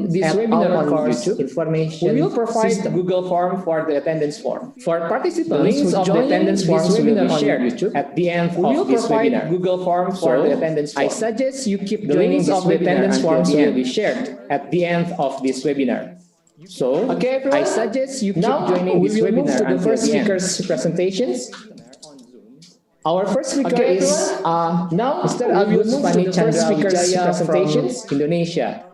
this at webinar our on course YouTube, information we will provide system. Google form for the attendance form. For The participants links who of the join attendance this forms will webinar be on shared YouTube, at the end we will of this provide webinar. Google form for the attendance form. I suggest you keep The joining links this of the webinar attendance until forms the will end be shared at the end of this webinar. So, Okay, everyone. I suggest you keep Now joining we this will move webinar to the until first the end. speaker's presentations. Our first speaker Okay, is everyone. Now Mr. we will Agus move to Fani the first Chandra speaker's Wijaya from presentations. Indonesia.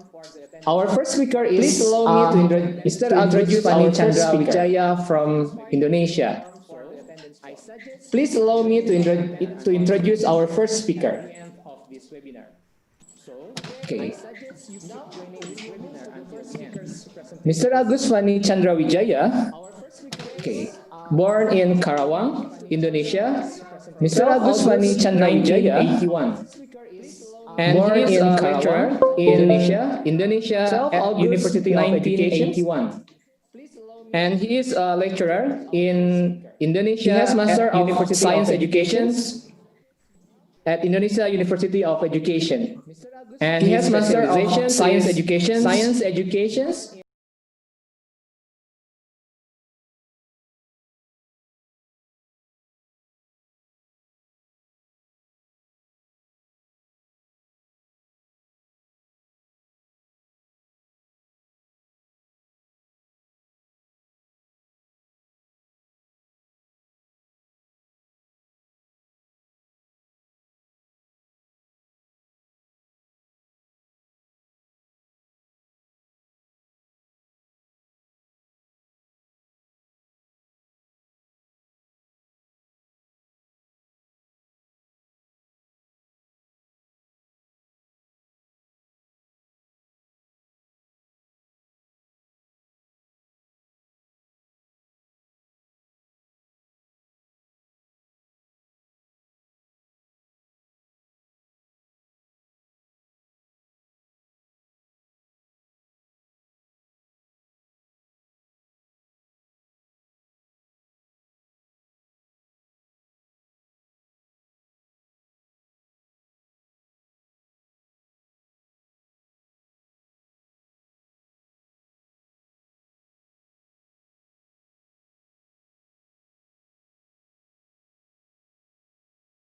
Our first speaker is Please allow me to Mr. to Agus introduce Fani our first Chandra speaker. Wijaya from Indonesia. Please allow me to introduce our first speaker. Okay. Mr. Agus Fani Chandra Wijaya, okay, born in Karawang, Indonesia. Mr. Agus Fani Chandra Wijaya, 81. And born in Karawang, Indonesia, at University of Education. And he is a lecturer in Indonesia. He has Master of Science Education at Indonesia University of Education. And he has Master of Science Education.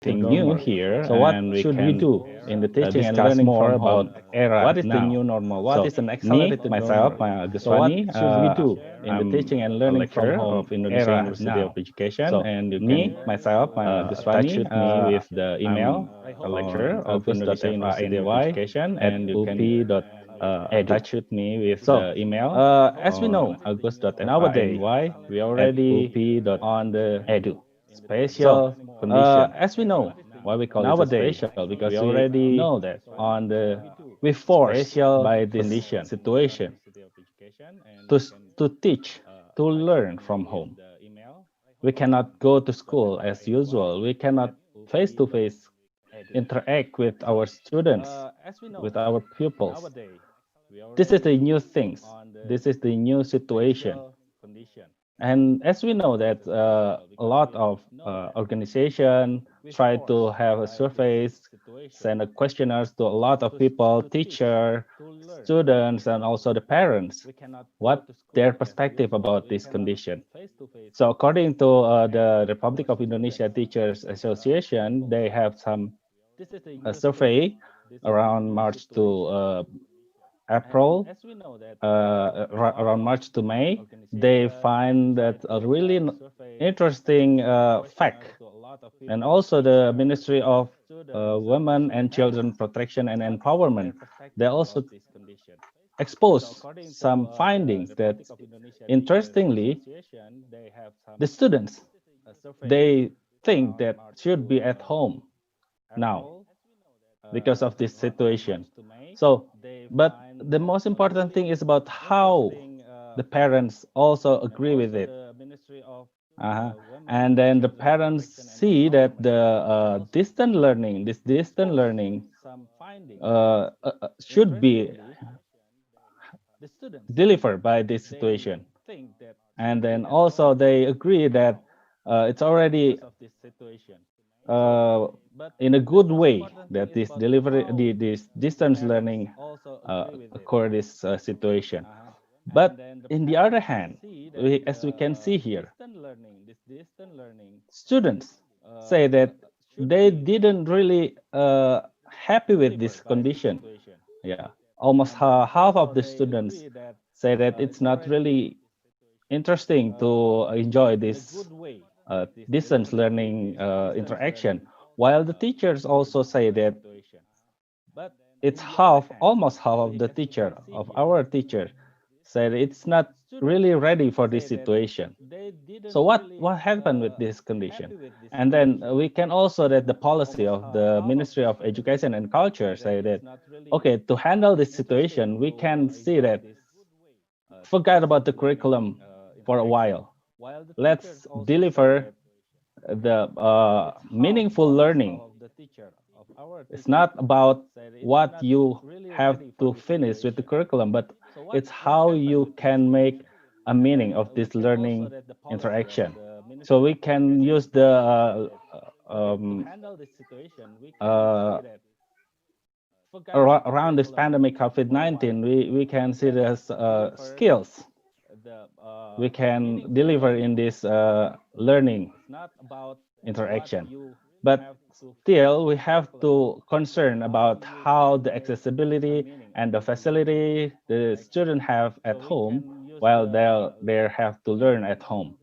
New here. So what should we do in the teaching and learning more about era? What is the new normal? What is an accelerated myself, Agus Fani, what should we do in the teaching and learning from home of Indonesia University of Education? So, and you can myself, Agus Fani, me with the email, a lecturer of Indonesia University of Education, and you can touch with me with the email. As we know, nowadays we already on the edu special condition. As we know, why we call nowadays special, because we already know that on the we forced by this condition situation to teach, to learn from home. We cannot go to school as usual. We cannot face to face interact with our students, with our pupils. This is the new things. This is the new situation. And as we know that a lot of organizations try to have a surveys, send a questionnaires to a lot of people, teacher, students, and also the parents, what their perspective about this condition. So according to the Republic of Indonesia Teachers Association, they have some survey around March to April, around March to May, they find that a really interesting fact. And also the Ministry of Women and Children Protection and Empowerment, they also expose some findings that, interestingly, the students, they think that should be at home now because of this situation. So, but the most important thing is about how the parents also agree with it. And then the parents see that the distant learning, should be delivered by this situation. And then also they agree that it's already in a good way that this delivery, this distance learning occur this situation. But in the other hand, as we can see here, students say that they didn't really happy with this condition. Yeah, almost half of the students say that it's not really interesting to enjoy this distance learning interaction, while the teachers also say that it's almost half of the teacher, of our teacher, said it's not really ready for this situation. So what happened with this condition? And then we can also that the policy of the Ministry of Education and Culture say that, okay, to handle this situation, we can see that forget about the curriculum for a while. Let's deliver the meaningful learning. It's not about what you have to finish with the curriculum, but it's how you can make a meaning of this learning interaction. So we can use the around this pandemic COVID-19, we can see the skills we can deliver in this learning interaction. But still, we have to concern about how the accessibility and the facility the student have at home while they have to learn at home.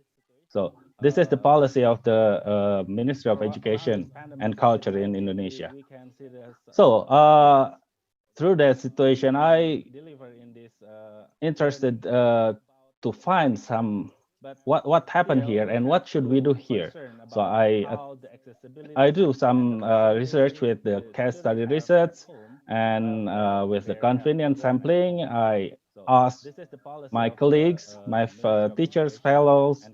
So this is the policy of the Ministry of Education and Culture in Indonesia. So through that situation, I interested to find some what happened here and what should we do here. So I do some research with the case study research and with the convenience sampling. I asked my colleagues, my teachers fellows,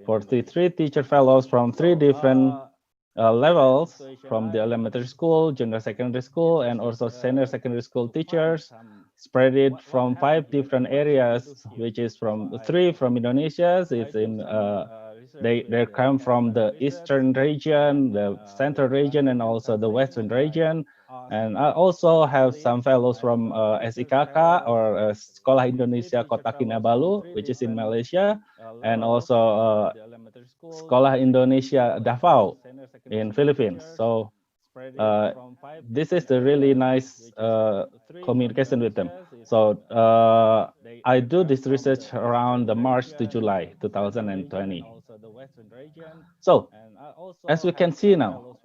43 teacher fellows from 3 different levels, from the elementary school, junior secondary school, and also senior secondary school teachers, spread it from 5 different areas, which is from 3 from Indonesia. It's in they come from the eastern region, the central region, and also the western region. And I also have some fellows from SEAQIS or Sekolah Indonesia Kota Kinabalu, which is in Malaysia, and also Sekolah Indonesia Davao in Philippines. So this is the really nice communication with them. So I do this research around the March to July 2020. So as we can see now,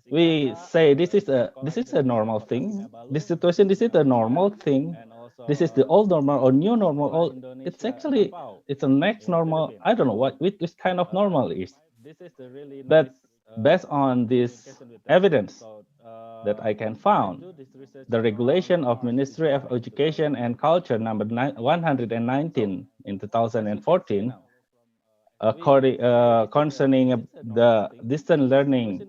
we say this is a normal thing. This situation, this is a normal thing. This is the old normal or new normal. Or it's actually it's a next normal. I don't know what this kind of normal is. But based on this evidence that I can found, the regulation of Ministry of Education and Culture number 119 in 2014 concerning the distance learning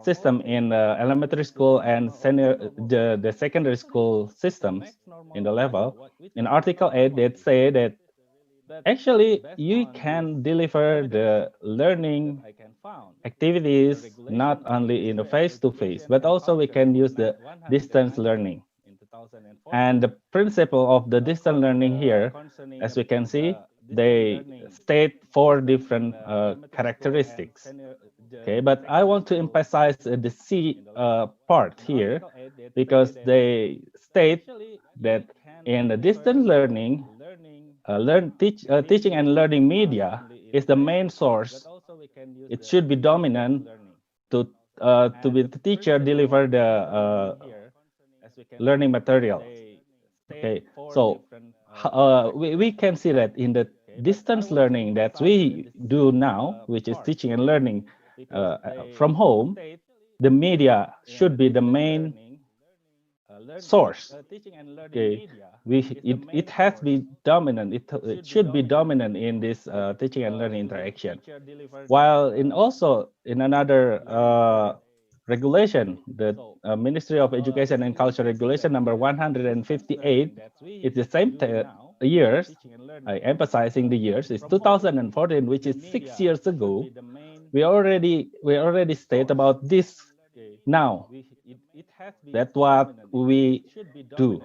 system in elementary school and the secondary school systems in the level. In Article 8, they say that actually you can deliver the learning activities not only in the face-to-face, but also we can use the distance learning. And the principle of the distance learning here, as we can see, they state 4 different characteristics. Okay, but I want to emphasize the C part here because they state that in the distance learning, teaching and learning media is the main source. It should be dominant to be the teacher deliver the learning material. Okay, so we can see that in the distance learning that we do now, which is teaching and learning from home, the media should be the main source. Okay, it has to be dominant. It should be dominant in this teaching and learning interaction. While also in another regulation, the Ministry of Education and Culture regulation number 158, it's the same years. I emphasizing the years. It's 2014, which is 6 years ago. We already state about this Now, that's what we do.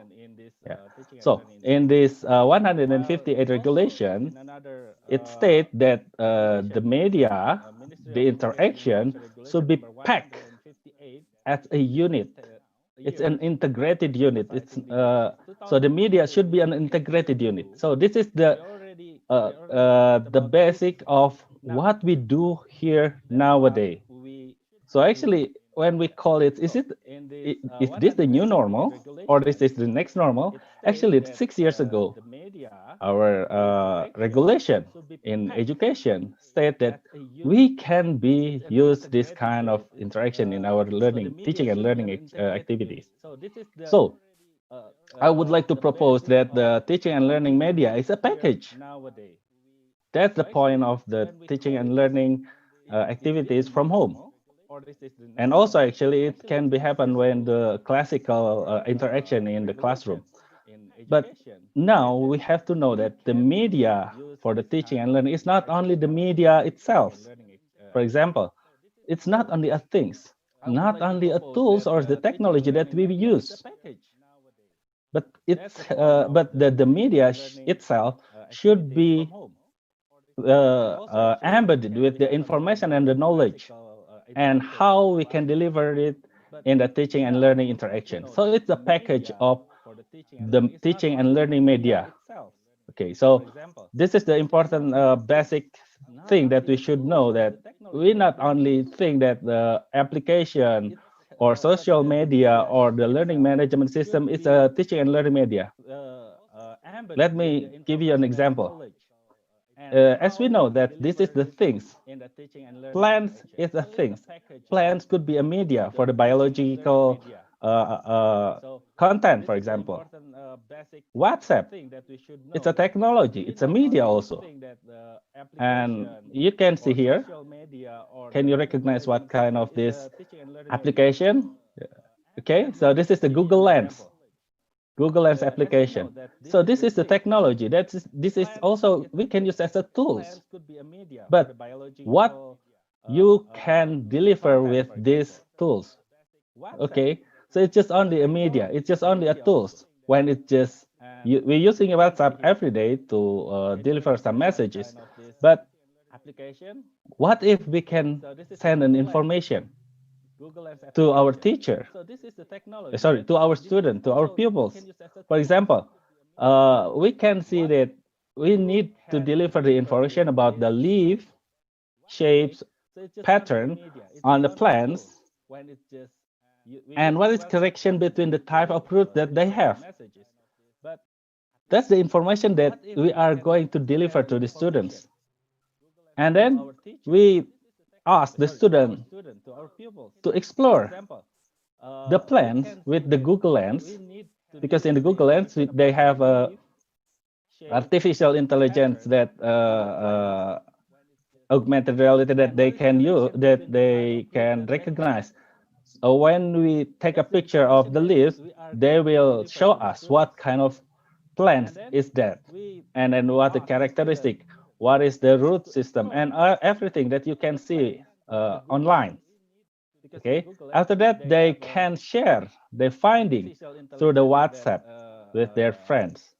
Yeah. So in this 158 regulation, it states that the media, the interaction, should be packed as a unit. It's an integrated unit. It's so the media should be an integrated unit. So this is the basic of what we do here nowadays. So actually, when we call it, is this the new normal or this is the next normal? Actually, it's 6 years ago. Our regulation in education state that we can be use this kind of interaction in our learning, teaching and learning activities. So I would like to propose that the teaching and learning media is a package. That's the point of the teaching and learning activities from home. And also, actually, it can be happen when the classical interaction in the classroom. But now we have to know that the media for the teaching and learning is not only the media itself. For example, it's not only a things, not only a tools or the technology that we use, but the media itself should be embedded with the information and the knowledge and how we can deliver it in the teaching and learning interaction. So it's a package of the teaching and learning media. Okay, so this is the important basic thing that we should know, that we not only think that the application or social media or the learning management system is a teaching and learning media. Let me give you an example. As we know that this is the things, plants is a things. Plants could be a media for the biological content, for example. WhatsApp, it's a technology, it's a media also. And you can see here, can you recognize what kind of this application? Okay, so this is the Google Lens. Google Lens application. So this is the technology. This is also we can use as a tools. But what you can deliver with these tools? Okay, so it's just only a media. It's just only a tools. When it's just we're using WhatsApp every day to deliver some messages. But what if we can send an information to our teacher, sorry, to our student, to our pupils? For example, we can see that we need to deliver the information about the leaf shapes, pattern on the plants, and what is correction between the type of root that they have. That's the information that we are going to deliver to the students. And then we ask the student to explore the plants with the Google Lens, because in the Google Lens they have artificial intelligence that augmented reality that they can use, that they can recognize. So when we take a picture of the leaves, they will show us what kind of plant is that, and then what the characteristic, what is the root system, and everything that you can see online. Okay. After that, they can share their findings through the WhatsApp with their friends,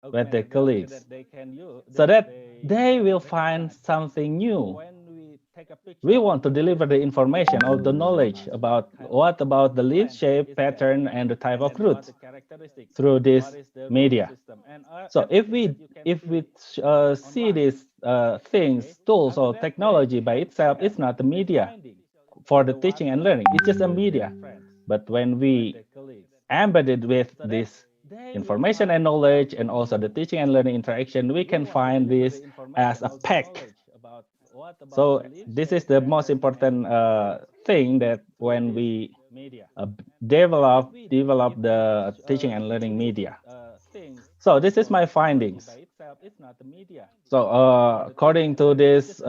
with their colleagues, so that they will find something new. We want to deliver the information or the knowledge about what about the leaf shape, pattern, and the type of roots through this media. So if we see these things, tools, or technology by itself, it's not a media for the teaching and learning. It's just a media. But when we embed it with this information and knowledge, and also the teaching and learning interaction, we can find this as a pack. So this is the most important thing, that when we develop the teaching and learning media. So this is my findings. So according to this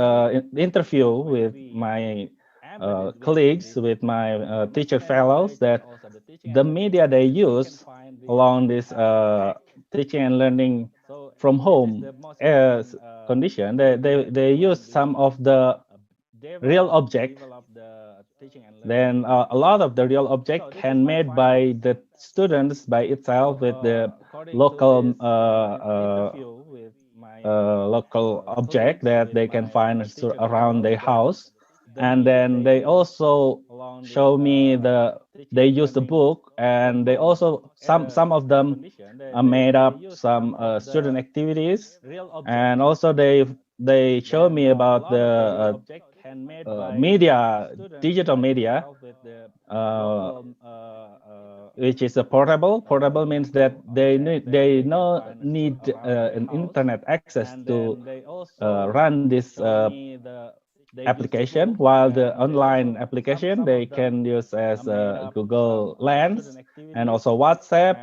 interview with my colleagues, with my teacher fellows, that the media they use along this teaching and learning from home as condition, they use some of the real object Then a lot of the real object handmade by the students by itself with the local local object that they can find around their house. And then they also show me they use the book, and they also some of them made up some student activities, and also they show me about the media, digital media, which is a portable. Portable means that they no need an internet access to run this application, while the online application they can use as Google Lens and also WhatsApp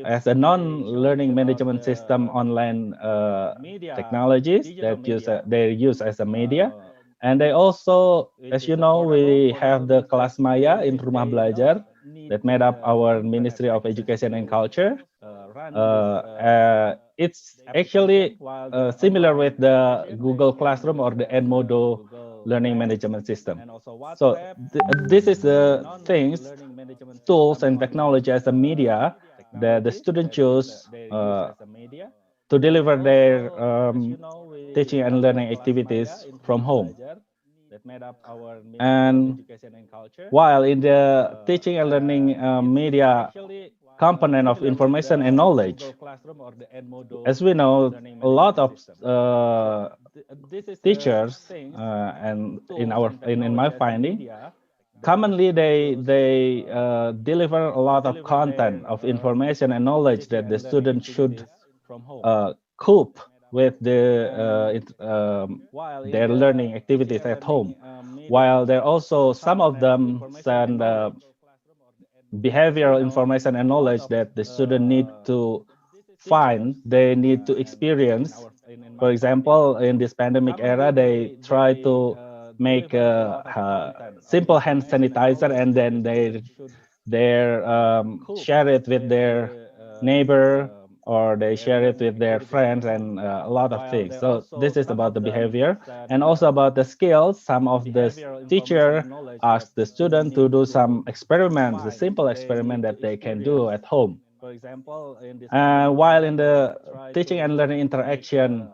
as a non-learning management system online technologies that they use as a media. And they also, as you know, we have the Kelas Maya in Rumah Belajar that made up our Ministry of Education and Culture. It's actually similar with the Google Classroom or the Edmodo learning management system. So this is the things, tools and technology as a media that the student choose to deliver their teaching and learning activities from home. And while in the teaching and learning media component of information and knowledge, as we know, a lot of teachers and in my finding, commonly they deliver a lot of content of information and knowledge that the student should cope with their learning activities at home, while there also some of them send behavioral information and knowledge that the student need to find, they need to experience. For example, in this pandemic era, they try to make a simple hand sanitizer, and then they share it with their neighbor, or they share it with their friends, and a lot of things. So this is about the behavior, and also about the skills. Some of the teacher ask the student to do some experiments, the simple experiment that they can do at home. While in the teaching and learning interaction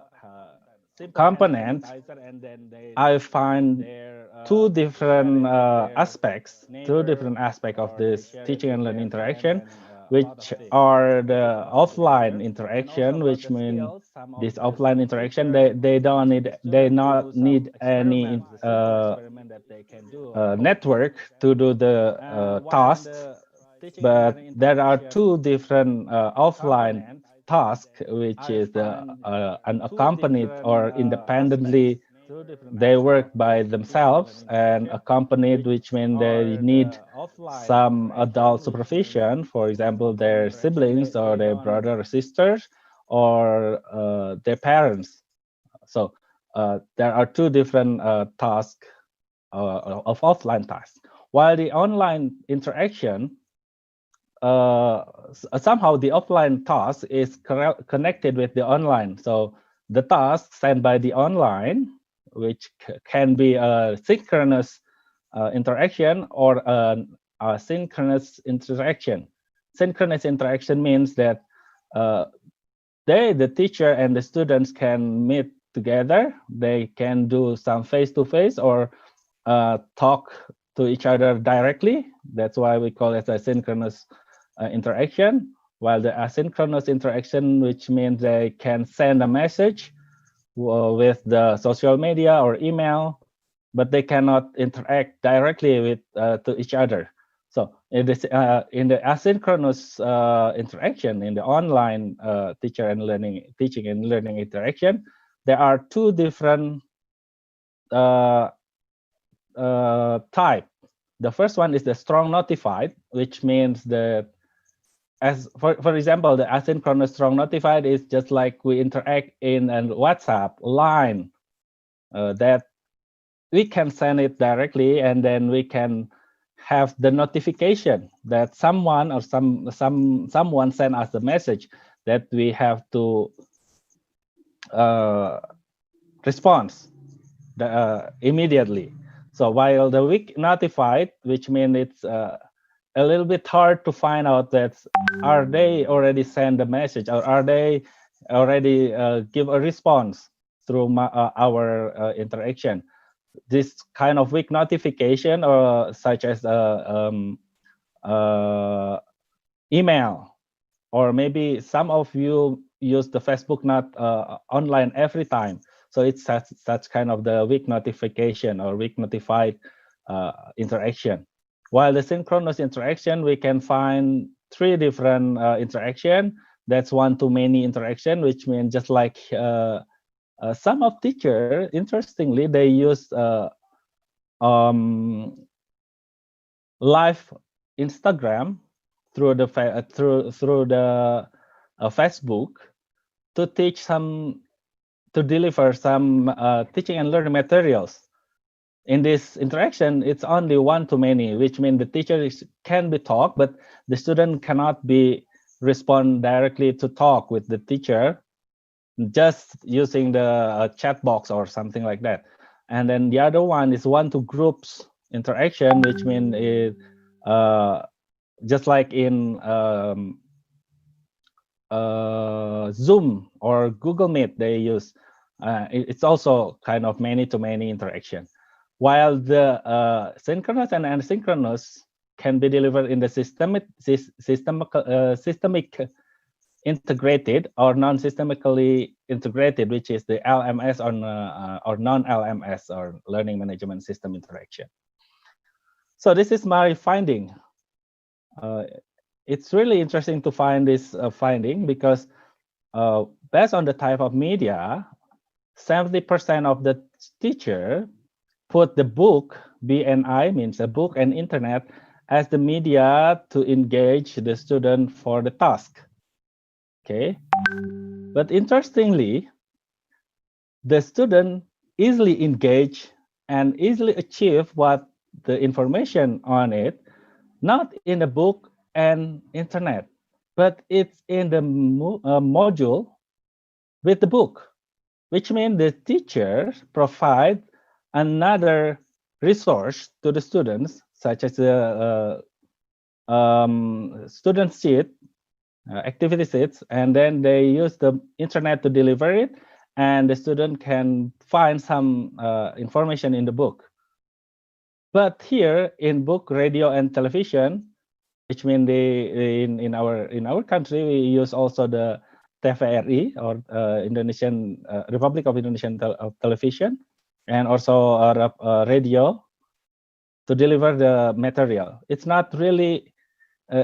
component, I find two different aspects of this teaching and learning interaction, which are the offline interaction, which mean this offline interaction they not need any network to do the tasks. But there are two different offline tasks, which is unaccompanied or independently. They work by themselves, and accompanied, which means they need some adult supervision, for example, their siblings or their brother or sisters, or their parents. So there are two different tasks of offline tasks. While the online interaction, somehow the offline task is connected with the online. So the task sent by the online, which can be a synchronous interaction or a synchronous interaction. Synchronous interaction means that the teacher and the students can meet together. They can do some face-to-face or talk to each other directly. That's why we call it a synchronous interaction. While the asynchronous interaction, which means they can send a message with the social media or email, but they cannot interact directly with to each other. So in the asynchronous interaction, in the online teaching and learning interaction, there are two different type. The first one is the strong notified, which means that, as for example, the asynchronous strong notified is just like we interact in a WhatsApp line, that we can send it directly, and then we can have the notification that someone or someone sent us a message that we have to respond immediately. So while the weak notified, which means it's a little bit hard to find out that are they already send the message or are they already give a response through our interaction. This kind of weak notification or such as email, or maybe some of you use the Facebook not online every time. So it's such kind of the weak notification or weak notified interaction. While the synchronous interaction, we can find 3 different interaction. That's one-to-many interaction, which means just like some of teacher, interestingly, they use live Instagram through the Facebook to teach to deliver some teaching and learning materials. In this interaction, it's only one-to-many, which means the teacher can be talk, but the student cannot be respond directly to talk with the teacher, just using the chat box or something like that. And then the other one is one-to-groups interaction, which means it just like in Zoom or Google Meet, they use. It's also kind of many-to-many interaction. While the synchronous and asynchronous can be delivered in the systemic integrated or non-systemically integrated, which is the LMS or non-LMS or learning management system interaction. So this is my finding. It's really interesting to find this finding because based on the type of media, 70% of the teacher put the book, BNI means a book and internet, as the media to engage the student for the task. Okay, but interestingly, the student easily engage and easily achieve what the information on it, not in the book and internet, but it's in the module with the book, which means the teacher provide another resource to the students, such as the student sheet, activity sheets, and then they use the internet to deliver it, and the student can find some information in the book. But here in book, radio, and television, which means in our country we use also the TVRI or Indonesian Republic of Indonesian Television, and also radio to deliver the material. It's not really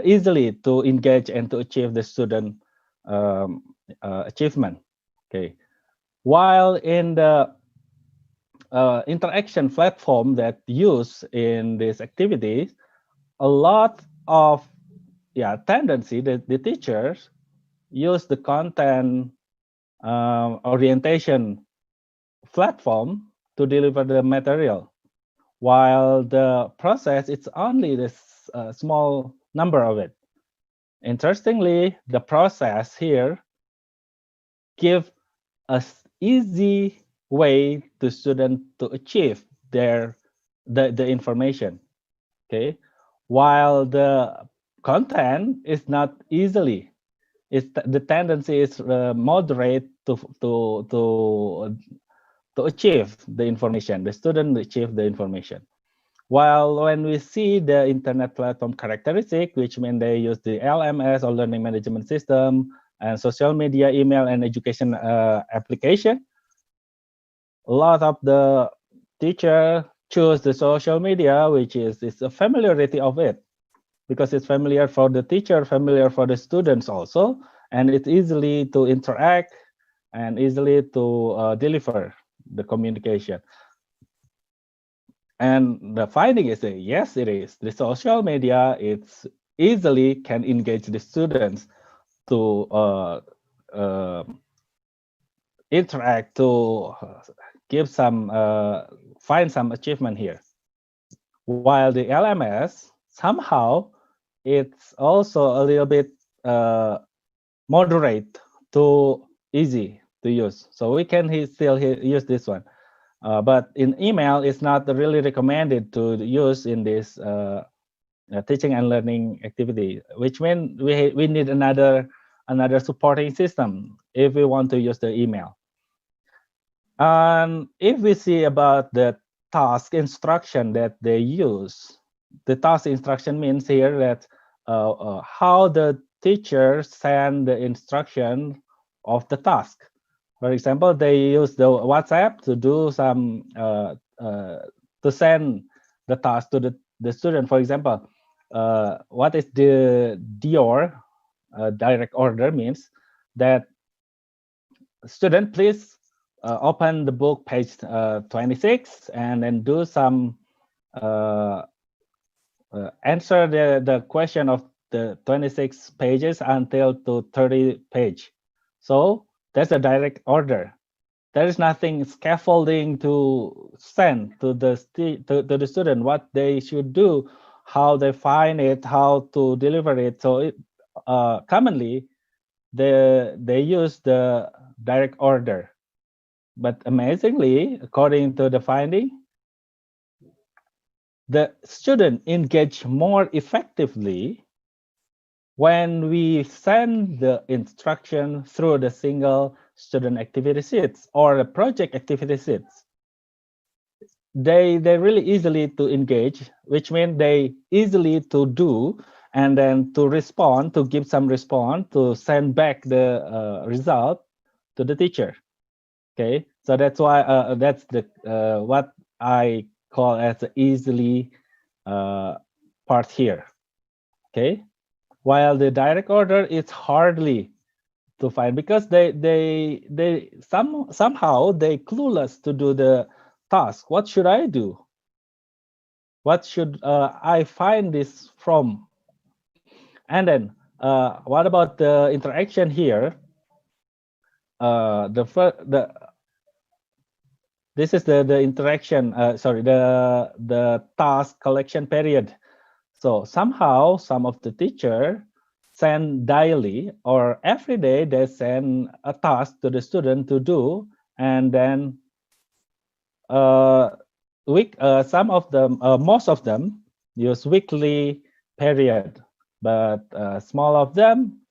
easily to engage and to achieve the student achievement. Okay, while in the interaction platform that use in these activities, a lot of tendency that the teachers use the content orientation platform to deliver the material, while the process it's only this small number of it. Interestingly, the process here give us easy way to student to achieve the information. Okay, while the content is not easily, the tendency is moderate to achieve the information. The student achieve the information. While when we see the internet platform characteristic, which mean they use the LMS or learning management system and social media, email, and education application, a lot of the teacher choose the social media, which is a familiarity of it, because it's familiar for the teacher, familiar for the students also, and it's easily to interact and easily to deliver the communication. And the finding is that yes, it is. The social media, it's easily can engage the students to interact, to give some, find some achievement here. While the LMS, somehow, it's also a little bit moderate to easy to use. So we can still use this one. But in email, it's not really recommended to use in this teaching and learning activity, which means we need another supporting system if we want to use the email. And if we see about the task instruction that they use, the task instruction means here that how the teacher send the instruction of the task. For example, they use the WhatsApp to do some to send the task to the student. For example, what is the DOR direct order means that student please open the book page 26 and then do some answer the question of the 26 pages until to 30 page. So that's a direct order. There is nothing scaffolding to send to the student what they should do, how they find it, how to deliver it. So it commonly they use the direct order. But amazingly, according to the finding, the student engage more effectively when we send the instruction through the single student activity sheets or the project activity sheets. They really easily to engage, which means they easily to do and then to respond, to give some response, to send back the result to the teacher. Okay, so that's why that's the what I call as the easily part here. Okay, while the direct order is hardly to find because they somehow they clueless to do the task. What should I do? What should I find this from? And then what about the interaction here? This is the interaction. Sorry, the task collection period. So somehow some of the teacher send daily or every day they send a task to the student to do, and then some of them, most of them use weekly period, but small of them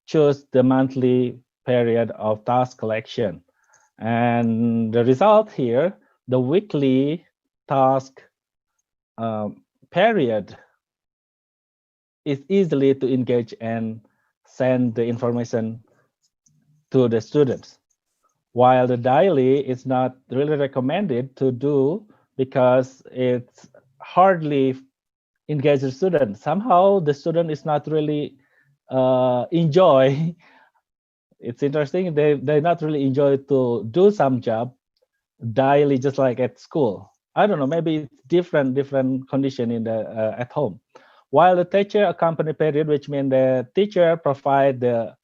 choose the monthly period of task collection. And the result here, the weekly task period is easily to engage and send the information to the students. While the daily is not really recommended to do because it's hardly engage the student. Somehow the student is not really enjoy. It's interesting. They not really enjoy to do some job daily, just like at school. I don't know. Maybe it's different condition in the at home. While the teacher accompany period, which means the teacher provide the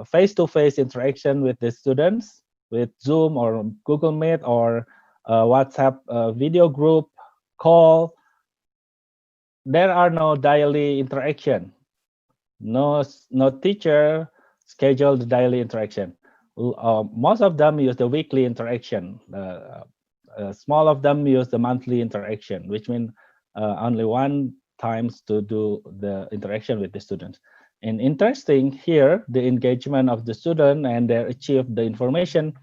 face-to-face interaction with the students with Zoom or Google Meet or WhatsApp video group call. There are no daily interaction. No teacher scheduled daily interaction. Most of them use the weekly interaction. Small of them use the monthly interaction, which means only one times to do the interaction with the students. And interesting here, the engagement of the student and they achieve the information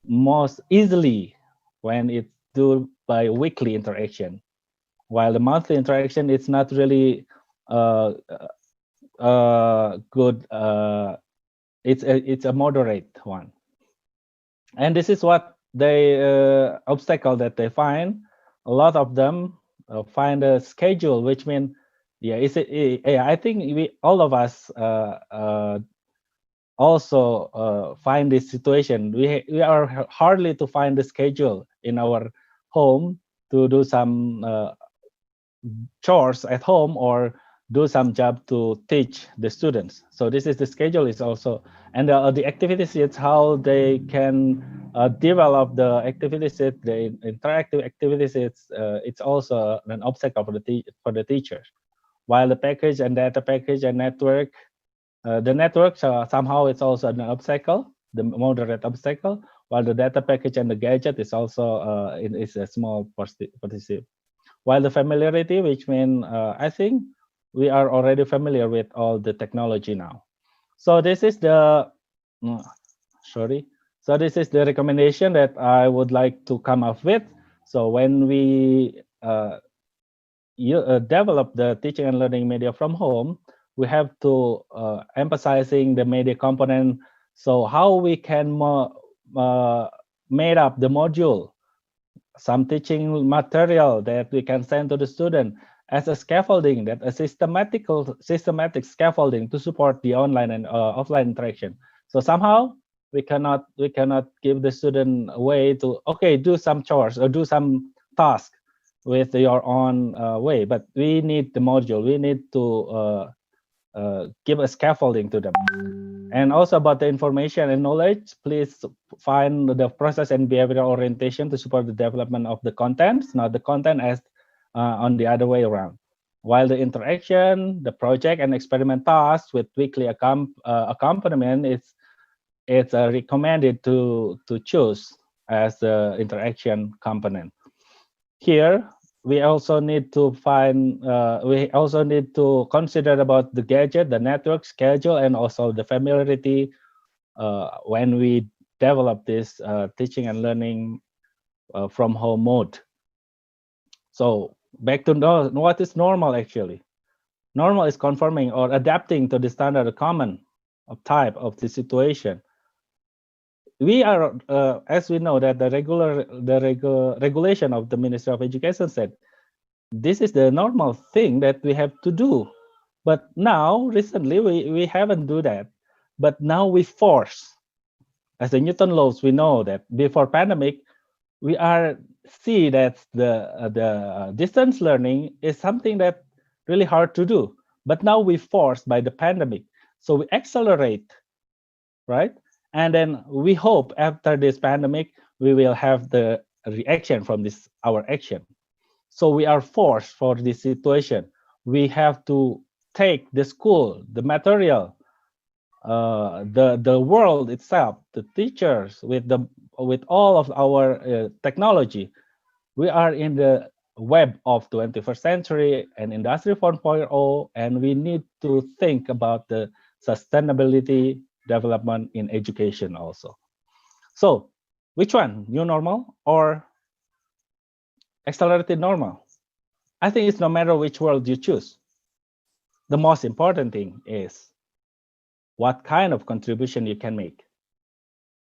most easily when it's done by weekly interaction. While the monthly interaction, it's not really good. It's a moderate one. And this is what they obstacle that they find. A lot of them find a schedule, which means I think all of us also find this situation. We are hardly to find the schedule in our home to do some chores at home or do some job to teach the students. So this is the schedule is also, and the activities, it's how they can develop the activities, the interactive activities. It's also an obstacle for the teachers. While the package and data package and network, the network somehow it's also an obstacle, the moderate obstacle. while the data package and the gadget is also is a small participant. While the familiarity, which means I think we are already familiar with all the technology now. So this is the So this is the recommendation that I would like to come up with. So when we develop the teaching and learning media from home, we have to emphasizing the media component. So how we can made up the module, some teaching material that we can send to the student as a scaffolding, that a systematic scaffolding to support the online and offline interaction. So somehow we cannot give the student a way to do some chores or do some task with your own way, but we need the module. We need to give a scaffolding to them. And also about the information and knowledge, please find the process and behavioral orientation to support the development of the contents, not the content as on the other way around. While the interaction, the project and experiment tasks with weekly accompaniment, it's recommended to choose as the interaction component. Here, we also need to consider about the gadget, the network, schedule, and also the familiarity when we develop this teaching and learning from home mode. So back to what is normal actually. Normal is conforming or adapting to the standard common of type of the situation. We are, as we know, that the regulation of the Ministry of Education said this is the normal thing that we have to do. But now, recently, we haven't do that. But now we force. As the Newton laws, we know that before pandemic, we see that the distance learning is something that really hard to do. But now we force by the pandemic. So we accelerate, right? And then we hope after this pandemic, we will have the reaction from our action. So we are forced for this situation. We have to take the school, the material, the world itself, the teachers with all of our technology. We are in the web of 21st century and Industry 4.0, and we need to think about the sustainability development in education also. So which one, new normal or accelerated normal? I think it's no matter which world you choose. The most important thing is what kind of contribution you can make,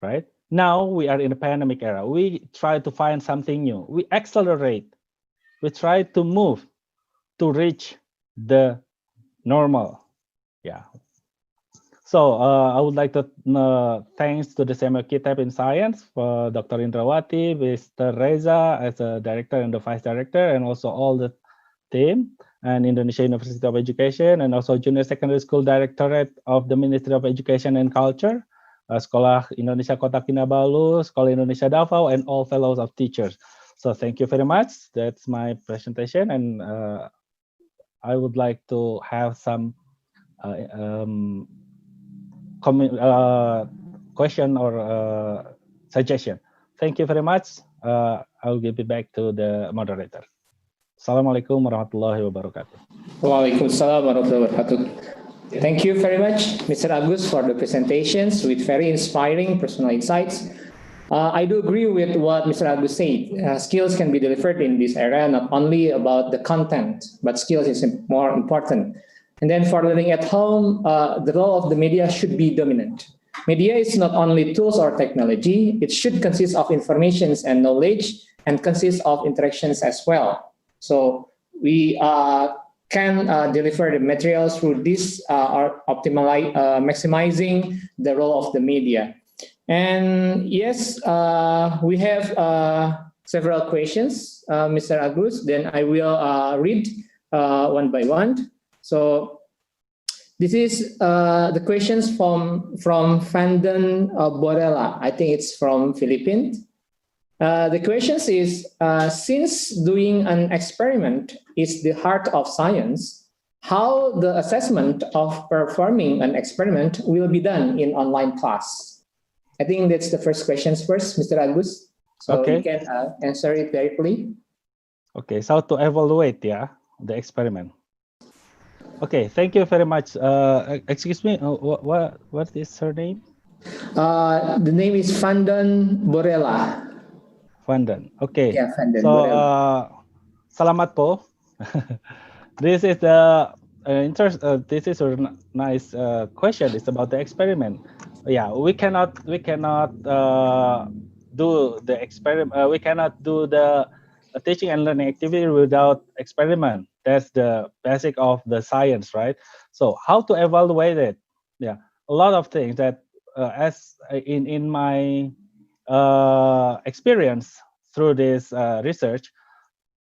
right? Now we are in a pandemic era. We try to find something new. We accelerate. We try to move to reach the normal. Yeah. So I would like to thanks to the SEAMEO Qitep in Science for Dr. Indrawati, Mr. Reza as a director and the vice director, and also all the team, and Indonesia University of Education, and also Junior Secondary School Directorate of the Ministry of Education and Culture, Sekolah Indonesia Kota Kinabalu, Sekolah Indonesia Davao, and all fellows of teachers. So thank you very much. That's my presentation, and I would like to have some question or suggestion. Thank you very much. I'll give it back to the moderator. Assalamualaikum warahmatullahi wabarakatuh. Waalaikumsalam warahmatullahi wabarakatuh. Thank you very much, Mr. Agus, for the presentations with very inspiring personal insights. I do agree with what Mr. Agus said. Skills can be delivered in this era, not only about the content, but skills is more important. And then for learning at home, the role of the media should be dominant. Media is not only tools or technology, it should consist of informations and knowledge and consist of interactions as well. So we can deliver the materials through this or maximizing the role of the media. And yes, we have several questions, Mr. Agus, then I will read one by one. So this is the questions from Vanden Borella. I think it's from Philippines. The questions is, since doing an experiment is the heart of science, how the assessment of performing an experiment will be done in online class? I think that's the first questions first, Mr. Agus. So Okay. you can answer it directly. Okay, so to evaluate, the experiment. Okay, thank you very much. Excuse me, what is her name? The name is Vandan Borella. Vandan. Okay. Yeah, Vandan So, Borella. salamat po. This is this is a nice question. It's about the experiment. Yeah, we cannot do the experiment. We cannot do the teaching and learning activity without experiment. That's the basic of the science, right? So how to evaluate it? Yeah, a lot of things that as in my experience through this research,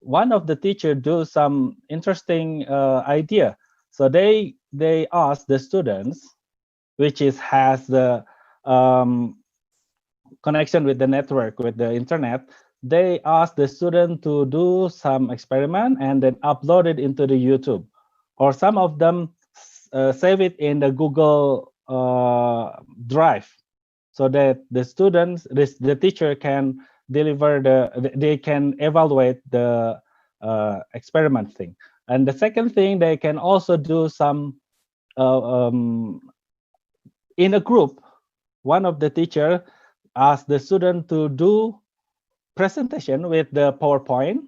one of the teacher do some interesting idea. So they ask the students, which has the connection with the network, with the internet. They ask the student to do some experiment and then upload it into the YouTube, or some of them save it in the Google Drive, so that the students, the teacher can deliver they can evaluate the experiment thing. And the second thing, they can also do some in a group. One of the teacher asked the student to do presentation with the PowerPoint,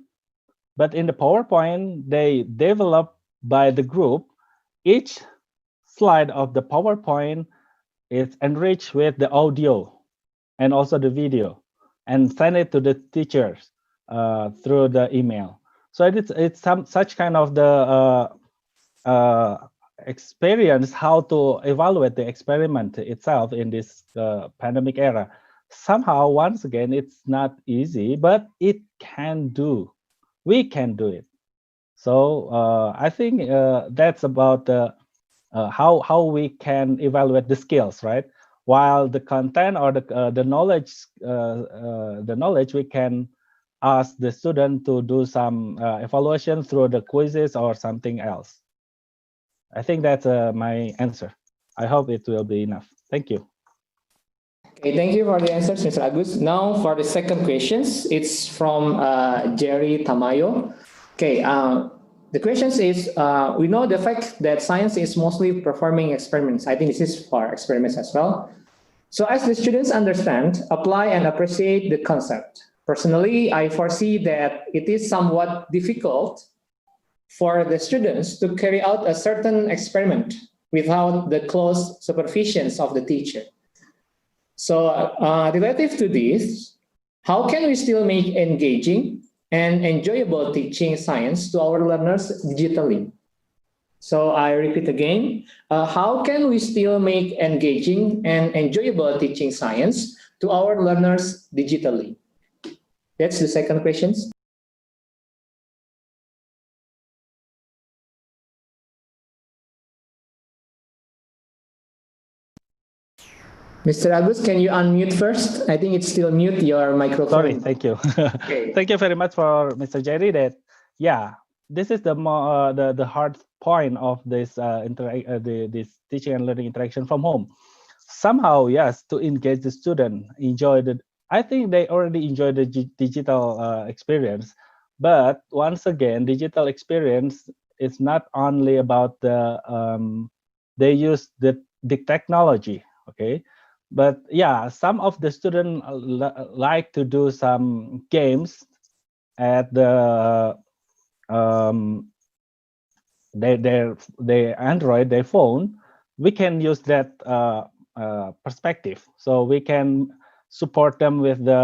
but in the PowerPoint they develop by the group. Each slide of the PowerPoint is enriched with the audio and also the video, and send it to the teachers through the email. So it's some such kind of the experience, how to evaluate the experiment itself in this pandemic era. Somehow, once again, it's not easy, but it can do. We can do it. So I think that's about how we can evaluate the skills, right? While the content or the knowledge, we can ask the student to do some evaluation through the quizzes or something else. I think that's my answer. I hope it will be enough. Thank you. Okay, thank you for the answers, Mr. Agus. Now for the second questions, it's from Jerry Tamayo. Okay, the question is, we know the fact that science is mostly performing experiments. I think this is for experiments as well. So as the students understand, apply and appreciate the concept. Personally, I foresee that it is somewhat difficult for the students to carry out a certain experiment without the close supervision of the teacher. So relative to this, how can we still make engaging and enjoyable teaching science to our learners digitally? So I repeat again, how can we still make engaging and enjoyable teaching science to our learners digitally? That's the second question. Mr. Agus, can you unmute first? I think it's still mute your microphone. Sorry, thank you. Okay. Thank you very much for Mr. Jerry. That this is the hard point of this this teaching and learning interaction from home. Somehow, yes, to engage the student, enjoy the. I think they already enjoy the digital experience, but once again, digital experience is not only about the they use the technology, okay. But yeah, some of the students like to do some games at the their Android, their phone. We can use that perspective, so we can support them with the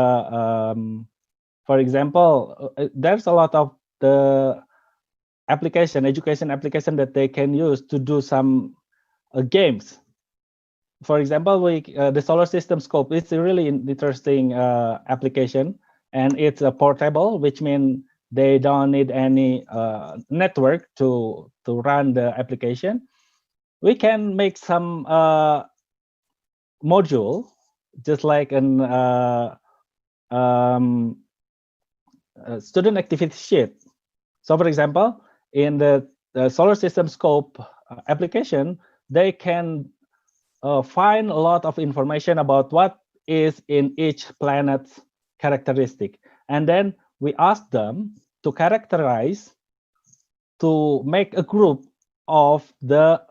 for example, there's a lot of the education application that they can use to do some games. For example, the solar system scope is a really interesting application, and it's portable, which means they don't need any network to run the application. We can make some module, just like an student activity sheet. So, for example, in the solar system scope application, they can find a lot of information about what is in each planet's characteristic. And then we ask them to characterize, to make a group of the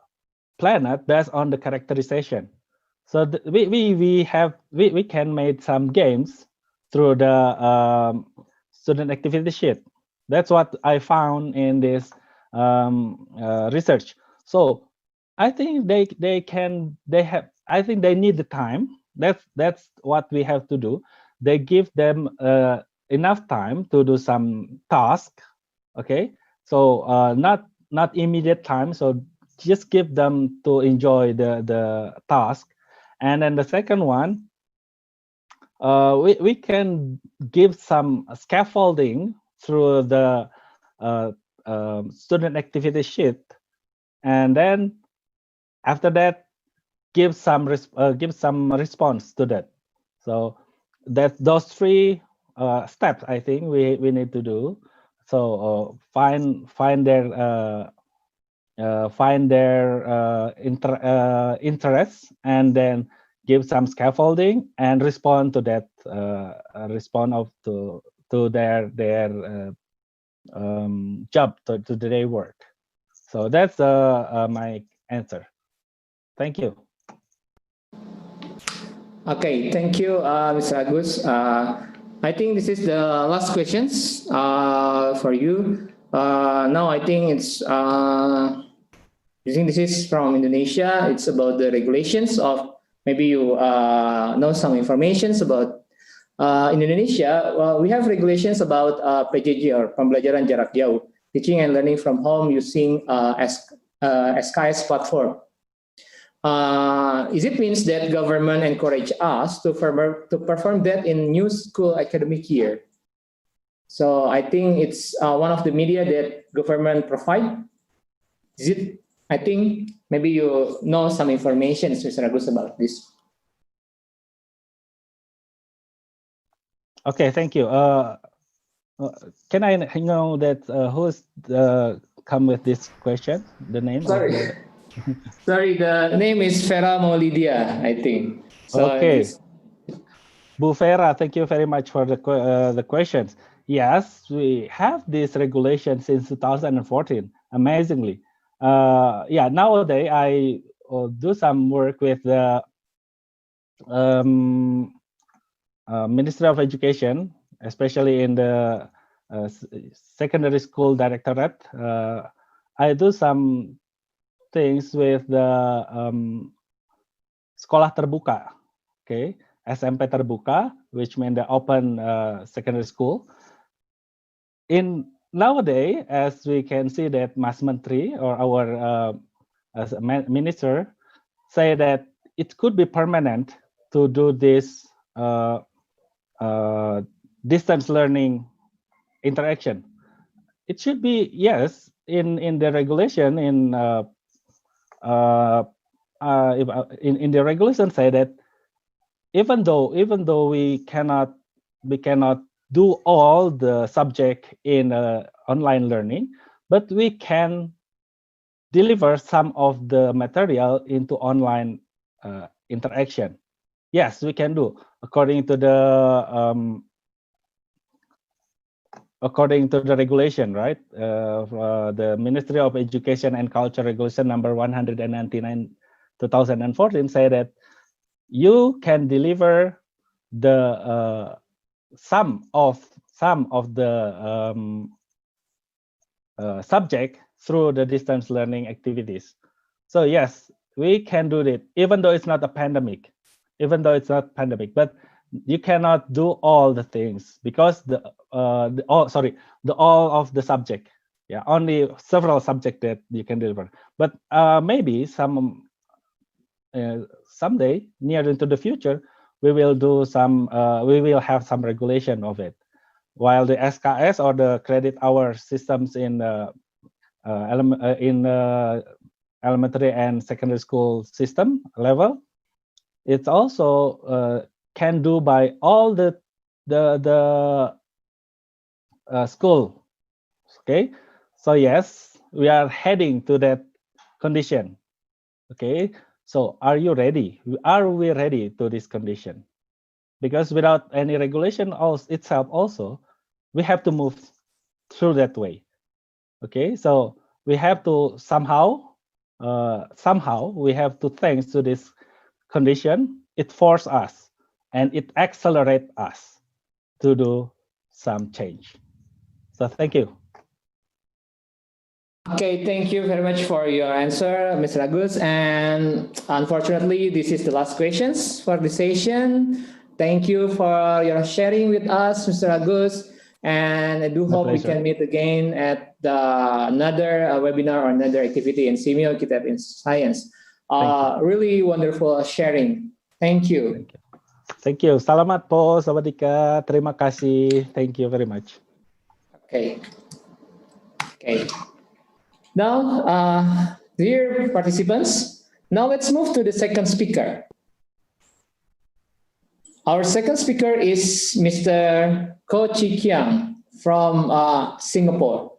planet based on the characterization. So we can make some games through the student activity sheet. That's what I found in this research. So I think they have, I think they need the time. That's what we have to do. They give them enough time to do some task. Okay, so not immediate time. So just give them to enjoy the task. And then the second one, we can give some scaffolding through the student activity sheet, and then after that give some response to that. So that those three steps I think we need to do. So find their interests, and then give some scaffolding and respond to that, to their job, to their work. So that's my answer. Thank you. Okay, thank you, Mr. Agus. I think this is the last questions for you. Now I think it's I think this is from Indonesia. It's about the regulations of, maybe you know some informations about in Indonesia. We have regulations about PJJ, or pembelajaran jarak jauh, teaching and learning from home using SEAQIS platform. Is it means that government encourage us to perform that in new school academic year? So I think it's one of the media that government provide. Is it? I think maybe you know some information, Mr. Agus, about this. Okay, thank you. Can I know that who's come with this question? The name? Sorry. Sorry, the name is Vera Maulidia, I think. So okay. Bu Vera, thank you very much for the questions. Yes, we have this regulation since 2014, amazingly. Yeah, nowadays I do some work with the Ministry of Education, especially in the secondary school directorate. I do some things with the sekolah terbuka, okay, SMP terbuka, which means the open secondary school. In nowadays, as we can see that Mas Menteri or our minister say that it could be permanent to do this distance learning interaction. It should be, yes, in the regulation, in the regulation say that even though we cannot do all the subject in online learning, but we can deliver some of the material into online interaction. Yes, we can do according to the regulation, right? The Ministry of Education and Culture Regulation number 199 2014 say that you can deliver the some of the subject through the distance learning activities. So yes, we can do it, even though it's not a pandemic, but you cannot do all the things because all of the subject. Yeah, only several subjects that you can deliver. But maybe someday, near into the future, we will do some. We will have some regulation of it. While the SKS or the credit hour systems in elementary and secondary school system level, it's also can do by all the school. Okay, so yes, we are heading to that condition. Okay, so are you ready? Are we ready to this condition? because without any regulation itself also, we have to move through that way. Okay, so we have to somehow we have to, thanks to this condition, it forces us and it accelerates us to do some change. So thank you. Okay, thank you very much for your answer, Mr. Agus. And unfortunately, this is the last questions for the session. Thank you for your sharing with us, Mr. Agus. And I do hope we can meet again at another webinar or another activity in SEAMEO, Qitep in Science. Really wonderful sharing. Thank you. Thank you. Salamat po, sawadika. Terima kasih. Thank you very much. Okay. Okay. Now, dear participants, now let's move to the second speaker. Our second speaker is Mr. Ko Chi Kiang from Singapore.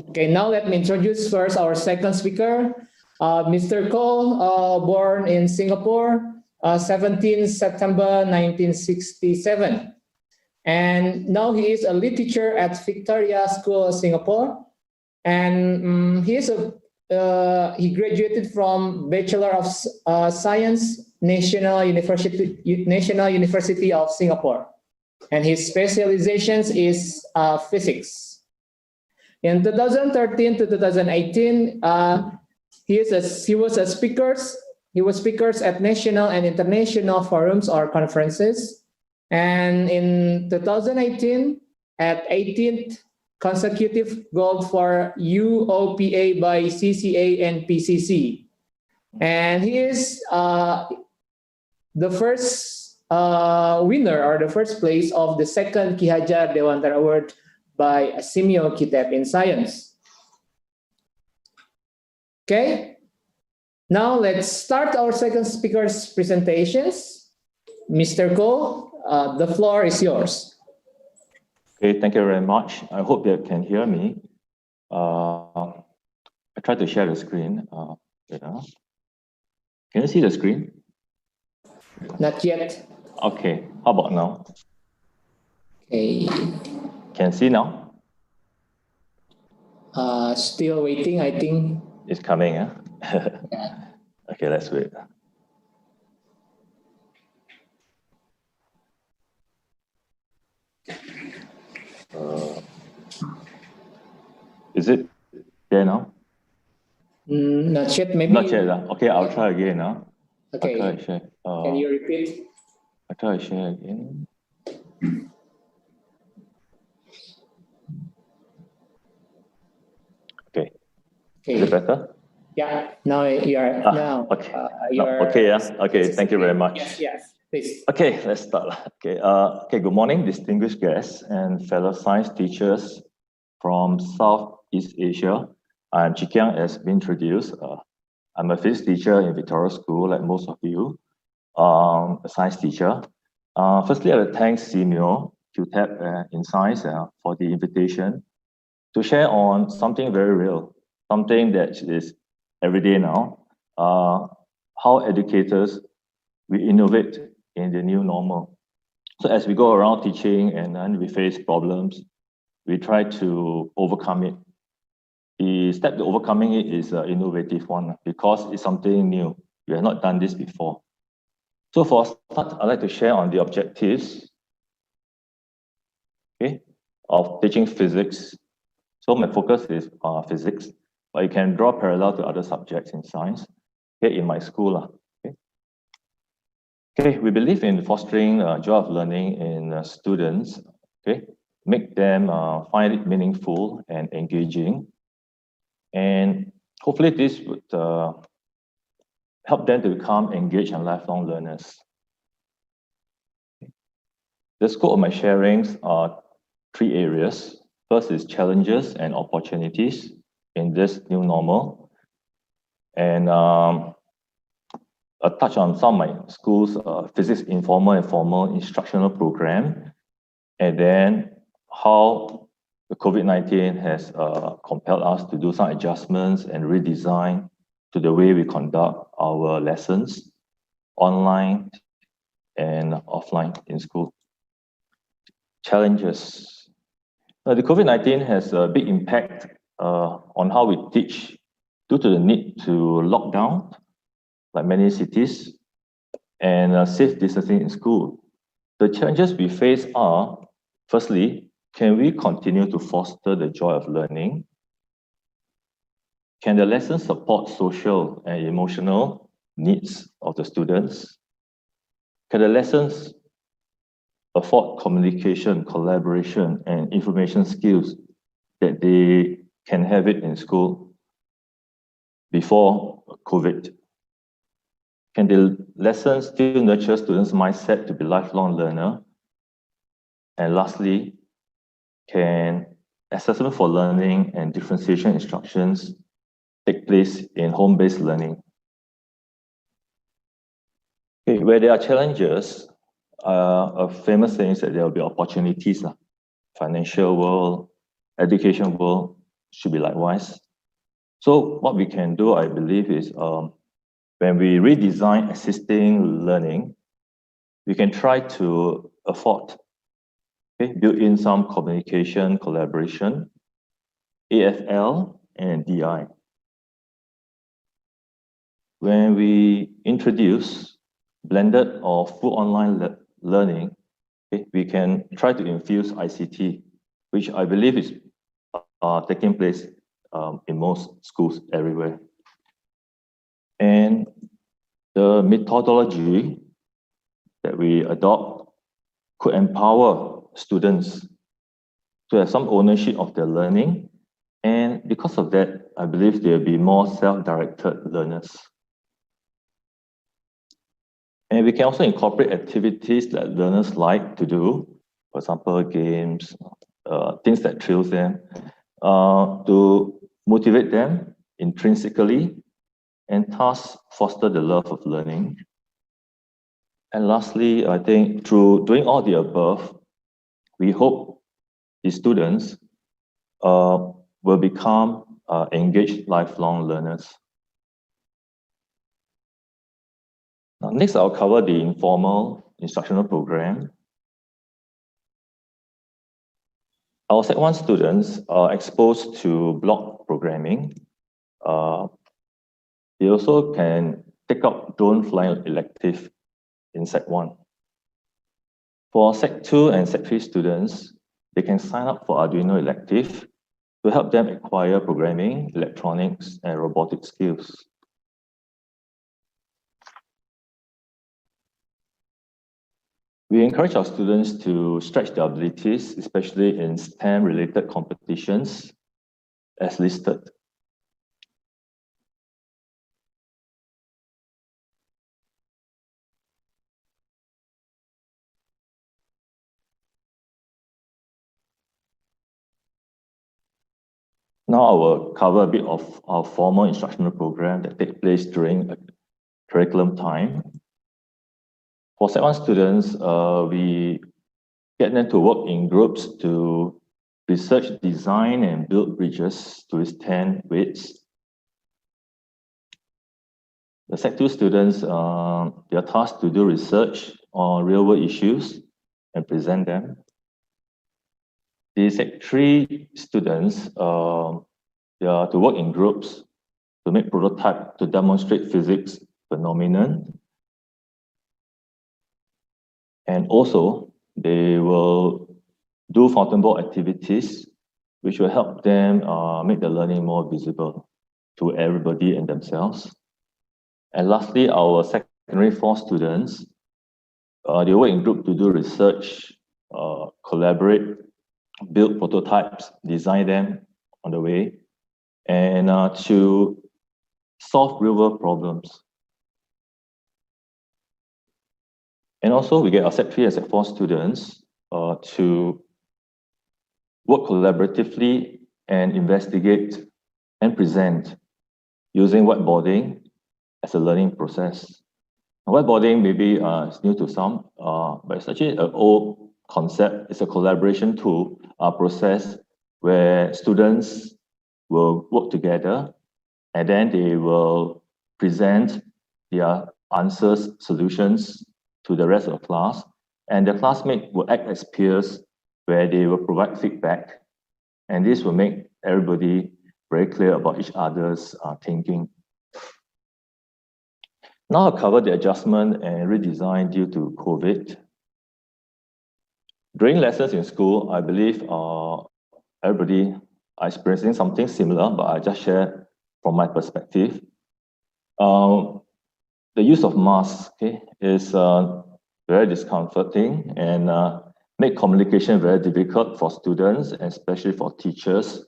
Okay, now let me introduce first our second speaker. Mr. Ko, born in Singapore, 17 September 1967. And now he is a lead teacher at Victoria School, Singapore. And he graduated from Bachelor of Science, National University of Singapore, and his specializations is physics. In 2013 to 2018, he was speakers at national and international forums or conferences, and in 2018 at 18th consecutive gold for UOPA by CCA and PCC. And he is the first winner or the first place of the second Ki Hajar Dewantara Award by SEAMEO Qitep in Science. Okay, now let's start our second speaker's presentations. Mr. Ko, the floor is yours. Okay, thank you very much. I hope you can hear me. I try to share the screen. Can you see the screen? Not yet. Okay, how about now? Okay. Can see now? Still waiting, I think. It's coming, huh? Yeah. Okay, let's wait. Is it there now? Not yet, maybe. Not yet. Okay, I'll try again. Okay. I'll try to share. Can you repeat? I'll try to share again. Okay. Is it better? Yeah, now you are. Okay. Okay, yes. Okay, thank you very much. Yes, please. Okay, let's start. Okay, good morning, distinguished guests and fellow science teachers from Southeast Asia. I'm Chi Kiang, as been introduced. I'm a physics teacher in Victoria School, like most of you, a science teacher. Firstly, I would thank SEAMEO, Qitep in Science for the invitation to share on something very real, something that is everyday now, how educators, we innovate in the new normal. So as we go around teaching and then we face problems, we try to overcome it. The step to overcoming it is an innovative one because it's something new. We have not done this before. So for start, I'd like to share on the objectives, okay, of teaching physics. So my focus is physics, but you can draw parallel to other subjects in science, okay, in my school. Okay, we believe in fostering joy of learning in students, okay, make them find it meaningful and engaging. And hopefully this would help them to become engaged and lifelong learners. The scope of my sharings are three areas. First is challenges and opportunities in this new normal. And I'll touch on some of my school's physics informal and formal instructional program, and then how the COVID-19 has compelled us to do some adjustments and redesign to the way we conduct our lessons online and offline in school. Challenges. The COVID-19 has a big impact on how we teach due to the need to lock down, like many cities, and safe distancing in school. The challenges we face are, firstly, can we continue to foster the joy of learning? Can the lessons support social and emotional needs of the students? Can the lessons afford communication, collaboration, and information skills that they can have it in school before COVID? Can the lessons still nurture students' mindset to be lifelong learner? And lastly, can assessment for learning and differentiation instructions take place in home-based learning? Okay, where there are challenges, a famous saying is that there will be opportunities. Financial world, education world should be likewise. So what we can do, I believe, is when we redesign existing learning, we can try to afford, build in some communication, collaboration, AFL and DI. When we introduce blended or full online learning, we can try to infuse ICT, which I believe is taking place in most schools everywhere. And the methodology that we adopt could empower students to have some ownership of their learning. And because of that, I believe there will be more self-directed learners. And we can also incorporate activities that learners like to do, for example, games, things that thrills them, to motivate them intrinsically and thus foster the love of learning. And lastly, I think through doing all the above, we hope the students will become engaged lifelong learners. Now, next, I'll cover the informal instructional program. Our Sec 1 students are exposed to block programming. They also can take up drone flying elective in Sec 1. For Sec 2 and Sec 3 students, they can sign up for Arduino elective to help them acquire programming, electronics, and robotic skills. We encourage our students to stretch their abilities, especially in STEM-related competitions, as listed. Now I will cover a bit of our formal instructional program that takes place during a curriculum time. For Sec 1 students, we get them to work in groups to research, design, and build bridges to withstand weights. The Sec 2 students, they are tasked to do research on real-world issues and present them. The Sec 3 students, they are to work in groups to make prototype to demonstrate physics phenomenon. And also, they will do fountain board activities, which will help them make the learning more visible to everybody and themselves. And lastly, our secondary 4 students, they work in group to do research, collaborate, build prototypes, design them on the way, and to solve real-world problems. And also, we get our Sec 3 and Sec 4 students to work collaboratively and investigate and present using whiteboarding as a learning process. Whiteboarding maybe is new to some, but it's actually an old concept. It's a collaboration tool, process where students will work together and then they will present their answers, solutions to the rest of the class, and the classmates will act as peers where they will provide feedback, and this will make everybody very clear about each other's thinking. Now I'll cover the adjustment and redesign due to COVID. During lessons in school, I believe everybody are experiencing something similar, but I just share from my perspective. The use of masks is very discomforting and make communication very difficult for students, and especially for teachers.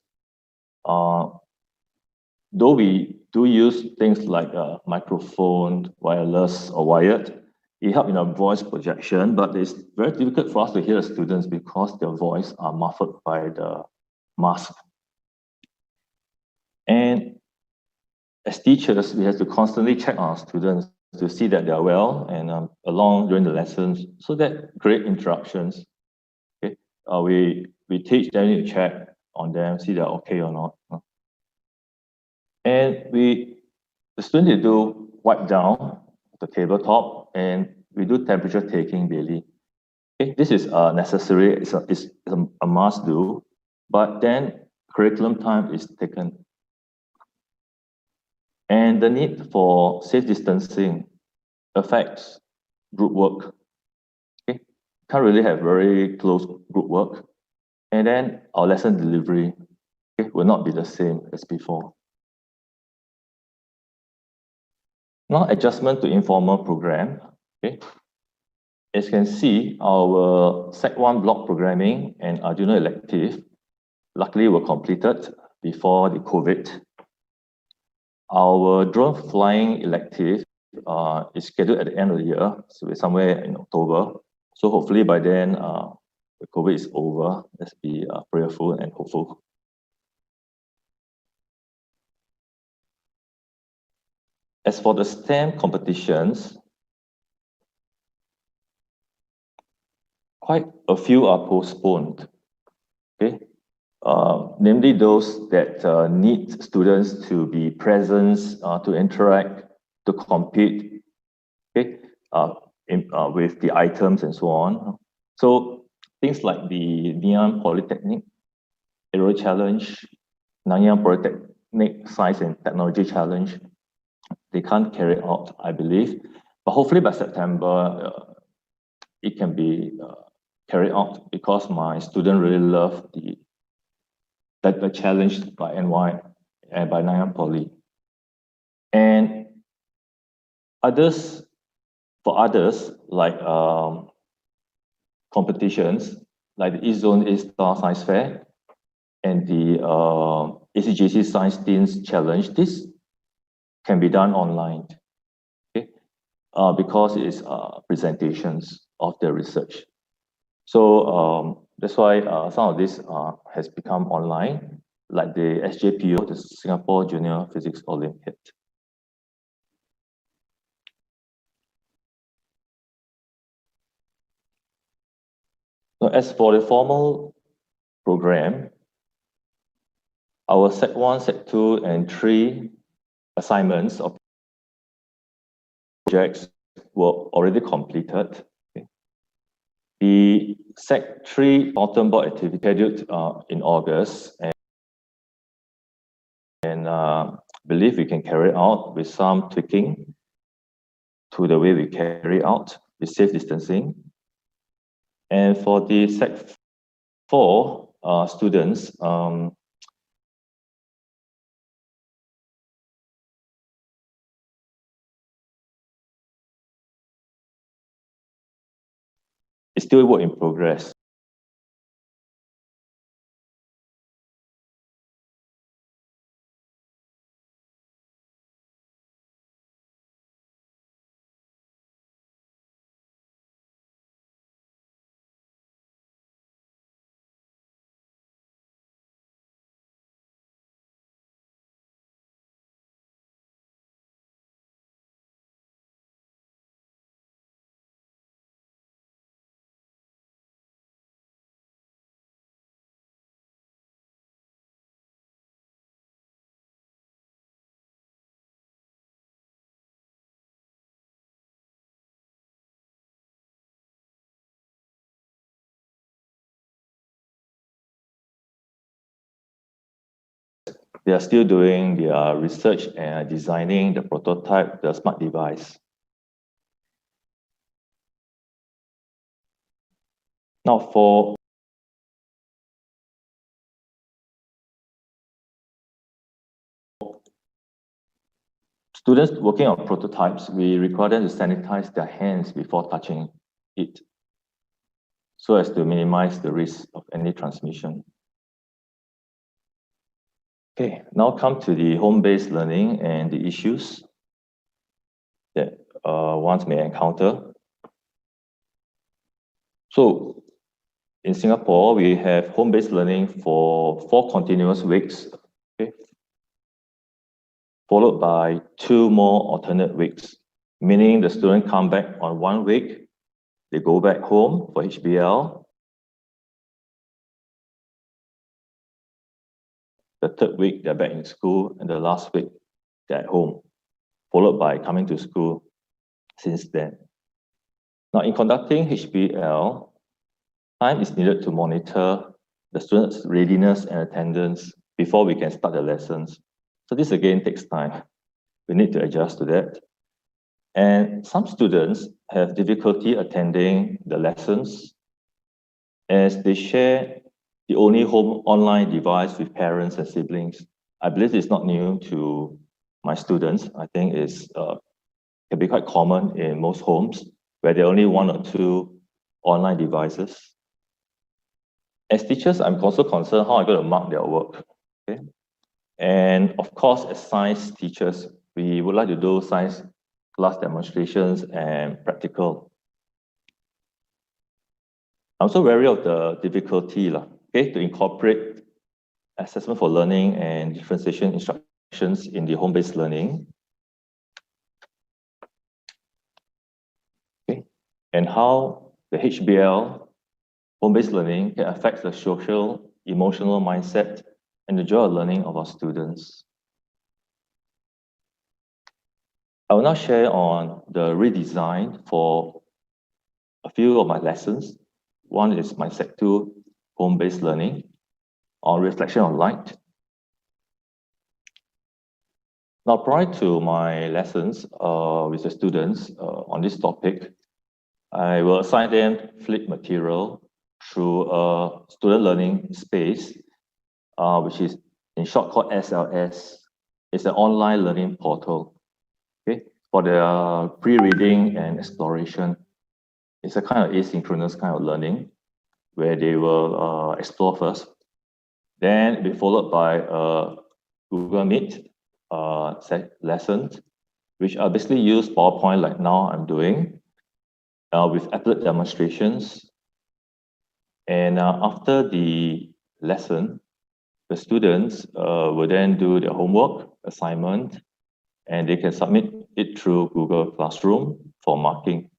Though we do use things like microphone, wireless or wired, it helps in our voice projection, but it's very difficult for us to hear the students because their voice are muffled by the mask. And as teachers, we have to constantly check on our students to see that they are well and along during the lessons, so that create interruptions. Okay, we teach, then we check on them, see they're okay or not. And the students do wipe down the tabletop, and we do temperature taking daily. Okay, this is necessary, it's a must do, but then curriculum time is taken. And the need for safe distancing affects group work. Okay, can't really have very close group work. And then our lesson delivery will not be the same as before. Now adjustment to informal program. Okay. As you can see, our Sec 1 block programming and Arduino elective luckily were completed before the COVID. Our drone flying elective is scheduled at the end of the year, so it's somewhere in October. So hopefully by then, the COVID is over. Let's be prayerful and hopeful. As for the STEM competitions, quite a few are postponed. Okay, namely those that need students to be present, to interact, to compete, okay, with the items and so on. So things like the Nanyang Polytechnic Aero Challenge, Nanyang Polytechnic Science and Technology Challenge, they can't carry out, I believe, but hopefully by September, it can be carried out, because my students really love the challenge by NY and by Nanyang Poly. And for others, like competitions, like the East Zone A-Star Science Fair and the ACJC Science Teens Challenge, this can be done online, okay? Because it's presentations of their research. So that's why some of this has become online, like the SJPO, the Singapore Junior Physics Olympiad. So as for the formal program, our Sec 1, Sec 2, and 3 assignments of projects were already completed. Okay. The Sec 3 autumn board activity scheduled in August, and believe we can carry out with some tweaking to the way we carry out with safe distancing. And for the Sec 4 students, it's still a work in progress. they are still doing their research and designing the prototype, the smart device. Now for students working on prototypes, we require them to sanitize their hands before touching it, so as to minimize the risk of any transmission. Okay, now come to the home-based learning and the issues that one may encounter. So in Singapore, we have home-based learning for 4 continuous weeks, okay, followed by 2 more alternate weeks, meaning the student come back on 1 week, they go back home for HBL. The 3rd week, they're back in school, and the last week, they're at home, followed by coming to school since then. Now, in conducting HBL, time is needed to monitor the students' readiness and attendance before we can start the lessons. So this again takes time. We need to adjust to that. And some students have difficulty attending the lessons as they share the only home online device with parents and siblings. I believe it's not new to my students. I think it's can be quite common in most homes where there are only 1 or 2 online devices. As teachers, I'm also concerned how I'm going to mark their work. Okay? And of course, as science teachers, we would like to do science class demonstrations and practical. I'm also wary of the difficulty, okay, to incorporate assessment for learning and differentiation instructions in the home-based learning. Okay, and how the HBL, home-based learning, can affect the social, emotional mindset and the joy of learning of our students. I will now share on the redesign for a few of my lessons. One is my Sec 2 home-based learning on reflection of light. Now, prior to my lessons with the students on this topic, I will assign them flip material through a student learning space, which is in short called SLS. It's an online learning portal, okay, for their pre-reading and exploration. It's a kind of asynchronous kind of learning where they will explore first, then be followed by a Google Meet lessons, which are basically use PowerPoint like now I'm doing with applet demonstrations. And after the lesson, the students will then do their homework, assignment, and they can submit it through Google Classroom for marking.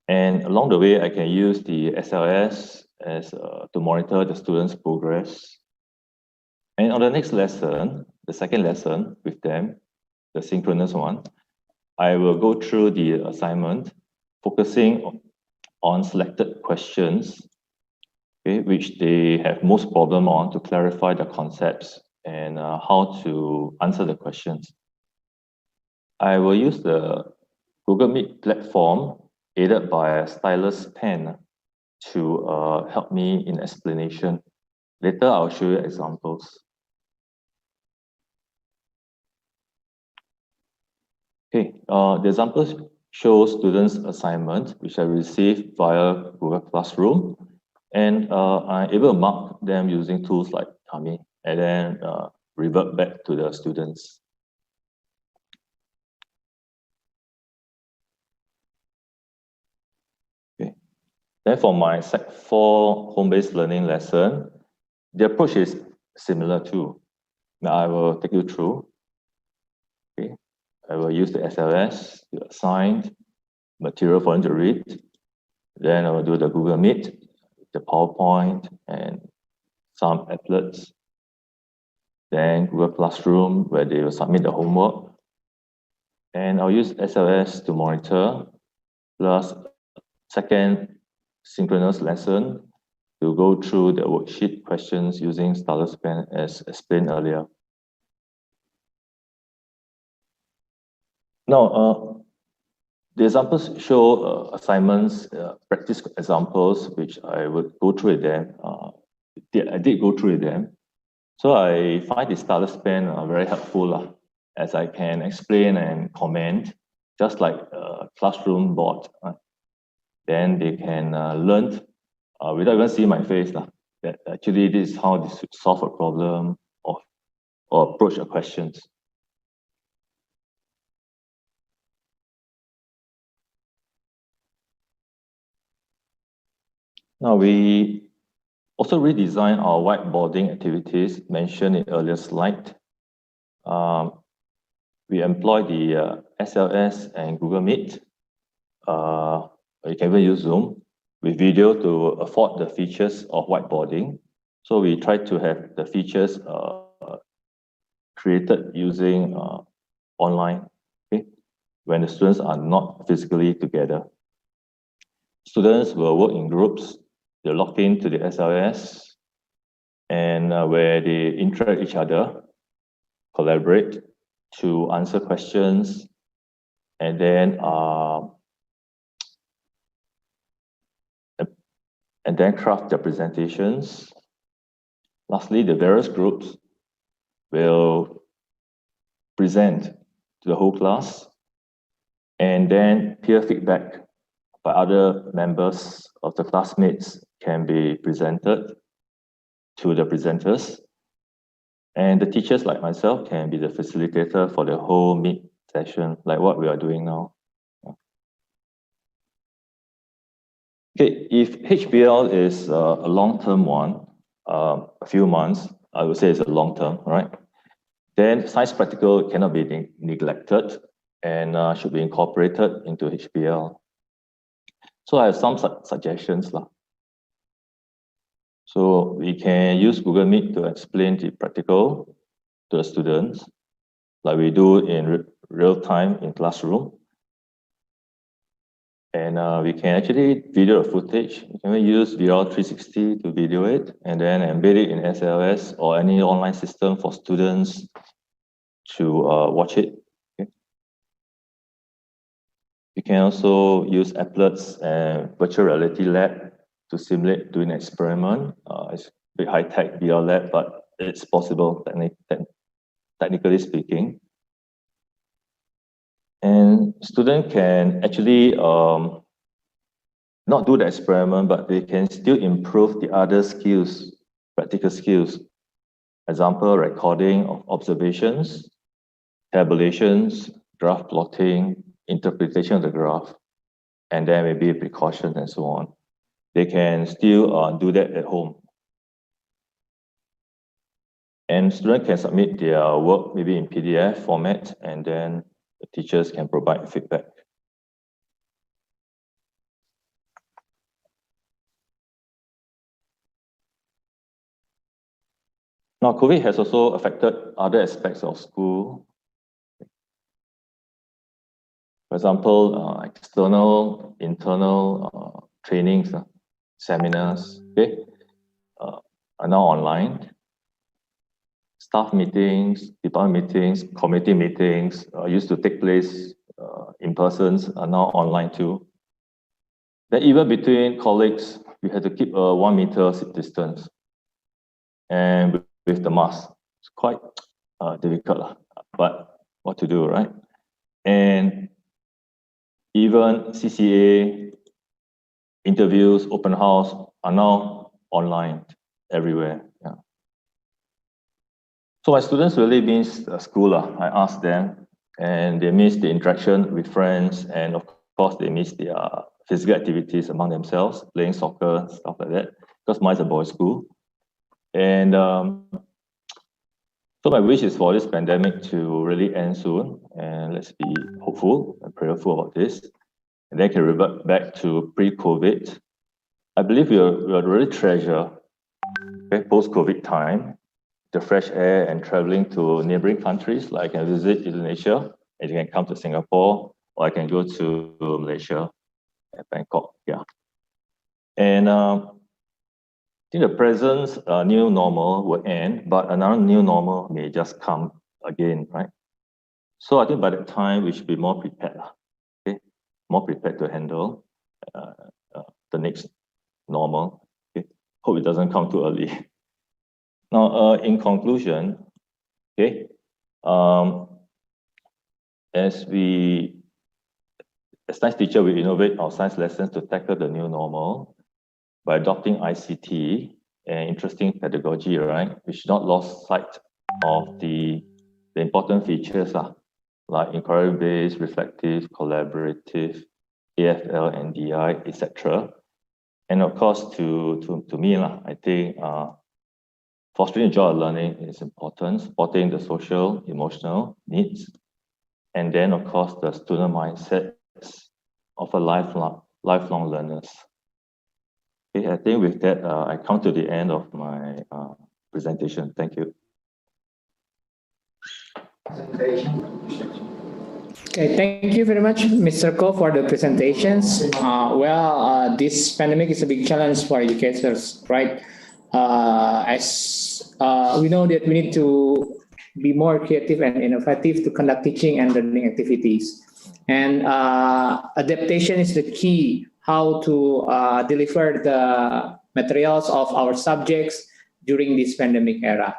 And along the way, I can use the SLS as to monitor the students' progress. And on the next lesson, the second lesson with them, the synchronous one, I will go through the assignment, focusing on selected questions, okay, which they have most problem on to clarify the concepts and how to answer the questions. I will use the Google Meet platform aided by a stylus pen to help me in explanation. Later, I'll show you examples. Okay, the examples show students' assignment, which I received via Google Classroom, and I'm able to mark them using tools like Kami, and then revert back to the students. Then for my Sec 4 home-based learning lesson, the approach is similar too. Now I will take you through. Okay, I will use the SLS to assign material for them to read. Then I will do the Google Meet, the PowerPoint, and some applets. Then Google Classroom, where they will submit the homework. And I'll use SLS to monitor, plus second synchronous lesson to go through the worksheet questions using stylus pen as explained earlier. Now, the examples show assignments, practice examples, which I would go through with them. I did go through with them. So I find the starter span very helpful as I can explain and comment, just like a classroom board. Then they can learn without even seeing my face that actually this is how they should solve a problem or approach a questions. Now we also redesign our whiteboarding activities mentioned in earlier slide. We employ the SLS and Google Meet. You can even use Zoom with video to afford the features of whiteboarding. So we try to have the features created using online, okay, when the students are not physically together. Students will work in groups. They log into the SLS, and where they interact each other, collaborate to answer questions, and then craft their presentations. Lastly, the various groups will present to the whole class, and then peer feedback by other members of the classmates can be presented to the presenters. And the teachers like myself can be the facilitator for the whole Meet session, like what we are doing now. Okay, if HBL is a long-term one, a few months, I would say it's a long-term, right? Then science practical cannot be neglected and should be incorporated into HBL. So I have some suggestions. So we can use Google Meet to explain the practical to the students, like we do in real time in classroom. And we can actually video the footage. We can use VR 360 to video it and then embed it in SLS or any online system for students to watch it. Okay. We can also use applets and virtual reality lab to simulate doing an experiment. It's a bit high-tech VR lab, but it's possible technically speaking. And students can actually not do the experiment, but they can still improve the other skills, practical skills. Example, recording of observations, tabulations, graph plotting, interpretation of the graph, and then maybe precautions and so on. They can still do that at home. And students can submit their work maybe in PDF format, and then the teachers can provide feedback. Now, COVID has also affected other aspects of school. For example, external, internal trainings, seminars, okay, are now online. Staff meetings, department meetings, committee meetings used to take place in person are now online too. Then even between colleagues, we had to keep a 1 meter distance. And with the mask, it's quite difficult, but what to do, right? And even CCA interviews, open house are now online everywhere. Yeah. So my students really miss school. I asked them, and they miss the interaction with friends, and of course they miss their physical activities among themselves, playing soccer, stuff like that, because mine's a boys' school. And so my wish is for this pandemic to really end soon, and let's be hopeful and prayerful about this, and then can revert back to pre-COVID. I believe we'll really treasure post-COVID time, the fresh air and traveling to neighboring countries. Like I can visit Indonesia, and you can come to Singapore, or I can go to Malaysia and Bangkok. Yeah, and I think the present new normal will end, but another new normal may just come again, right? So I think by that time, we should be more prepared, okay? More prepared to handle the next normal. Okay? Hope it doesn't come too early. Now, in conclusion, okay, as science teacher, we innovate our science lessons to tackle the new normal by adopting ICT and interesting pedagogy, right? We should not lose sight of the important features like inquiry-based, reflective, collaborative, AFL, NDI, etc. And of course, to me, I think fostering joy of learning is important, supporting the social, emotional needs, and then of course the student mindsets of a lifelong learners. Okay, I think with that, I come to the end of my presentation. Thank you. Okay, thank you very much, Mr. Ko, for the presentations. This pandemic is a big challenge for educators, right? As we know that we need to be more creative and innovative to conduct teaching and learning activities. And adaptation is the key, how to deliver the materials of our subjects during this pandemic era.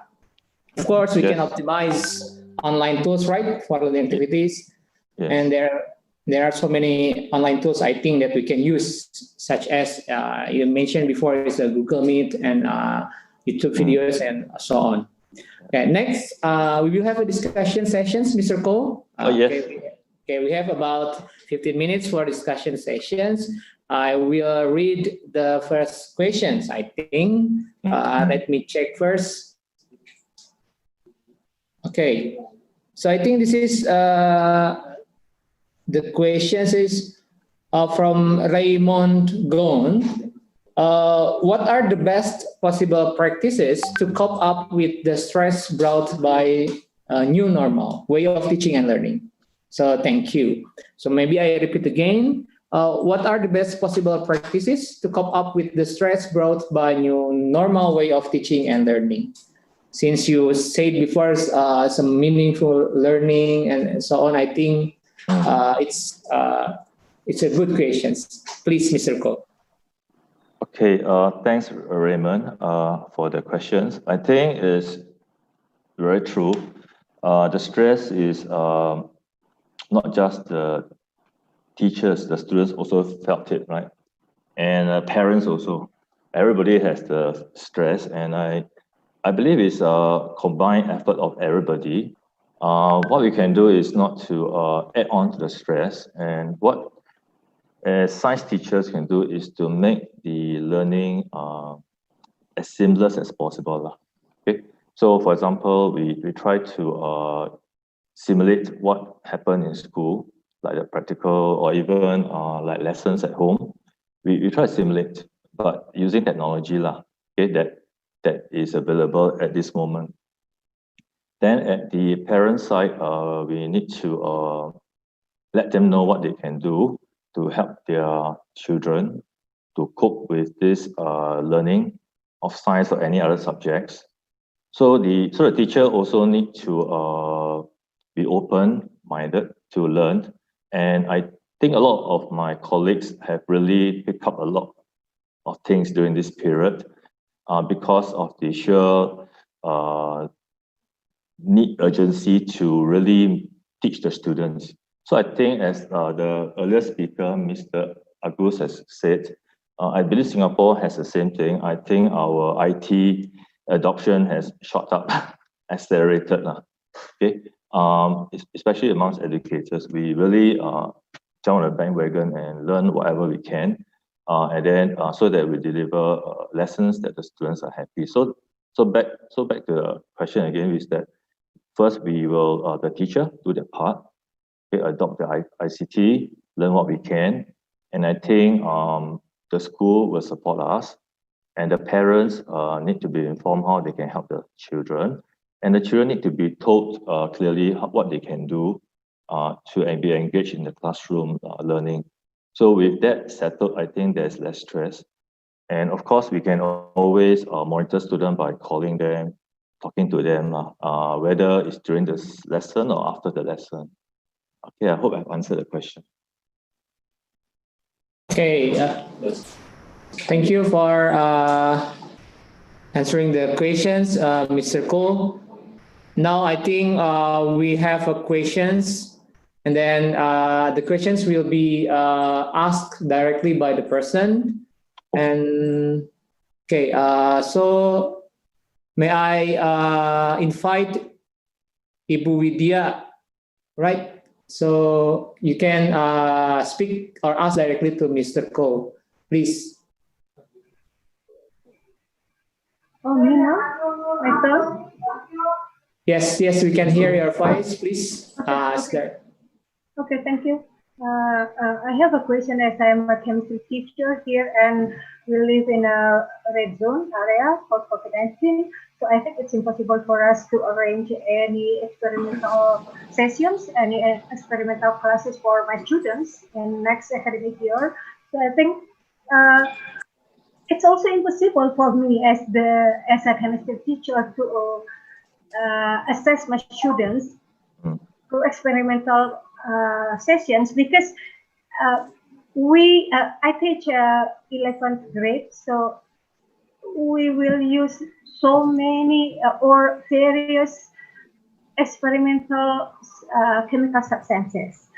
Of course, we can optimize online tools, right, for learning activities. Yes. And there are so many online tools I think that we can use, such as you mentioned before, is a Google Meet and YouTube videos and so on. Okay, next we will have a discussion sessions, Mr. Ko. Yes. Okay, we have about 15 minutes for discussion sessions. I will read the first questions, I think. Let me check first. Okay, so I think this is the questions is from Raymond Gon. What are the best possible practices to cope up with the stress brought by a new normal way of teaching and learning? So thank you. So maybe I repeat again. What are the best possible practices to cope up with the stress brought by new normal way of teaching and learning? Since you said before some meaningful learning and so on, I think it's a good question. Please, Mr. Ko. Okay, thanks, Raymond, for the questions. I think it's very true. The stress is not just the teachers, the students also felt it, right? And parents also. Everybody has the stress, and I believe it's a combined effort of everybody. What we can do is not to add on to the stress, and what science teachers can do is to make the learning as seamless as possible. Okay, so for example, we try to simulate what happened in school, like the practical or even like lessons at home. We try to simulate, but using technology okay, that is available at this moment. Then at the parent side, we need to let them know what they can do to help their children to cope with this learning of science or any other subjects. So the teacher also need to be open-minded to learn. And I think a lot of my colleagues have really picked up a lot of things during this period because of the sheer urgency to really teach the students. So I think as the earlier speaker, Mr. Agus has said, I believe Singapore has the same thing. I think our IT adoption has shot up, accelerated. Okay, especially amongst educators, we really jump on the bandwagon and learn whatever we can, and then so that we deliver lessons that the students are happy. So back to the question again is that first we will the teacher do their part, okay, adopt the ICT, learn what we can, and I think the school will support us, and the parents need to be informed how they can help the children, and the children need to be told clearly what they can do to be engaged in the classroom learning. So with that settled, I think there's less stress. And of course, we can always monitor students by calling them, talking to them, whether it's during the lesson or after the lesson. Okay, I hope I've answered the question. Okay, thank you for answering the questions, Mr. Cole. Now I think we have questions, and then the questions will be asked directly by the person. And okay, so may I invite Ibu Widya, right? So you can speak or ask directly to Mr. Cole, please. Oh, me now? My turn? Yes, we can hear your voice. Please ask there. Okay, thank you. I have a question as I am a chemistry teacher here and we live in a red zone area for COVID-19. So I think it's impossible for us to arrange any experimental sessions, any experimental classes for my students in next academic year. So I think it's also impossible for me as a chemistry teacher to assess my students through experimental sessions because I teach 11th grade, so we will use so many or various experimental chemical substances.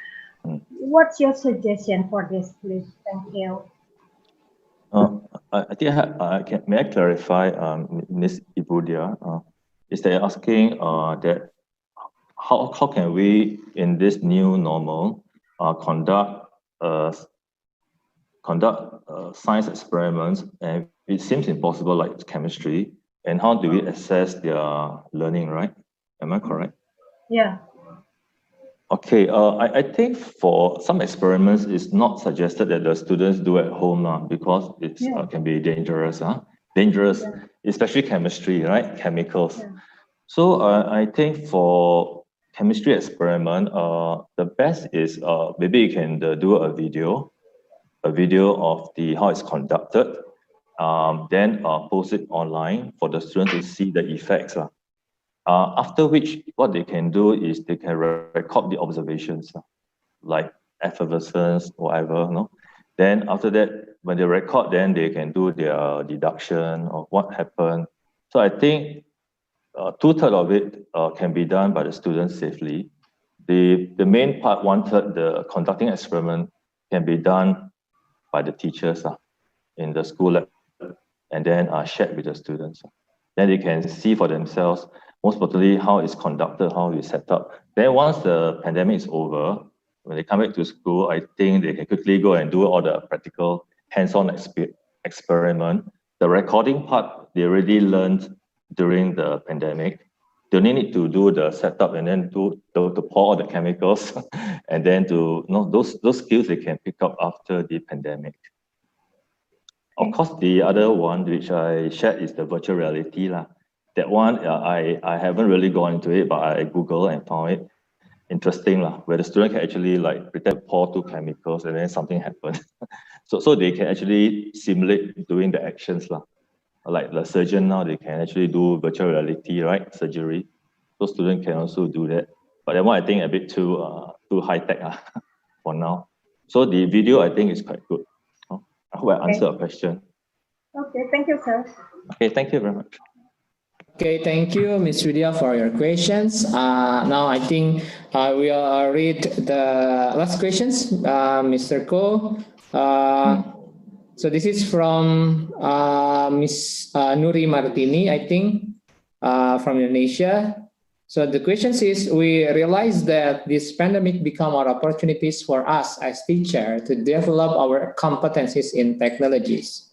What's your suggestion for this, please? Thank you. I think may I clarify, Ms. Ibudia, is that asking that how can we in this new normal conduct science experiments, and it seems impossible like chemistry, and how do we assess their learning, right? Am I correct? Yeah. Okay, I think for some experiments, it's not suggested that the students do at home because it can be dangerous. Especially chemistry, right? Chemicals. Yeah. So I think for chemistry experiment, the best is maybe you can do a video of how it's conducted, then post it online for the students to see the effects. After which, what they can do is they can record the observations, like effervescence, whatever. No? Then after that, when they record, then they can do their deduction of what happened. So I think 2/3 of it can be done by the students safely. The main part, 1/3, the conducting experiment, can be done by the teachers in the school lab, and then shared with the students. Then they can see for themselves, most importantly, how it's conducted, how it's set up. Then once the pandemic is over, when they come back to school, I think they can quickly go and do all the practical hands-on experiment. The recording part, they already learned during the pandemic. They only need to do the setup and then to pour all the chemicals and then those skills they can pick up after the pandemic. Of course, the other one which I shared is the virtual reality. That one, I haven't really gone into it, but I Googled and found it interesting, where the student can actually pretend pour 2 chemicals and then something happens. so they can actually simulate doing the actions. Like the surgeon now, they can actually do virtual reality, right? Surgery. So students can also do that. But that one, I think a bit too high-tech for now. So the video, I think, is quite good. I hope I answered your question. Okay, thank you, sir. Okay, thank you very much. Okay, thank you, Ms. Vidya, for your questions. Now I think we will read the last questions, Mr. Ko. So this is from Ms. Nuri Martini, I think, from Indonesia. So the question is, we realize that this pandemic become our opportunities for us as teachers to develop our competencies in technologies.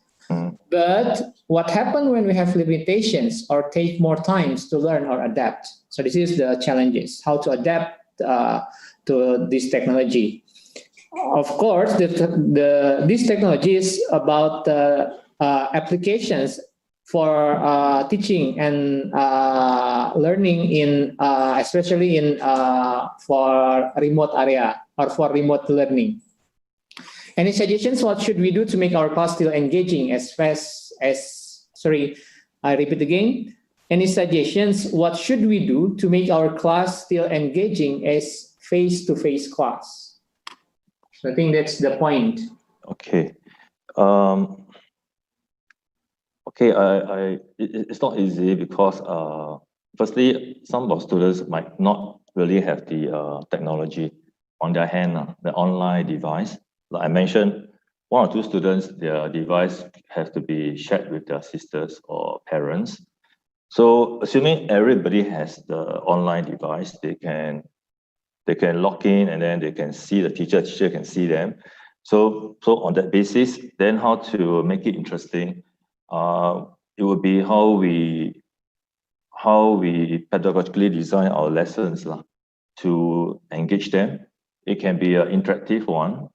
But what happens when we have limitations or take more times to learn or adapt? So this is the challenges, how to adapt to this technology. Of course, this technology is about applications for teaching and learning in especially in for remote area or for remote learning. Any suggestions? What should we do to make our class still engaging I repeat again. Any suggestions? What should we do to make our class still engaging as face-to-face class? So I think that's the point. Okay. It's not easy because firstly, some of students might not really have the technology on their hand, the online device. Like I mentioned, one or two students, their device has to be shared with their sisters or parents. So assuming everybody has the online device, they can log in and then they can see the teacher can see them. So on that basis, then how to make it interesting? It would be how we pedagogically design our lessons to engage them. It can be an interactive one.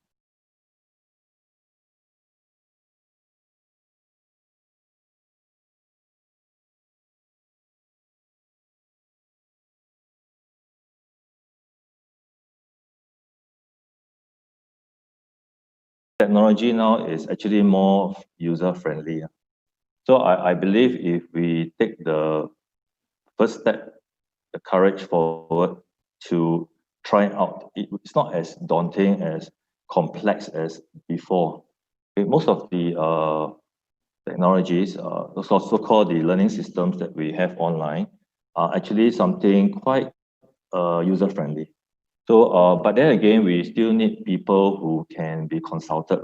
Technology now is actually more user-friendly. So I believe if we take the first step, the courage forward to try out, it's not as daunting, as complex as before. Most of the technologies, those also called the learning systems that we have online, are actually something quite user-friendly. So, but then again, we still need people who can be consulted.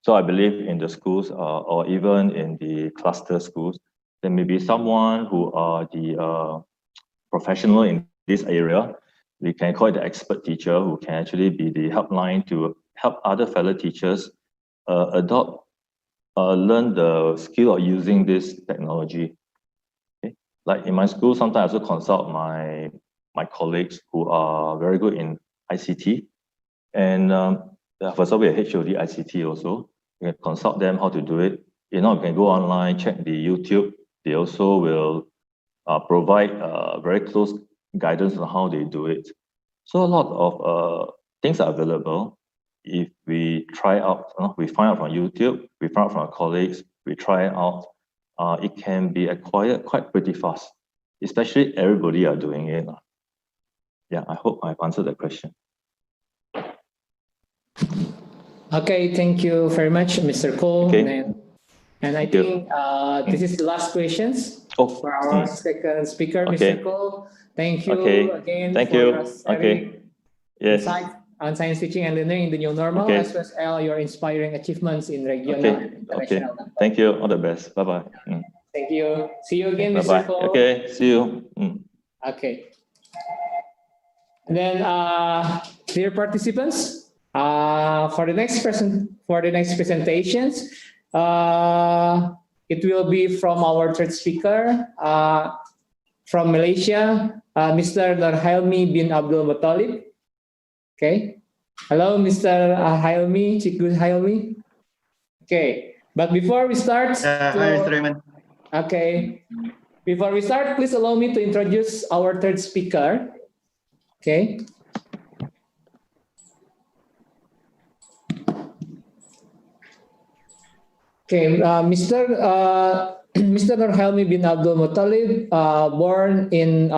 So I believe in the schools or even in the cluster schools, there may be someone who are the professional in this area. We can call it the expert teacher, who can actually be the helpline to help other fellow teachers learn the skill of using this technology. Okay? Like in my school, sometimes I also consult my colleagues who are very good in ICT. And for example, we have HOD ICT also. You can consult them how to do it. You can go online, check the YouTube. They also will provide very close guidance on how they do it. So a lot of things are available. If we try out, we find out from YouTube, we find out from our colleagues, we try it out, it can be acquired quite pretty fast, especially everybody are doing it. Yeah, I hope I've answered that question. Okay, thank you very much, Mr. Cole. Okay. And I think this is the last questions for our second speaker, Mr. Cole. Thank you again for your sharing insight on science teaching and learning in the new normal, as well as all your inspiring achievements in regional and international. Thank you. All the best. Bye-bye. Thank you. See you again, Bye-bye. Mr. Cole. Okay, see you. Okay. And then, dear participants, for the next presentations, it will be from our third speaker from Malaysia, Mr. Nurhailmi bin Abdul Muttalib. Okay. Hello, Mr. Hailmi, Cikgu Hailmi. Okay. But before we start, hi, Mr. Raymond. Okay. Before we start, please allow me to introduce our third speaker. Okay. Okay, Mr. Nurhailmi bin Abdul Muttalib, born in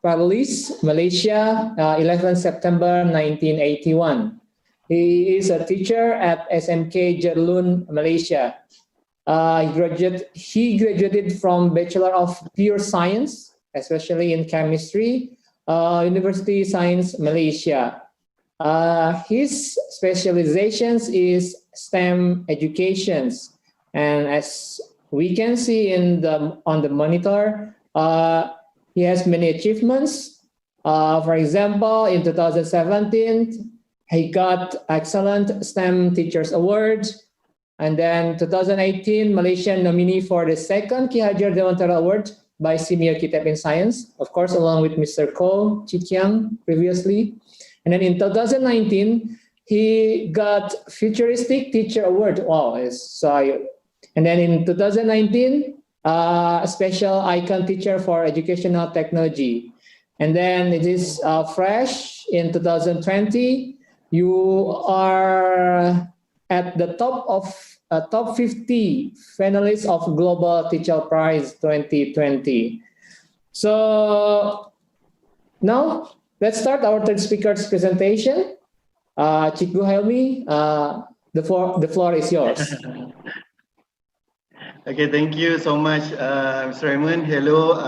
Perlis, Malaysia, 11 September 1981. He is a teacher at SMK Jerlun, Malaysia. He graduated from Bachelor of Pure Science, especially in Chemistry, University Science, Malaysia. His specializations is STEM educations. And as we can see on the monitor, he has many achievements. For example, in 2017, he got Excellent STEM Teachers Award. And then 2018, Malaysian nominee for the second Ki Hajar Dewantara Award by SEAMEO Qitep in Science, of course, along with Mr. Ko Chikiang previously. And then in 2019, he got Futuristic Teacher Award. Wow, and then in 2019, a special icon teacher for educational technology. And then it is fresh in 2020. You are at the top of top 50 finalists of Global Teacher Prize 2020. So now let's start our third speaker's presentation. Cikgu Helmi, the floor is yours. Okay, thank you so much, Mr. Raymond. Hello,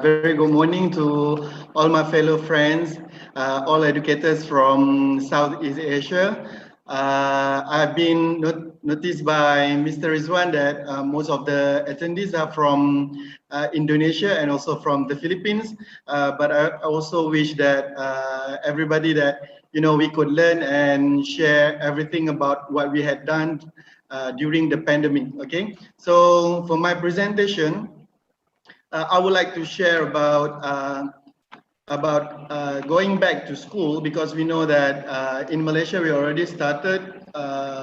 very good morning to all my fellow friends, all educators from Southeast Asia. I've been noticed by Mr. Rizwan that most of the attendees are from Indonesia and also from the Philippines. But I also wish that everybody that, we could learn and share everything about what we had done during the pandemic. Okay, so for my presentation, I would like to share about going back to school, because we know that in Malaysia we already started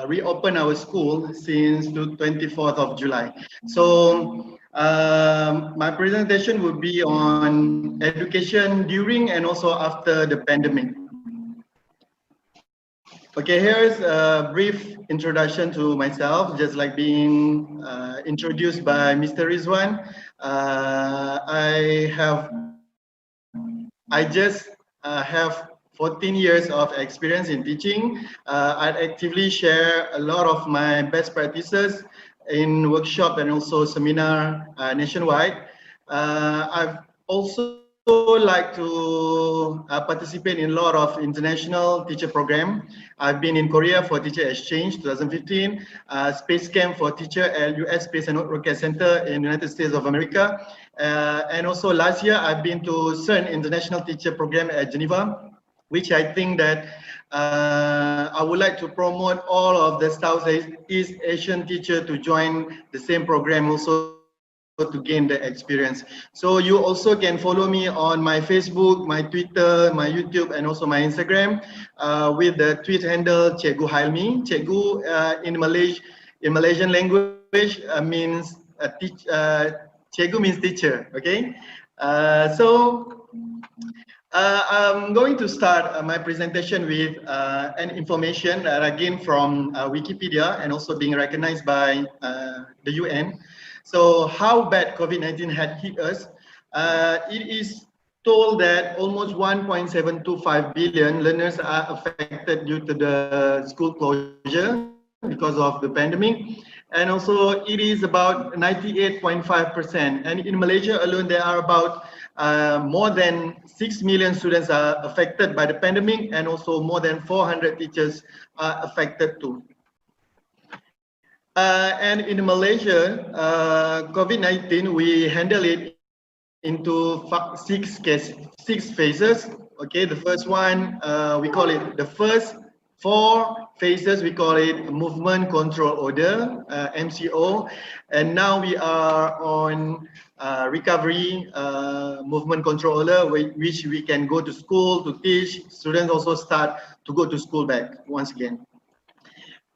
reopen our school since the 24th of July. So my presentation will be on education during and also after the pandemic. Okay, here's a brief introduction to myself, just like being introduced by Mr. Rizwan. I just have 14 years of experience in teaching. I actively share a lot of my best practices in workshop and also seminar nationwide. I've also like to participate in a lot of international teacher program. I've been in Korea for Teacher Exchange 2015, Space Camp for Teacher at US Space and Rocket Center in United States of America. And also last year, I've been to CERN International Teacher Program at Geneva, which I think that I would like to promote all of the Southeast Asian teacher to join the same program also, to gain the experience. So you also can follow me on my Facebook, my Twitter, my YouTube, and also my Instagram with the tweet handle Cikgu Helmi. Cikgu in Malaysian language means Cikgu means teacher. Okay, so I'm going to start my presentation with an information that I gained from Wikipedia and also being recognized by the UN. So how bad COVID-19 had hit us? It is told that almost 1.725 billion learners are affected due to the school closure because of the pandemic. And also it is about 98.5%. And in Malaysia alone, there are about more than 6 million students are affected by the pandemic, and also more than 400 teachers are affected too. And in Malaysia, COVID-19, we handle it into six phases. Okay, the first one, we call it the first 4 phases, we call it Movement Control Order, MCO. And now we are on recovery movement control order, which we can go to school to teach. Students also start to go to school back once again.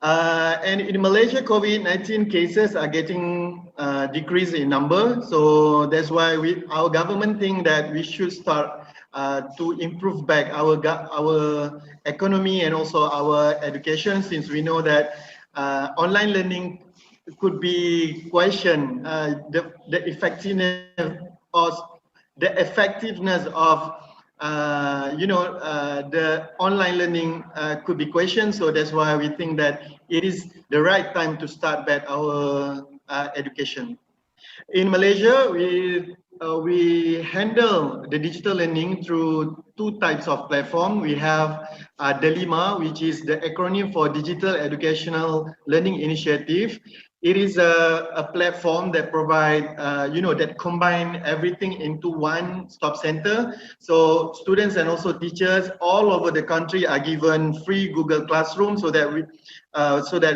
And in Malaysia, COVID-19 cases are getting decreased in number. So that's why our government think that we should start to improve back our economy and also our education, since we know that online learning could be questioned, the effectiveness of the online learning could be questioned. So that's why we think that it is the right time to start back our education. In Malaysia, we handle the digital learning through 2 types of platform. We have DELIMA, which is the acronym for Digital Educational Learning Initiative. It is a platform that provide, that combine everything into one stop center. So students and also teachers all over the country are given free Google Classroom, so that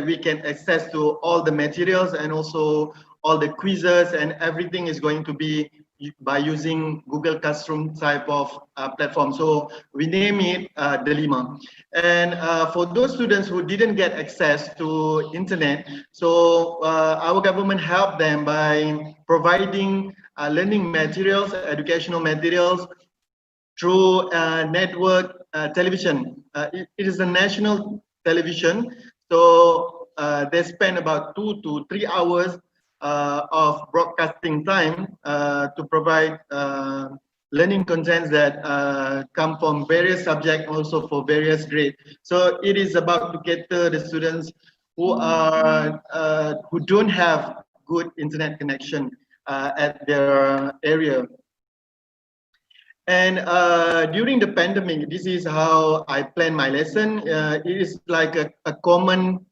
we can access to all the materials and also all the quizzes, and everything is going to be by using Google Classroom type of platform. So we name it DELIMA. And for those students who didn't get access to internet, so our government helped them by providing learning materials, educational materials through network television. It is a national television. So they spend about 2 to 3 hours of broadcasting time to provide learning contents that come from various subjects, also for various grades. So it is about to cater the students who are who don't have good internet connection at their area. And during the pandemic, this is how I plan my lesson. It is like a common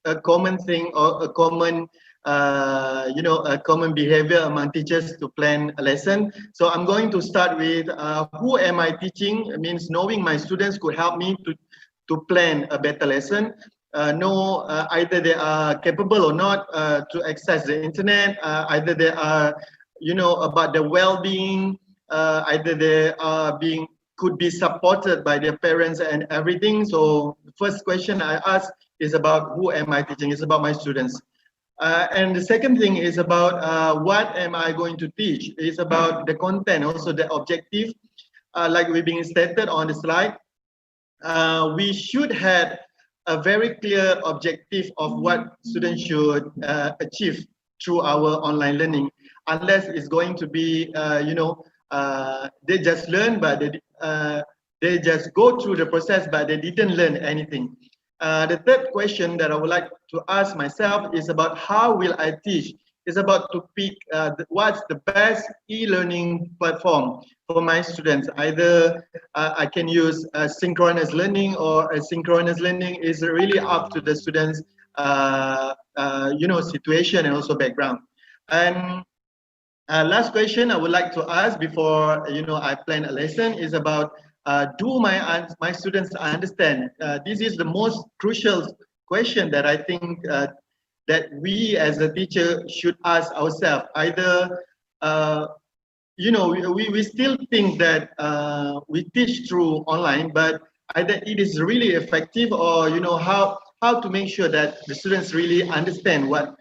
thing, or a common a common behavior among teachers to plan a lesson. So I'm going to start with who am I teaching? It means knowing my students could help me to plan a better lesson. Know either they are capable or not to access the internet. Either they are, about the well-being. Either they are could be supported by their parents and everything. So the first question I ask is about who am I teaching? It's about my students. And the second thing is about what am I going to teach? It's about the content, also the objective. Like we've been stated on the slide, we should have a very clear objective of what students should achieve through our online learning, unless it's going to be, they just learn, but they just go through the process, but they didn't learn anything. The third question that I would like to ask myself is about how will I teach? It's about to pick what's the best e-learning platform for my students. Either I can use synchronous learning or asynchronous learning. Is really up to the students' situation and also background. And last question I would like to ask before I plan a lesson is about do my students understand? This is the most crucial question that I think that we as a teacher should ask ourselves. Either we still think that we teach through online, but either it is really effective, or how to make sure that the students really understand what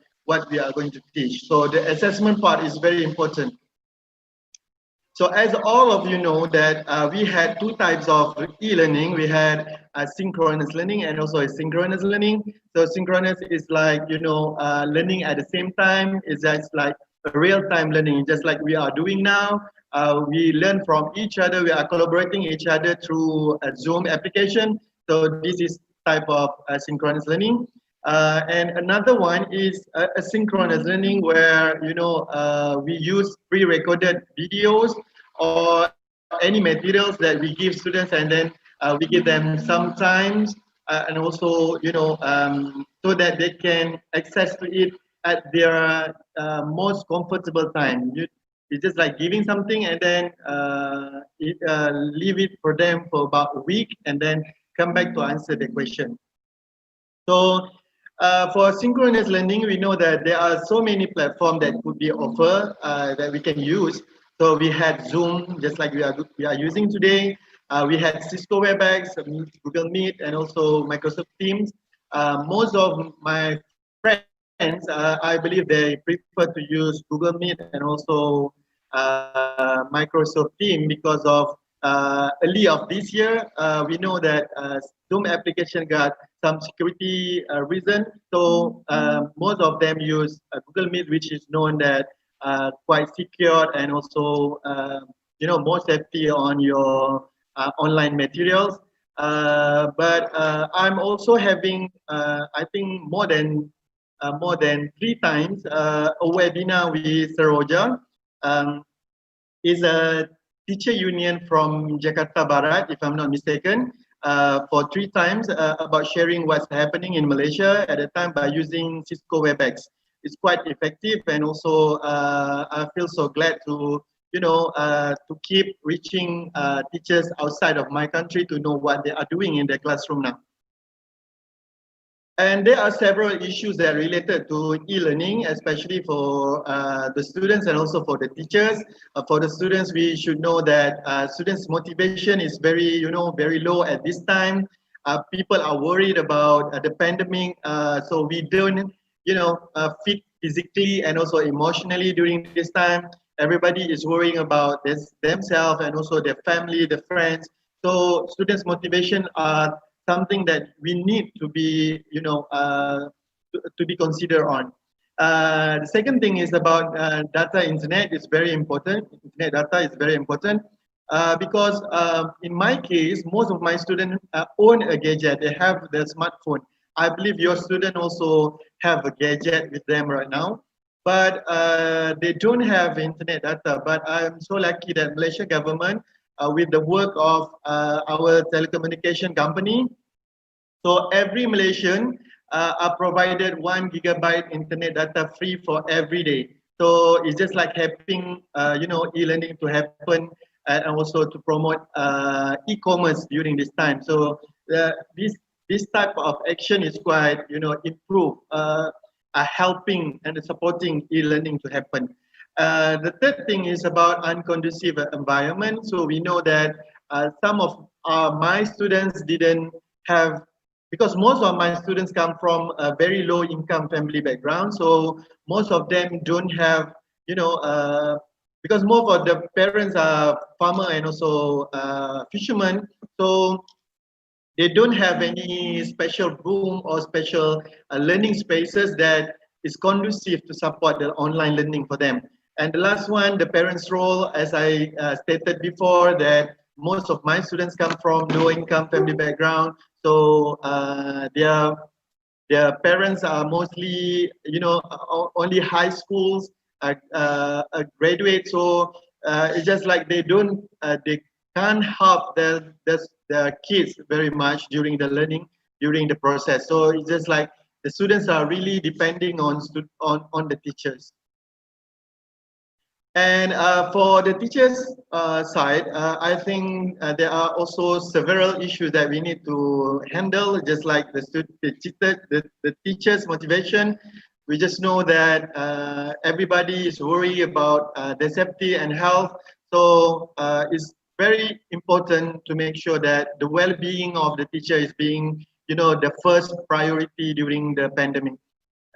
we are going to teach. So the assessment part is very important. So as all of you know that we had two types of e-learning. We had synchronous learning and also asynchronous learning. So synchronous is like, learning at the same time. It's just like a real-time learning, just like we are doing now. We learn from each other. We are collaborating each other through a Zoom application. So this is type of synchronous learning. And another one is asynchronous learning, where we use pre-recorded videos or any materials that we give students, and then we give them sometimes and also so that they can access to it at their most comfortable time. It's just like giving something and then leave it for them for about a week and then come back to answer the question. So for synchronous learning, we know that there are so many platforms that could be offered that we can use. So we had Zoom, just like we are using today. We had Cisco WebEx, Google Meet, and also Microsoft Teams. Most of my friends, I believe they prefer to use Google Meet and also Microsoft Teams because of early of this year, we know that Zoom application got some security reason. So most of them use Google Meet, which is known that quite secure and also more safety on your online materials. But I'm also having I think more than 3 times a webinar with Saroja. Is a teacher union from Jakarta Barat, if I'm not mistaken, for 3 times about sharing what's happening in Malaysia at the time by using Cisco WebEx. It's quite effective, and also I feel so glad to to keep reaching teachers outside of my country to know what they are doing in their classroom now. And there are several issues that are related to e-learning, especially for the students and also for the teachers. For the students, we should know that students' motivation is very low at this time. People are worried about the pandemic, so we don't, fit physically and also emotionally during this time. Everybody is worrying about themselves and also their family, their friends. So students' motivation are something that we need to be, to be considered on. The second thing is about data. Internet is very important. Internet data is very important because in my case, most of my students own a gadget. They have their smartphone. I believe your student also have a gadget with them right now, but they don't have internet data. But I'm so lucky that Malaysia government, with the work of our telecommunication company, so every Malaysian are provided 1 GB internet data free for every day. So it's just like helping, e-learning to happen and also to promote e-commerce during this time. So this type of action is quite, improve, helping and supporting e-learning to happen. The third thing is about unconducive environment. So we know that some of my students didn't have, because most of my students come from a very low income family background. So most of them don't have, because most of the parents are farmer and also fishermen. So they don't have any special room or special learning spaces that is conducive to support the online learning for them. And the last one, the parents' role, as I stated before, that most of my students come from low income family background. So their parents are mostly, only high schools, graduate. So it's just like they can't help their kids very much during the learning, during the process. So it's just like the students are really depending on the teachers. And for the teachers side, I think there are also several issues that we need to handle, just like the teachers' motivation. We just know that everybody is worried about their safety and health. So it's very important to make sure that the well-being of the teacher is being, the first priority during the pandemic.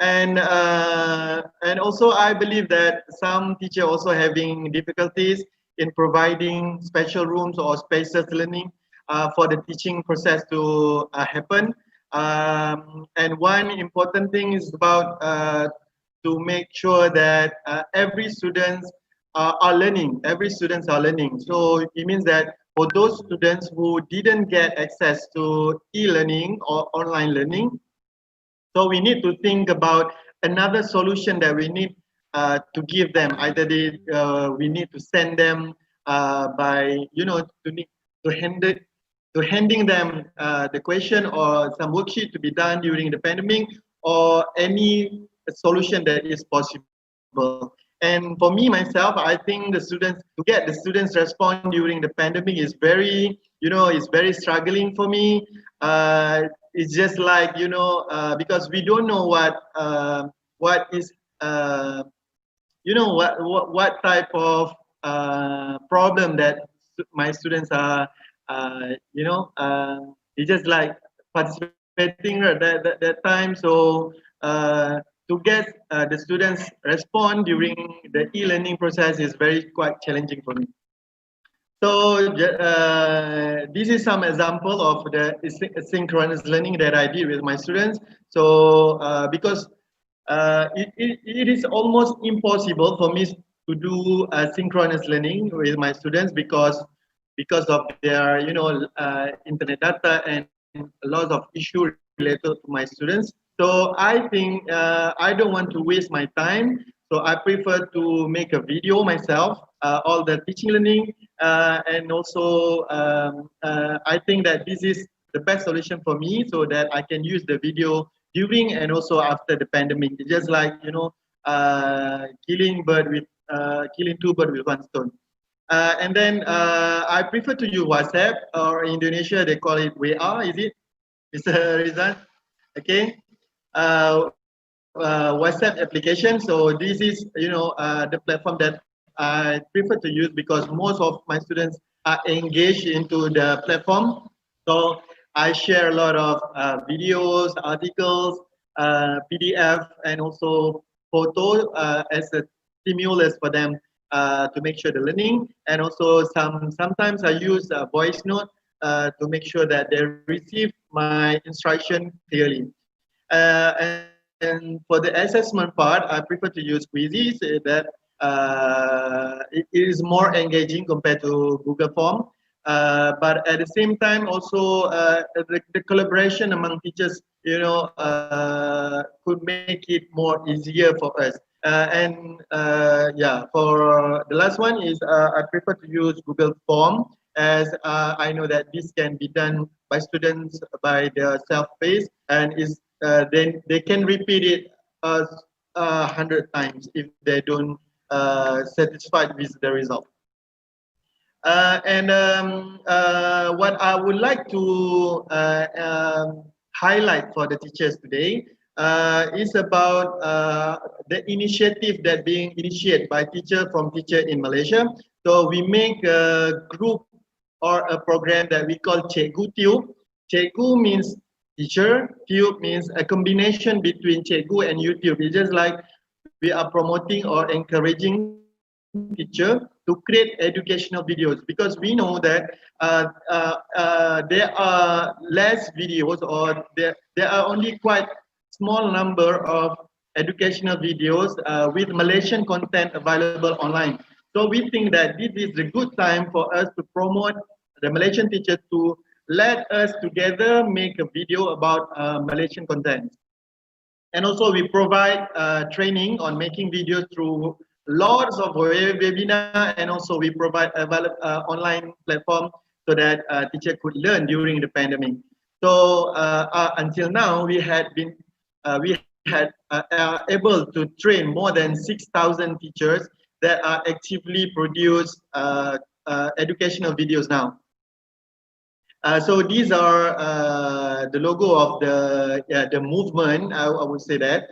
And also I believe that some teachers also having difficulties in providing special rooms or spaces learning for the teaching process to happen. And one important thing is about to make sure that every students are learning. Every students are learning. So it means that for those students who didn't get access to e-learning or online learning, so we need to think about another solution that we need to give them. Either we need to send them by, to handing them the question or some worksheet to be done during the pandemic, or any solution that is possible. And for me myself, I think to get the students respond during the pandemic is very, is very struggling for me. It's just like, because we don't know what is, what type of problem that my students are, it's just like participating at that time. So to get the students respond during the e-learning process is quite challenging for me. So this is some example of the synchronous learning that I did with my students. So because it is almost impossible for me to do synchronous learning with my students because of their internet data and a lot of issues related to my students. So I think I don't want to waste my time. So I prefer to make a video myself, all the teaching learning, and also I think that this is the best solution for me, so that I can use the video during and also after the pandemic. It's just like, killing two birds with one stone. And then I prefer to use WhatsApp, or in Indonesia they call it WA, is it, Mr. Rizal? Okay. WhatsApp application. So this is, the platform that I prefer to use because most of my students are engaged into the platform. So I share a lot of videos, articles, PDF, and also photo as a stimulus for them to make sure the learning. And also sometimes I use a voice note to make sure that they receive my instruction clearly. And and for the assessment part, I prefer to use quizzes that it is more engaging compared to Google Form. But at the same time, also the collaboration among teachers, could make it more easier for us. Yeah, for the last one is I prefer to use Google Form, as I know that this can be done by students by their self-paced, and is then they can repeat it 100 times if they don't satisfied with the result. What I would like to highlight for the teachers today is about the initiative that being initiated by teacher from teacher in Malaysia. So we make a group or a program that we call Cikgu Tube. Cikgu means teacher, Tube means a combination between Cikgu and YouTube. It's just like we are promoting or encouraging teacher to create educational videos, because we know that there are less videos, or there are only quite small number of educational videos with Malaysian content available online. So we think that this is a good time for us to promote the Malaysian teachers to let us together make a video about Malaysian content. And also we provide training on making videos through lots of webinar, and also we provide a online platform so that teacher could learn during the pandemic. So until now, we had able to train more than 6,000 teachers that are actively produce educational videos now. So these are the logo of the movement. I would say that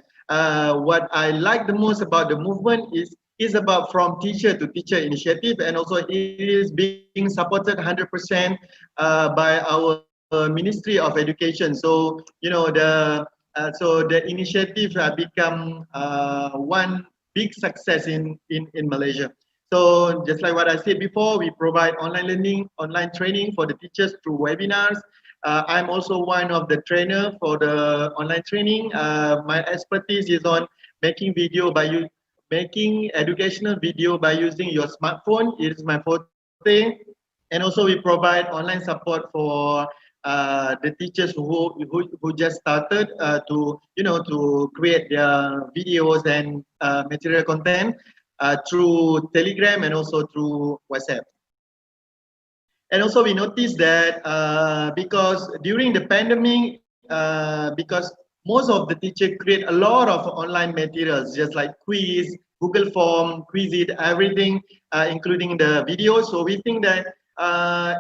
what I like the most about the movement is about from teacher to teacher initiative, and also it is being supported 100% by our Ministry of Education. So the initiative become one big success in Malaysia. So just like what I said before, we provide online learning, online training for the teachers through webinars. I'm also one of the trainer for the online training. My expertise is on making educational video by using your smartphone. It is my forte. And also we provide online support for the teachers who just started to create their videos and material content through Telegram and also through WhatsApp. And also we noticed that because during the pandemic, because most of the teachers create a lot of online materials, just like quiz, Google Form, Quizit, everything, including the videos. So we think that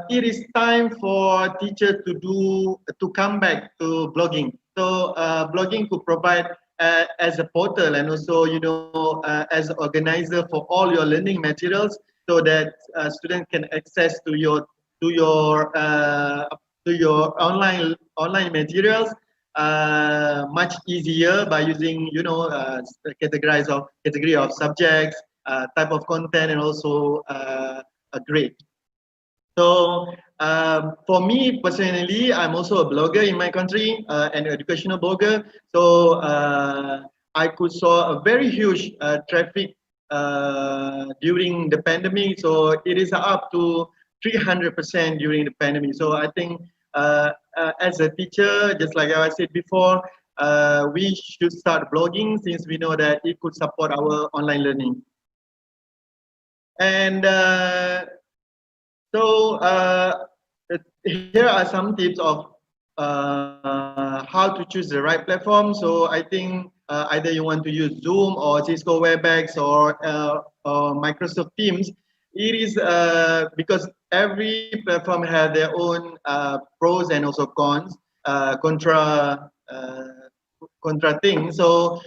it is time for teachers to come back to blogging. So blogging could provide as a portal, and also as an organizer for all your learning materials, so that students can access to your online materials much easier by using category of subjects, type of content, and also a grade. So for me personally, I'm also a blogger in my country, an educational blogger. So I could saw a very huge traffic during the pandemic. So it is up to 300% during the pandemic. So I think as a teacher, just like I said before, we should start blogging, since we know that it could support our online learning. And so here are some tips of how to choose the right platform. So I think either you want to use Zoom or Cisco WebEx or Microsoft Teams. It is because every platform has their own pros and also cons, contra things. So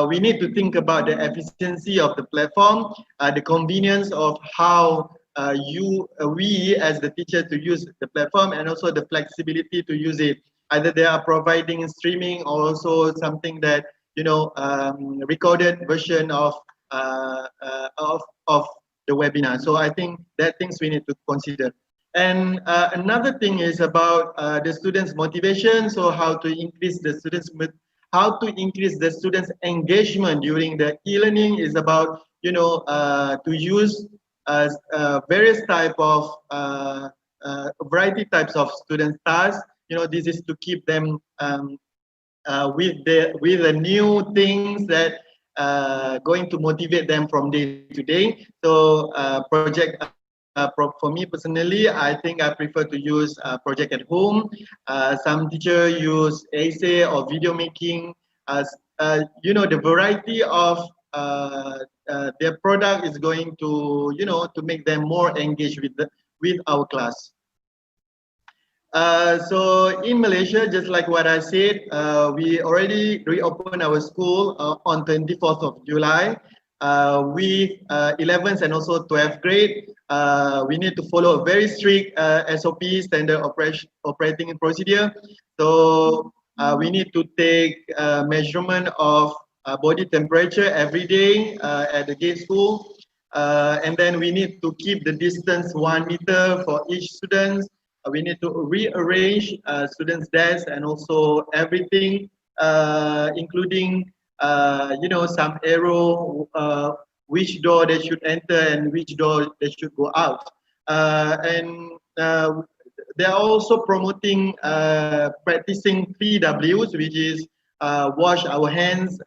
we need to think about the efficiency of the platform, the convenience of how we as the teacher to use the platform, and also the flexibility to use it. Either they are providing streaming, or also something that recorded version of the webinar. So I think that things we need to consider. And another thing is about the students' motivation. So how to increase the students' how to increase the students' engagement during the e-learning is about, to use various type of variety types of student tasks. This is to keep them with the new things that going to motivate them from day to day. So for me personally, I think I prefer to use project at home. Some teacher use essay or video making. The variety of their product is going to to make them more engaged with our class. So in Malaysia, just like what I said, we already reopened our school on 24th of July. With 11th and also 12th grade, we need to follow a very strict SOP, standard operating procedure. So we need to take measurement of body temperature every day at the gate school. And then we need to keep the distance 1 meter for each student. We need to rearrange students' desks and also everything, including some arrow, which door they should enter and which door they should go out. They are also promoting practicing 3Ws, which is wash our hands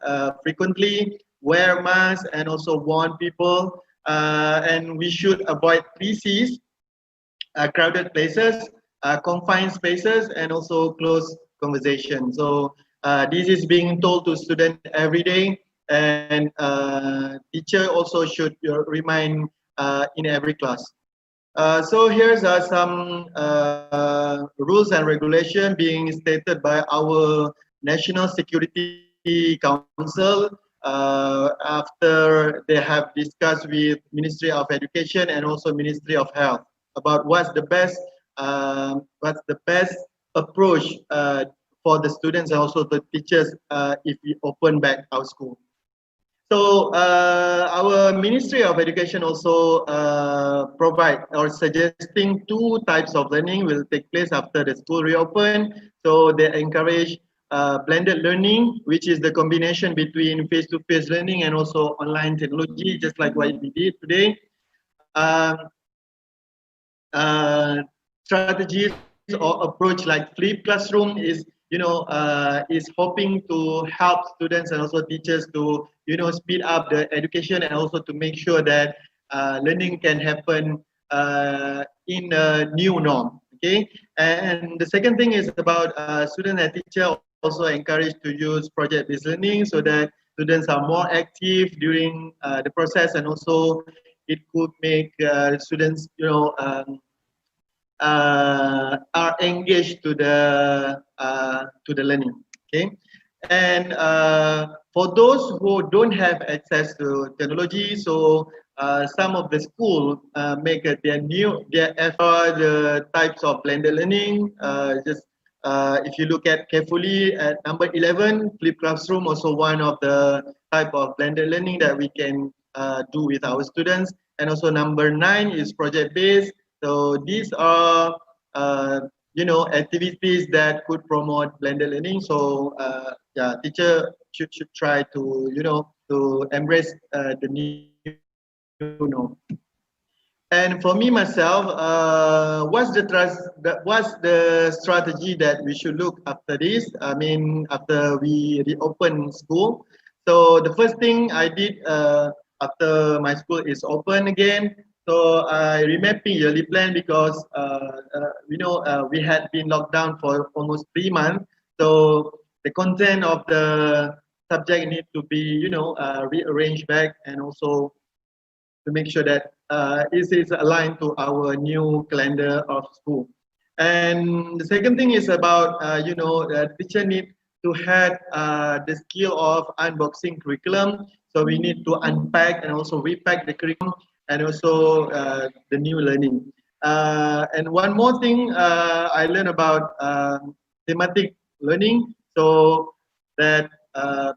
frequently, wear masks, and also warn people. And we should avoid 3Cs. Crowded places, confined spaces, and also close conversation. So this is being told to students every day, and teacher also should remind in every class. So here's some rules and regulation being stated by our National Security Council after they have discussed with Ministry of Education and also Ministry of Health about what's the best approach for the students and also the teachers if we open back our school. So our Ministry of Education also provide or suggesting 2 types of learning will take place after the school reopen. So they encourage blended learning, which is the combination between face-to-face learning and also online technology, just like what we did today. Strategies or approach like flipped classroom is is hoping to help students and also teachers to speed up the education and also to make sure that learning can happen in a new norm. Okay, and the second thing is about student and teacher also encouraged to use project-based learning so that students are more active during the process, and also it could make students are engaged to the learning. Okay, and for those who don't have access to technology, so some of the school make their effort the types of blended learning. If you look at carefully at number 11, flipped classroom, also one of the type of blended learning that we can do with our students. And also number 9 is project based. So these are activities that could promote blended learning. So yeah, teacher should try to to embrace the new norm. And for me myself, what's the strategy that we should look after this? I mean, after we reopen school. So the first thing I did after my school is open again, so I remapping yearly plan because we had been locked down for almost 3 months. So the content of the subject need to be rearranged back, and also to make sure that it is aligned to our new calendar of school. And the second thing is about the teacher need to have the skill of unboxing curriculum. So we need to unpack and also repack the curriculum and also the new learning. And one more thing I learned about thematic learning. So that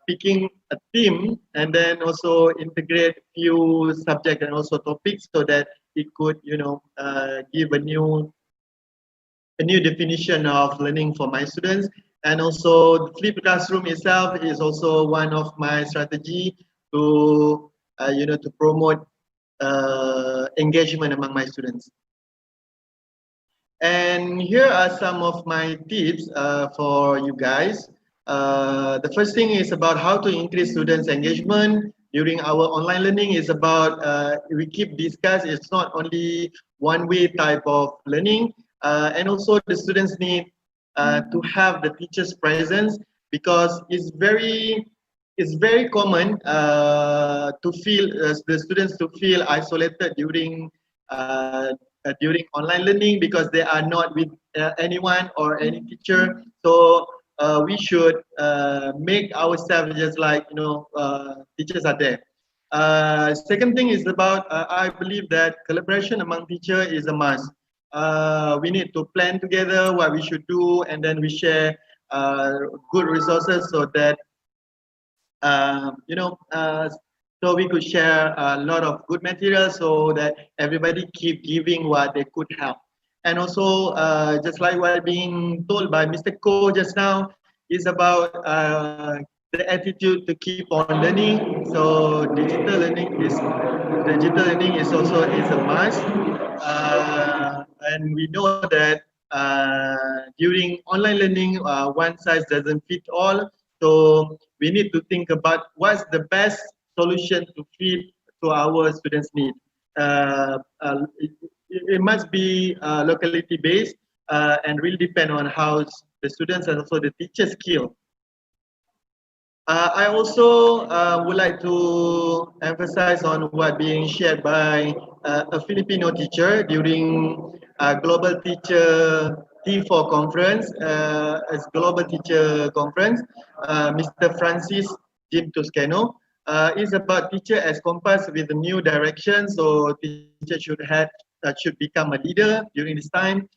picking a theme and then also integrate few subjects and also topics so that it could give a new definition of learning for my students. And also the flipped classroom itself is also one of my strategy to, to promote engagement among my students. And here are some of my tips for you guys. The first thing is about how to increase students' engagement during our online learning. Is about we keep discuss. It's not only one way type of learning, and also the students need to have the teacher's presence, because it's very common to feel the students to feel isolated during online learning, because they are not with anyone or any teacher. So we should make ourselves just like teachers are there. Second thing is about I believe that collaboration among teachers is a must. We need to plan together what we should do, and then we share good resources so that so we could share a lot of good material so that everybody keep giving what they could help. And also, just like what being told by Mr. Ko just now, is about the attitude to keep on learning. So digital learning is also a must. And we know that during online learning, one size doesn't fit all. So we need to think about what's the best solution to fit to our students' need. It must be locality based and really depend on how the students and also the teachers skill. I also would like to emphasize on what being shared by a Filipino teacher during Global Teacher T4 conference, as Global Teacher Conference, Mr. Francis Jim Toscano, is about teacher as compass with a new direction. So teacher should become a leader during this time.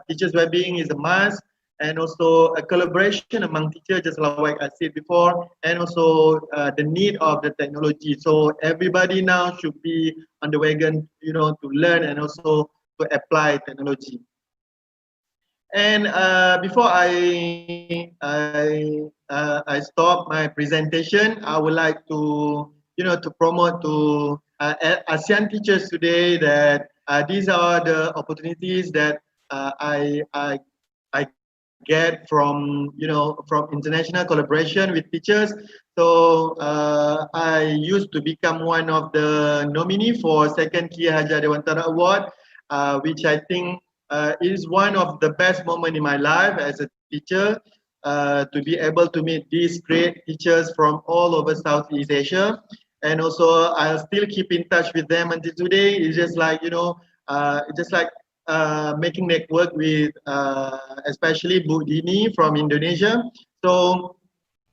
Teachers' well-being is a must, and also a collaboration among teachers, just like I said before, and also the need of the technology. So everybody now should be on the wagon, to learn and also to apply technology. And before I stop my presentation, I would like to to promote to ASEAN teachers today that these are the opportunities that I get from from international collaboration with teachers. So I used to become one of the nominee for second Kia Hajar Dewantara Award, which I think is one of the best moments in my life as a teacher, to be able to meet these great teachers from all over Southeast Asia. And also I'll still keep in touch with them until today. It's just like making network with especially Bu Dini from Indonesia. So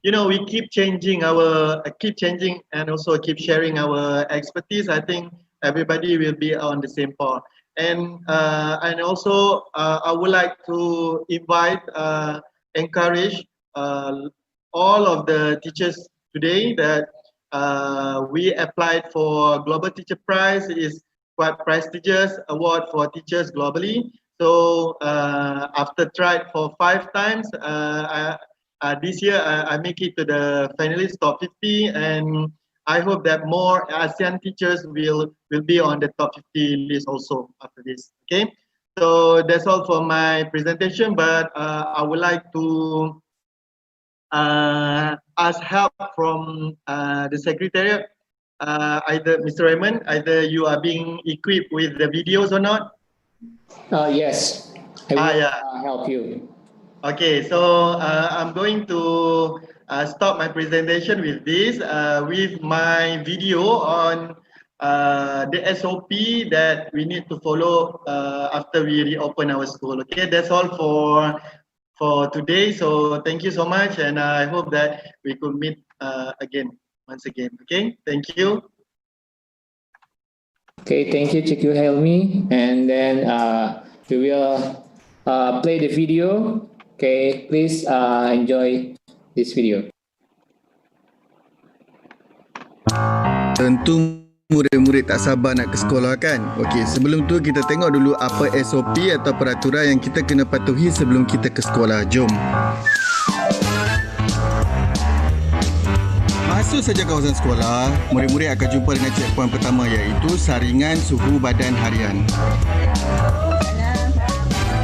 we keep changing and also keep sharing our expertise. I think everybody will be on the same path. And also I would like to invite, encourage all of the teachers today that we applied for Global Teacher Prize. It is quite prestigious award for teachers globally. So after tried for 5 times, this year I make it to the finalist top 50, and I hope that more ASEAN teachers will be on the top 50 list also after this. Okay, so that's all for my presentation, but I would like to ask help from the secretariat. Either Mr. Raymond, either you are being equipped with the videos or not? Yes, I will help you. Okay, so I'm going to stop my presentation with this, with my video on the SOP that we need to follow after we reopen our school. Okay, that's all for today. So thank you so much, and I hope that we could meet once again. Okay, thank you. Okay, thank you, Cikgu Helmi. And then we will play the video. Okay, please enjoy this video. Tentu murid-murid tak sabar nak ke sekolah kan? Okey, sebelum tu kita tengok dulu apa SOP atau peraturan yang kita kena patuhi sebelum kita ke sekolah. Jom. masuk saja kawasan sekolah, murid-murid akan jumpa dengan checkpoint pertama iaitu saringan suhu badan harian.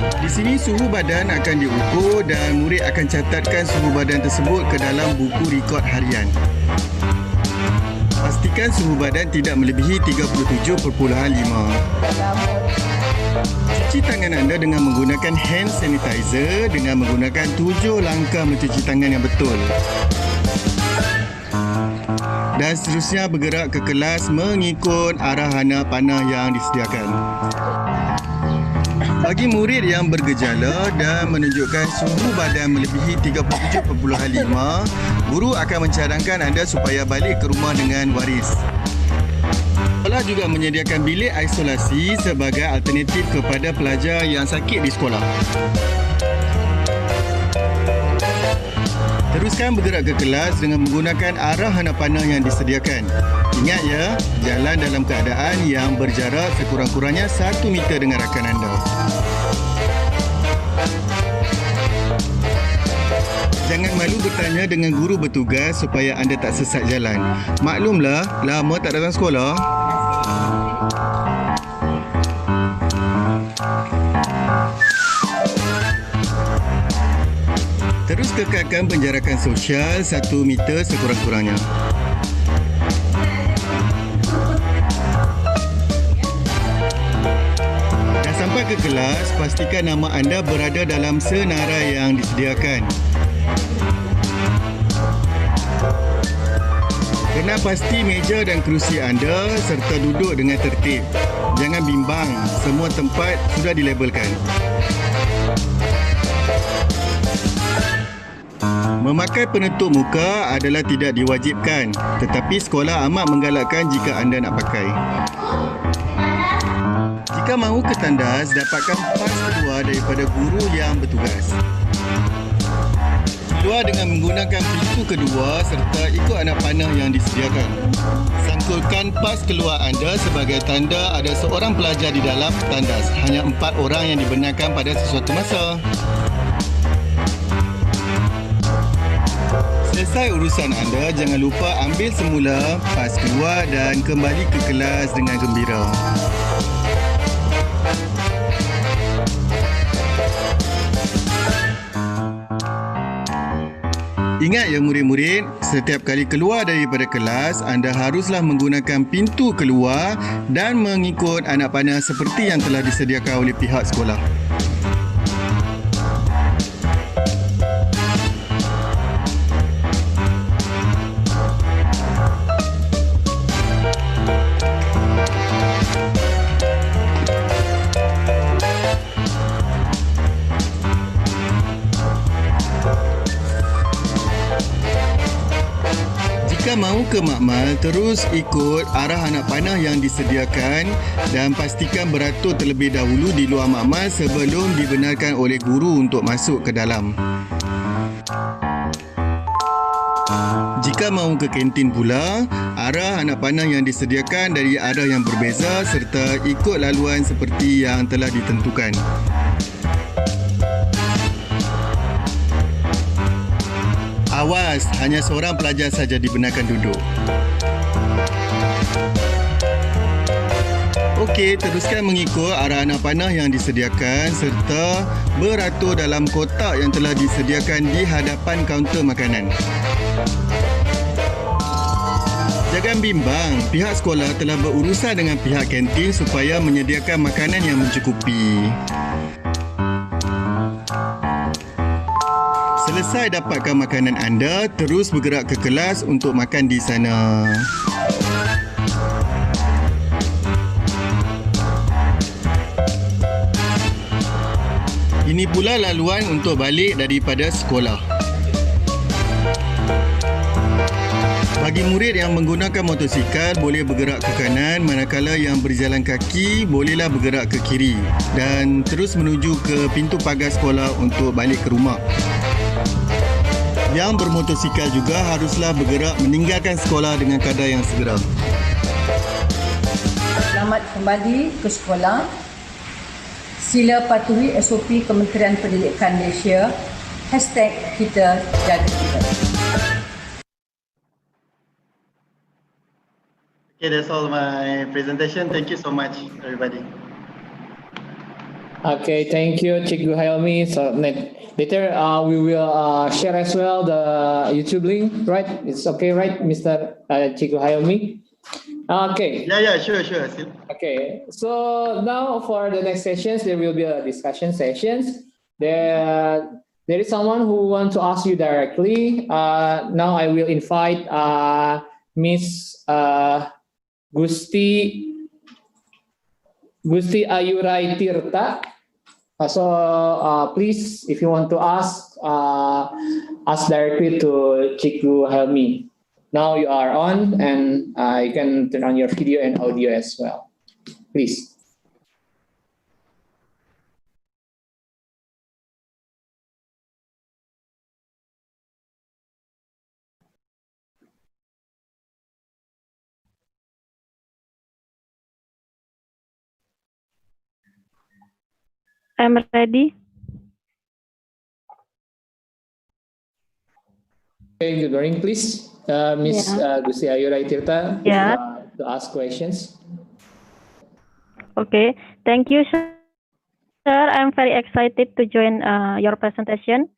Di sini suhu badan akan diukur dan murid akan catatkan suhu badan tersebut ke dalam buku rekod harian. Pastikan suhu badan tidak melebihi 37.5. Cuci tangan anda dengan menggunakan hand sanitizer dengan menggunakan 7 langkah mencuci tangan yang betul. Dan seterusnya bergerak ke kelas mengikut arah hana panah yang disediakan. Bagi murid yang bergejala dan menunjukkan suhu badan melebihi 37.5, guru akan mencadangkan anda supaya balik ke rumah dengan waris. Sekolah juga menyediakan bilik isolasi sebagai alternatif kepada pelajar yang sakit di sekolah. Teruskan bergerak ke kelas dengan menggunakan arah hana panah yang disediakan. Ingat ya, jalan dalam keadaan yang berjarak sekurang-kurangnya 1 meter dengan rakan anda. Jangan malu bertanya dengan guru bertugas supaya anda tak sesat jalan. Maklumlah, lama tak datang sekolah. Terus kekalkan penjarakan sosial 1 meter sekurang-kurangnya. Dah sampai ke kelas, pastikan nama anda berada dalam senarai yang disediakan. Kena pasti meja dan kerusi anda serta duduk dengan tertib. Jangan bimbang, semua tempat sudah dilabelkan. Memakai penutup muka adalah tidak diwajibkan, tetapi sekolah amat menggalakkan jika anda nak pakai. Jika mahu ke tandas, dapatkan pas kedua daripada guru yang bertugas. Keluar dengan menggunakan pintu kedua serta ikut anak panah yang disediakan. Sangkulkan pas keluar anda sebagai tanda ada seorang pelajar di dalam tandas. Hanya 4 orang yang dibenarkan pada sesuatu masa. Selesai urusan anda, jangan lupa ambil semula pas keluar dan kembali ke kelas dengan gembira. Ingat ya murid-murid, setiap kali keluar daripada kelas, anda haruslah menggunakan pintu keluar dan mengikut anak panah seperti yang telah disediakan oleh pihak sekolah. Jika mahu ke makmal, terus ikut arah anak panah yang disediakan dan pastikan beratur terlebih dahulu di luar makmal sebelum dibenarkan oleh guru untuk masuk ke dalam. Jika mahu ke kantin pula, arah anak panah yang disediakan dari arah yang berbeza serta ikut laluan seperti yang telah ditentukan. Awas, hanya seorang pelajar saja dibenarkan duduk. Okey, teruskan mengikut arah anak panah yang disediakan serta beratur dalam kotak yang telah disediakan di hadapan kaunter makanan. Jangan bimbang, pihak sekolah telah berurusan dengan pihak kantin supaya menyediakan makanan yang mencukupi. Selesai dapatkan makanan anda, terus bergerak ke kelas untuk makan di sana. Ini pula laluan untuk balik daripada sekolah. Bagi murid yang menggunakan motosikal boleh bergerak ke kanan, manakala yang berjalan kaki bolehlah bergerak ke kiri dan terus menuju ke pintu pagar sekolah untuk balik ke rumah. Yang bermotosikal juga haruslah bergerak meninggalkan sekolah dengan kadar yang segera. Selamat kembali ke sekolah. Sila patuhi SOP Kementerian Pendidikan Malaysia #kita jaga kita. Okay, that's all my presentation. Thank you so much, everybody. Okay, thank you, Cikgu Helmi. So later we will share as well the YouTube link, right? It's okay, right, Mr. Cikgu Helmi? Okay. Yeah, sure. Okay, so now for the next sessions, there will be a discussion sessions. There is someone who wants to ask you directly. Now I will invite Miss Gusti Ayurai Tirta. So please, if you want to ask directly to Cikgu Helmi. Now you are on, and you can turn on your video and audio as well. Please. I'm ready. Okay, good morning, please. Miss Gusti Ayurai Tirta, to ask questions. Okay, thank you, sir. I'm very excited to join your presentation.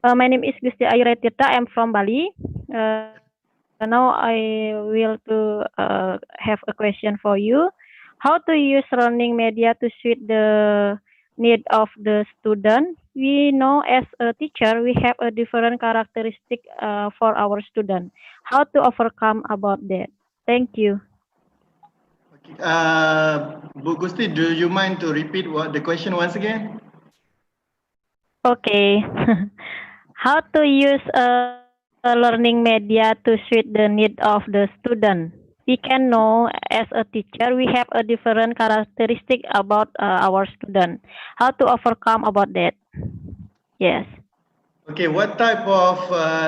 My name is Gusti Ayurai Tirta. I'm from Bali. Now I will have a question for you. How to use learning media to suit the need of the student? We know as a teacher, we have a different characteristic for our student. How to overcome about that? Thank you. Bu Gusti, do you mind to repeat the question once again? Okay. How to use a learning media to suit the need of the student? We can know as a teacher, we have a different characteristic about our student. How to overcome about that? Yes. Okay, what type of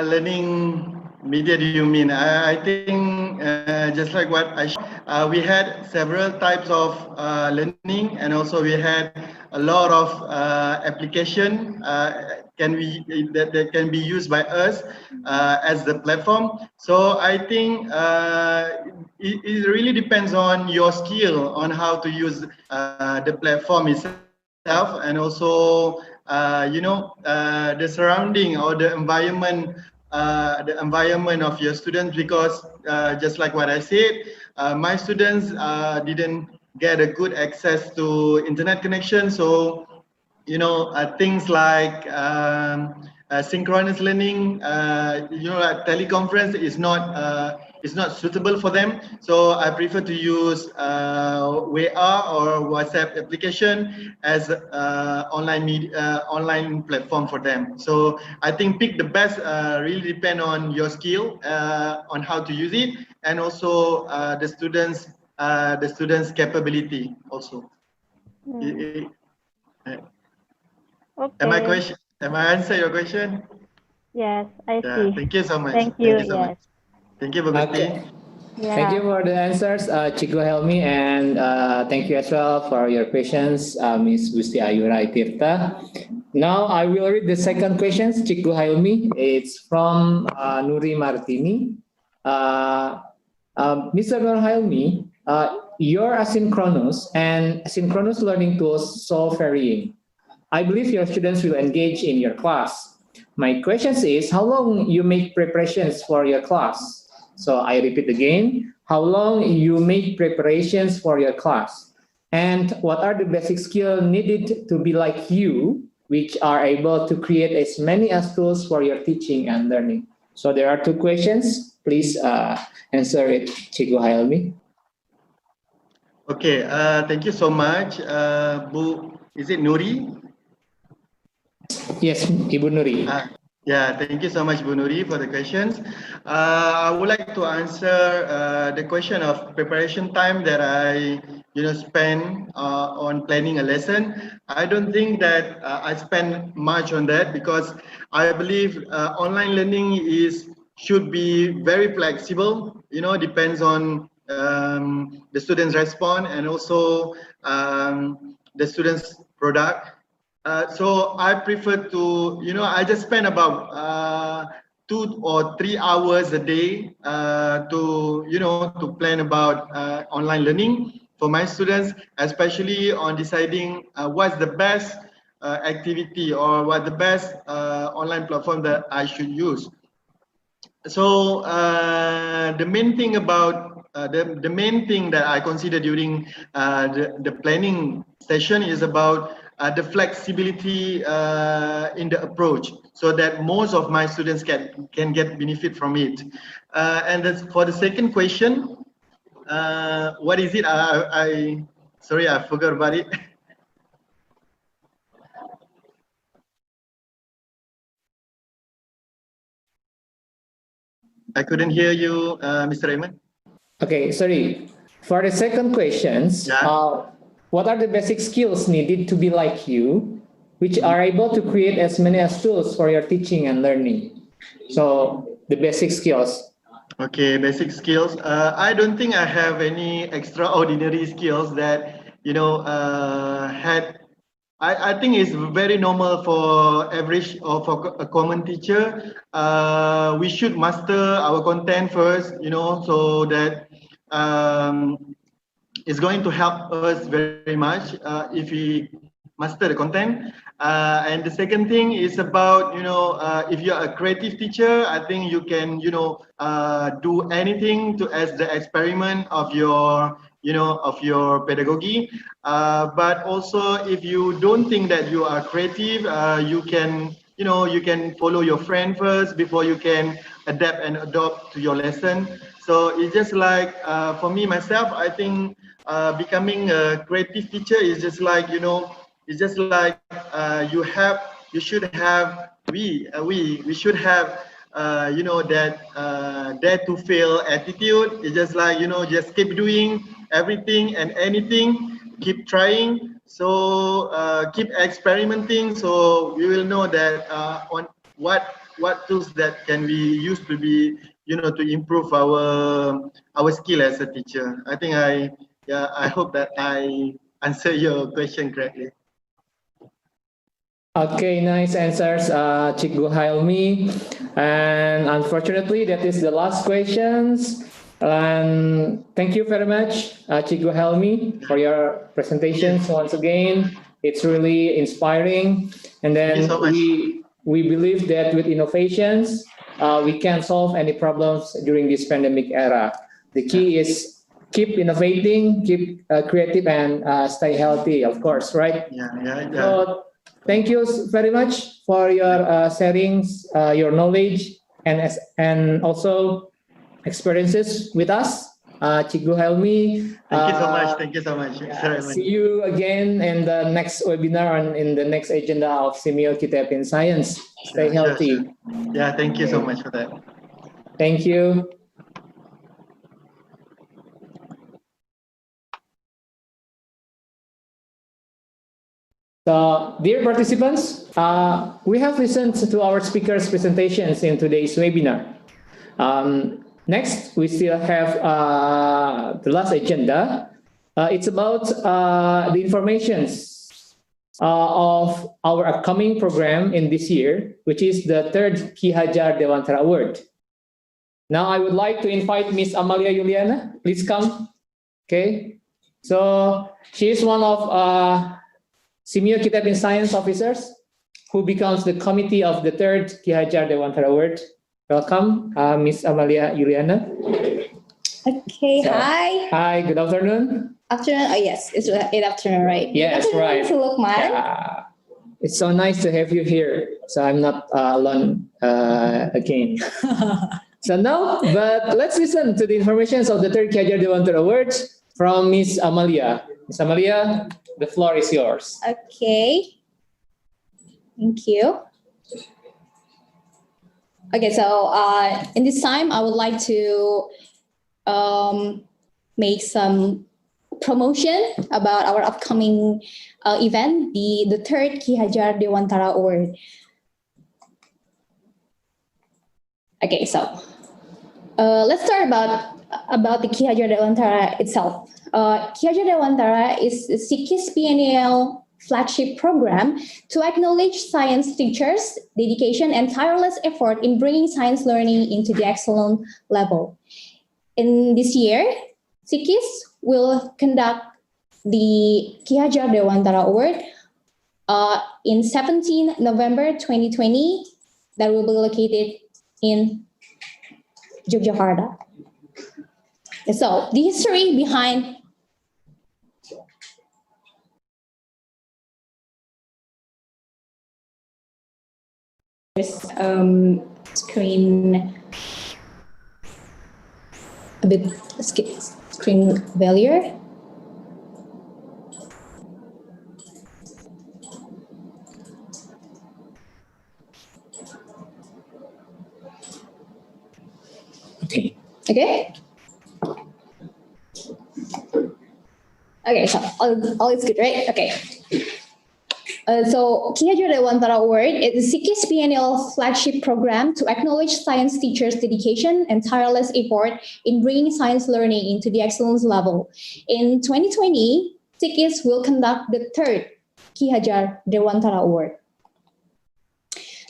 learning media do you mean? I think just like what I showed, we had several types of learning, and also we had a lot of application that can be used by us as the platform. So I think it really depends on your skill on how to use the platform itself, and also the surrounding or the environment of your students, because just like what I said, my students didn't get a good access to internet connection. So things like synchronous learning, like teleconference is not suitable for them. So I prefer to use WeAR or WhatsApp application as online platform for them. So I think pick the best really depend on your skill on how to use it, and also the students capability also. Okay. Am I answer your question? Yes, I see. Thank you so much. Thank you. Much. Thank you, Bhagati. Yeah. Thank you for the answers, Cikgu Helmi, and thank you as well for your questions, Ms. Gusti Ayurai Tirta. Now I will read the second question, Cikgu Helmi. It's from Nuri Martini. Mr. Nur Helmi, your asynchronous and synchronous learning tools so varying. I believe your students will engage in your class. My question is, how long you make preparations for your class? So I repeat again, how long you make preparations for your class? And what are the basic skills needed to be like you, which are able to create as many as tools for your teaching and learning? So there are two questions. Please answer it, Cikgu Helmi. Okay, thank you so much. Is it Nuri? Yes, Ibu Nuri. Yeah, thank you so much, Bu Nuri, for the questions. I would like to answer the question of preparation time that I spend on planning a lesson. I don't think that I spend much on that, because I believe online learning should be very flexible. Depends on the student's response, and also the student's product. So I prefer to, I just spend about 2 or 3 hours a day to plan about online learning for my students, especially on deciding what's the best activity or what the best online platform that I should use. So the main thing about the main thing that I consider during the planning session is about the flexibility in the approach, so that most of my students can get benefit from it. And for the second question, what is it? Sorry, I forgot about it. I couldn't hear you, Mr. Raymond. Okay, sorry. For the second questions, what are the basic skills needed to be like you, which are able to create as many as tools for your teaching and learning? So the basic skills. Okay, basic skills. I don't think I have any extraordinary skills that I think it's very normal for average or for a common teacher. We should master our content first, so that it's going to help us very much if we master the content. And the second thing is about, if you're a creative teacher, I think you can, do anything as the experiment of your pedagogy. But also, if you don't think that you are creative, you can follow your friend first before you can adapt and adopt to your lesson. So it's just like, for me, myself, I think becoming a creative teacher is just like, it's just like we should have that dare to fail attitude. It's just like, just keep doing everything and anything, keep trying. So keep experimenting. So we will know that on what tools that can be used to be, to improve our skill as a teacher. I think I hope that I answer your question correctly. Okay, nice answers, Cikgu Helmi. And unfortunately, that is the last questions. And thank you very much, Cikgu Helmi, for your presentations once again. It's really inspiring. And then so we believe that with innovations, we can solve any problems during this pandemic era. The key is keep innovating, keep creative, and stay healthy, of course, right? Yeah. So, thank you very much for your sharings, your knowledge, and also experiences with us, Cikgu Helmi. Thank you so much. Thank you so much. See you again in the next webinar and in the next agenda of SEAMEO Qitep in Science. Stay healthy. Sure. Yeah, thank you so much for that. Thank you. So, dear participants, we have listened to our speakers' presentations in today's webinar. Next, we still have the last agenda. It's about the informations of our upcoming program in this year, which is the third Ki Hajar Dewantara Award. Now, I would like to invite Miss Amalia Juliana. Please come. Okay. So, she is one of SEAMEO Qitep in Science officers who becomes the committee of the third Ki Hajar Dewantara Award. Welcome, Miss Amalia Juliana. Okay, So, hi. Hi, good afternoon. Afternoon, oh yes, it's good afternoon, right? Yes, good afternoon, right. Mr. Lukman. It's so nice to have you here. So I'm not alone again. So now, but let's listen to the information of the third Ki Hajar Dewantara Award from Miss Amalia. Miss Amalia, the floor is yours. Okay. Thank you. Okay, so in this time, I would like to make some promotion about our upcoming event, the third Ki Hajar Dewantara Award. Okay, so let's start about the Ki Hajar Dewantara itself. Ki Hajar Dewantara is SEAQIS biennial flagship program to acknowledge science teachers' dedication and tireless effort in bringing science learning into the excellent level. In this year, SEAQIS will conduct the Ki Hajar Dewantara Award in 17 November 2020 that will be located in Yogyakarta. So the history behind screen a bit screen failure. Okay. Okay. Okay, so all is good, right? Okay. So Ki Hajar Dewantara Award is the SEAQIS biennial flagship program to acknowledge science teachers' dedication and tireless effort in bringing science learning into the excellence level. In 2020, SEAQIS will conduct the third Ki Hajar Dewantara Award.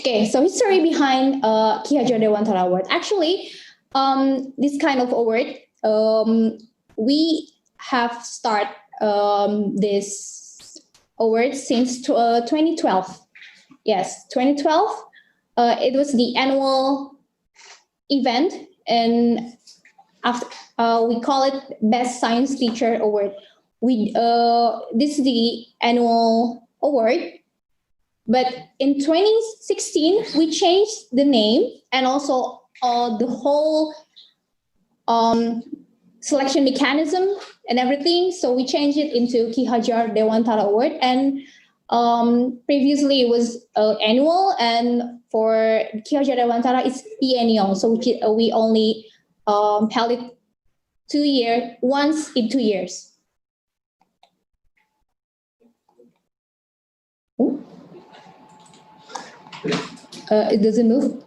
Okay, so history behind Ki Hajar Dewantara Award. Actually, this kind of award, we have started this award since 2012. Yes, 2012. It was the annual event, and after we call it Best Science Teacher Award. This is the annual award, but in 2016 we changed the name and also the whole selection mechanism and everything. So we changed it into Ki Hajar Dewantara Award, and previously it was annual, and for Ki Hajar Dewantara it's biennial. So we only held it once in 2 years. It doesn't move.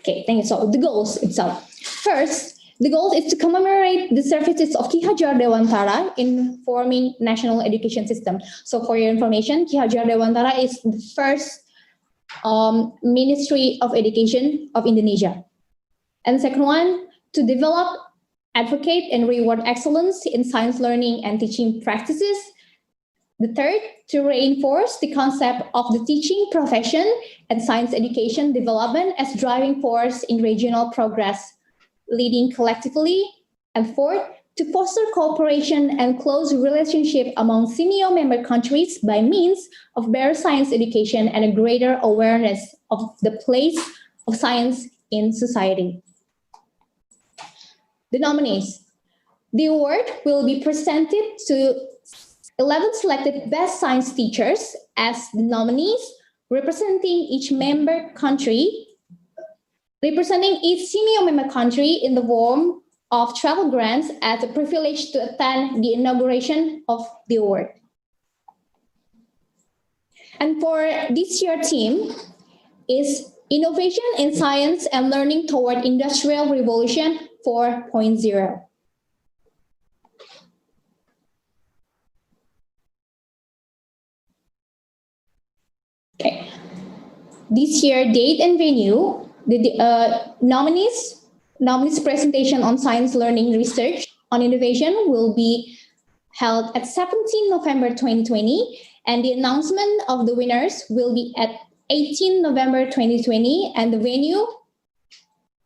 Okay, thank you. So the goals itself. First, the goal is to commemorate the services of Ki Hajar Dewantara in forming national education system. So for your information, Ki Hajar Dewantara is the first Ministry of Education of Indonesia. And the second one, to develop, advocate, and reward excellence in science learning and teaching practices. The third, to reinforce the concept of the teaching profession and science education development as driving force in regional progress, leading collectively. And fourth, to foster cooperation and close relationship among SEAMEO member countries by means of better science education and a greater awareness of the place of science in society. The nominees. The award will be presented to 11 selected best science teachers as the nominees, representing each member country, representing each SEAMEO member country in the form of travel grants as a privilege to attend the inauguration of the award. And for this year's theme is Innovation in Science and Learning Toward Industrial Revolution 4.0. Okay. This year, date and venue, the nominees presentation on science learning research on innovation will be held at 17 November 2020, and the announcement of the winners will be at 18 November 2020, and the venue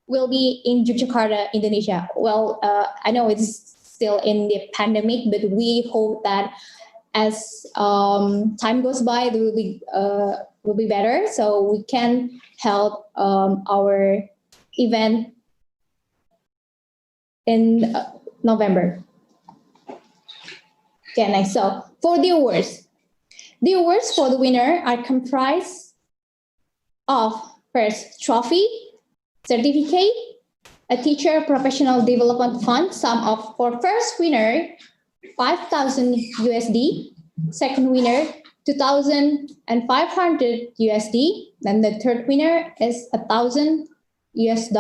will be in Yogyakarta, Indonesia. Well, I know it's still in the pandemic, but we hope that as time goes by, there will be better, so we can help our event in November. Okay, next. So for the awards for the winner are comprised of first trophy, certificate, a teacher professional development fund sum of for first winner 5,000 USD, second winner 2,500 USD, then the third winner is $1,000 US.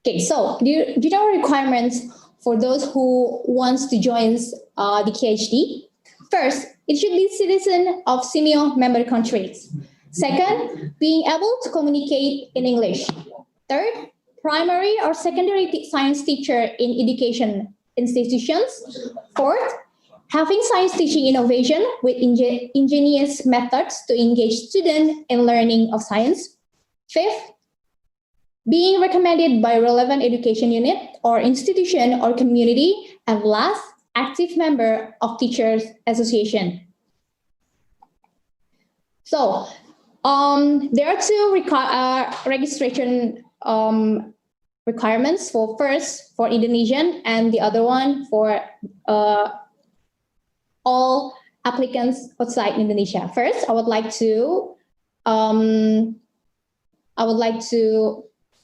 Okay, so the general requirements for those who wants to join the PhD. First, it should be citizen of SEAMEO member countries. Second, being able to communicate in English. Third, primary or secondary science teacher in education institutions. Fourth, having science teaching innovation with ingenious methods to engage students in learning of science. Fifth, being recommended by relevant education unit or institution or community. And last, active member of Teachers Association. So there are two registration requirements. For first for Indonesian and the other one for all applicants outside Indonesia. First, I would like to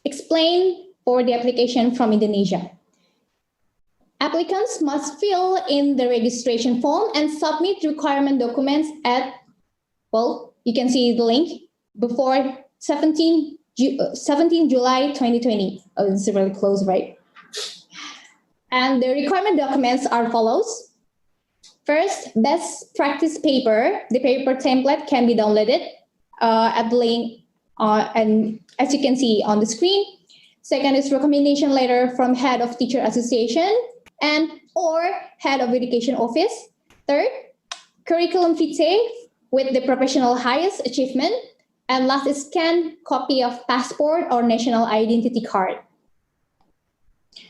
explain for the application from Indonesia. Applicants must fill in the registration form and submit requirement documents at, well, you can see the link before 17 July 2020. Oh, it's really close, right? And the requirement documents are follows. First, best practice paper. The paper template can be downloaded at the link, and as you can see on the screen. Second is recommendation letter from head of teacher association and or head of education office. Third, curriculum vitae with the professional highest achievement. And last is scanned copy of passport or national identity card.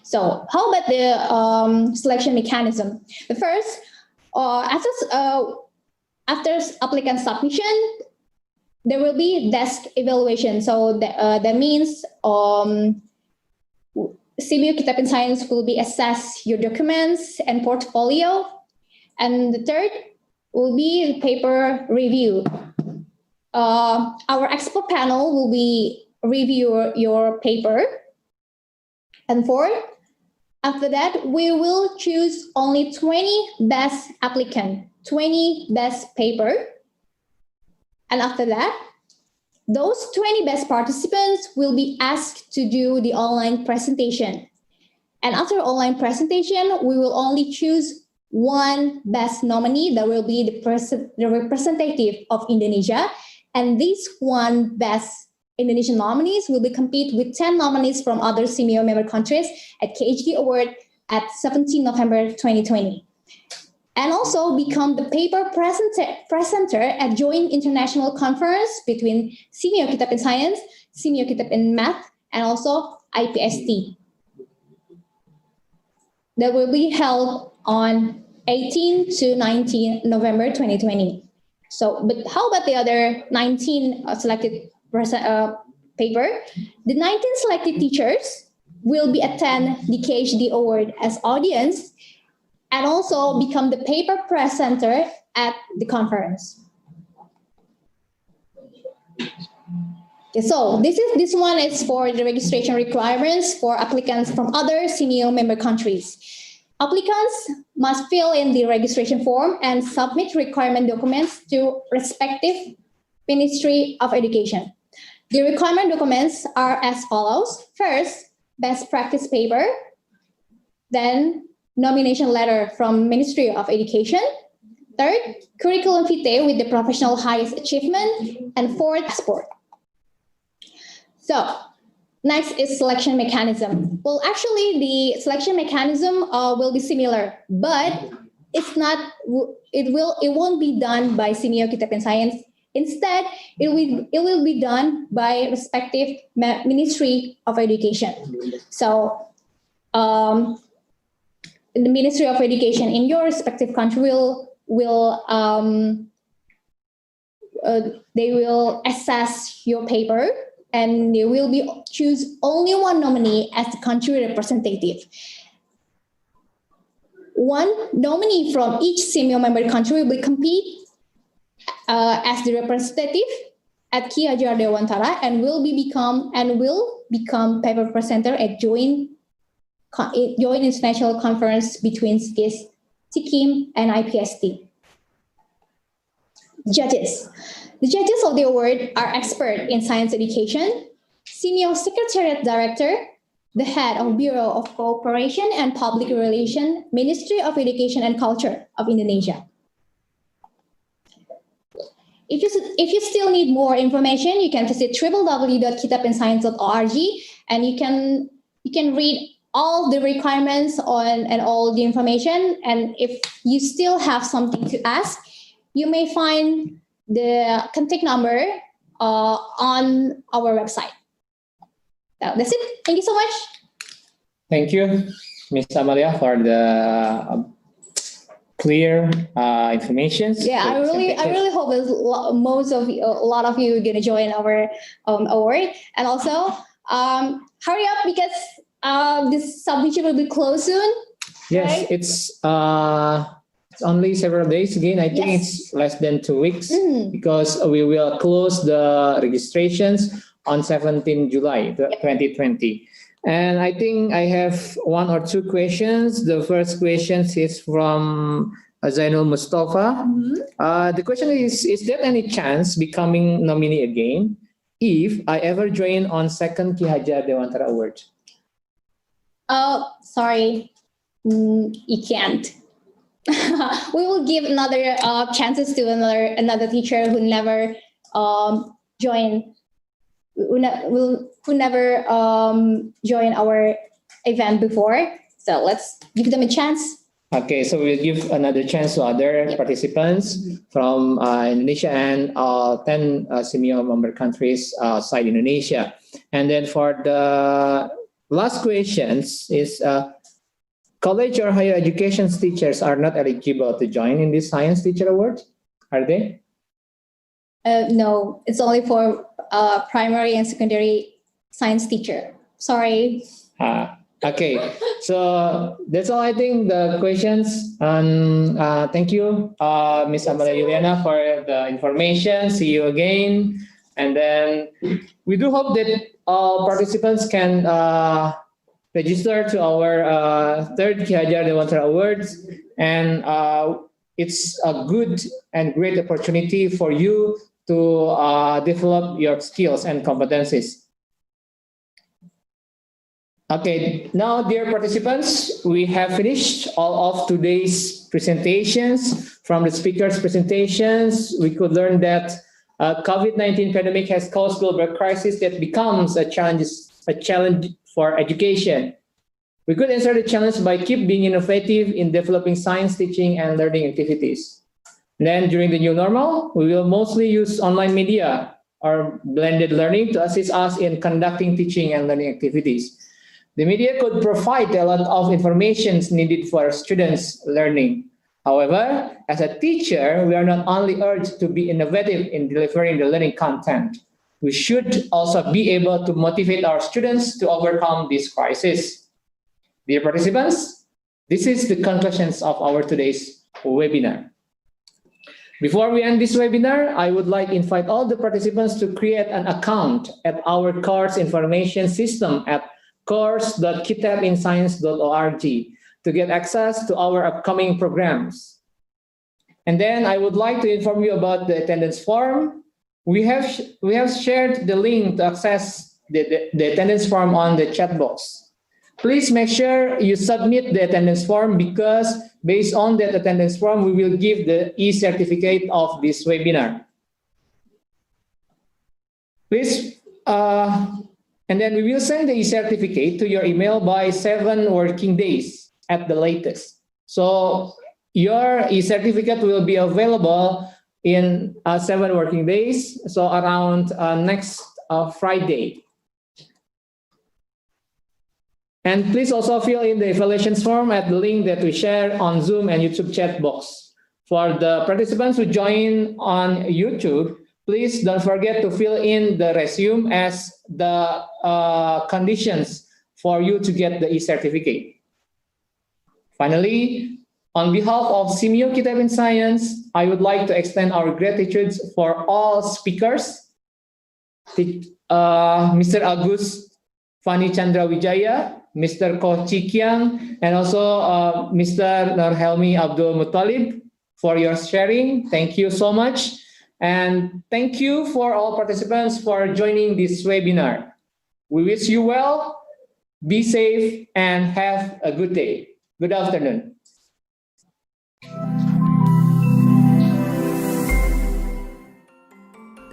So how about the selection mechanism? The first, after applicant submission, there will be desk evaluation. So that means SEAMEO Qitep in Science will be assess your documents and portfolio. And the third will be paper review. Our expert panel will be review your paper. And fourth, after that, we will choose only 20 best applicant, 20 best paper. And after that, those 20 best participants will be asked to do the online presentation. And after online presentation, we will only choose one best nominee that will be the representative of Indonesia. And these one best Indonesian nominees will be compete with 10 nominees from other SEAMEO member countries at KHD Award at 17 November 2020. And also become the paper presenter at joint international conference between SEAMEO Qitep in Science, SEAMEO Qitep in Math, and also IPST. That will be held on 18 to 19 November 2020. So, but how about the other 19 selected paper? The 19 selected teachers will be attend the KHD Award as audience and also become the paper presenter at the conference. Okay, so this one is for the registration requirements for applicants from other SEAMEO member countries. Applicants must fill in the registration form and submit requirement documents to respective Ministry of Education. The requirement documents are as follows. First, best practice paper, then nomination letter from Ministry of Education. Third, curriculum vitae with the professional highest achievement. And fourth, passport. So next is selection mechanism. Well, actually the selection mechanism will be similar, but it's not, it won't be done by SEAMEO Qitep in Science. Instead, it will be done by respective Ministry of Education. So the Ministry of Education in your respective country they will assess your paper and they will choose only one nominee as the country representative. One nominee from each SEAMEO member country will compete as the representative at Ki Hajar Dewantara and will become paper presenter at joint international conference between SEAQIS, SEAQIM, and IPST. Judges. The judges of the award are expert in science education, SEAMEO Secretariat Director, the head of Bureau of Cooperation and Public Relations, Ministry of Education and Culture of Indonesia. If you still need more information, you can visit www.qitepinscience.org, and you can read all the requirements and all the information. And if you still have something to ask, you may find the contact number on our website. So that's it. Thank you so much. Thank you, Ms. Amalia, for the clear information. Yeah, I really hope a lot of you are gonna join our award, and also hurry up because this submission will be closed soon. Yes, right? it's only several days again. I think it's less than 2 weeks because we will close the registrations on 17 July 2020. And I think I have 1 or 2 questions. The first question is from Zainul Mustafa. The question is there any chance becoming nominee again if I ever join on second Ki Hajar Dewantara Award? Oh, sorry, you can't. We will give another chances to another teacher who never join our event before. So let's give them a chance. Okay, so we'll give another chance to other participants from Indonesia and 10 SEAMEO member countries outside Indonesia. And then for the last questions is college or higher education teachers are not eligible to join in this Science Teacher Award, are they? No, it's only for primary and secondary science teacher. Sorry. Okay, so that's all I think the questions. And thank you, Ms. Amalia Yuliana, for the information. See you again. And then we do hope that all participants can register to our third Ki Hajar Dewantara Awards. And it's a good and great opportunity for you to develop your skills and competencies. Okay, now dear participants, we have finished all of today's presentations. From the speakers' presentations, we could learn that COVID-19 pandemic has caused global crisis that becomes a challenge for education. We could answer the challenge by keep being innovative in developing science teaching and learning activities. Then during the new normal, we will mostly use online media or blended learning to assist us in conducting teaching and learning activities. The media could provide a lot of information needed for students' learning. However, as a teacher, we are not only urged to be innovative in delivering the learning content, we should also be able to motivate our students to overcome this crisis. Dear participants, this is the conclusions of our today's webinar. Before we end this webinar, I would like to invite all the participants to create an account at our course information system at course.qitepinscience.org to get access to our upcoming programs. And then I would like to inform you about the attendance form. We have shared the link to access the attendance form on the chat box. Please make sure you submit the attendance form because based on that attendance form, we will give the e-certificate of this webinar. Please, and then we will send the e-certificate to your email by 7 working days at the latest. So your e-certificate will be available in 7 working days, so around next Friday. And please also fill in the evaluations form at the link that we share on Zoom and YouTube chat box. For the participants who join on YouTube, please don't forget to fill in the resume as the conditions for you to get the e-certificate. Finally, on behalf of SEAMEO Qitep in Science, I would like to extend our gratitude for all speakers, Mr. Agus Fani Chandra Wijaya, Mr. Ko Chikiang, and also Mr. Nurhelmi Abdul Muttalib for your sharing. Thank you so much. And thank you for all participants for joining this webinar. We wish you well. Be safe and have a good day. Good afternoon.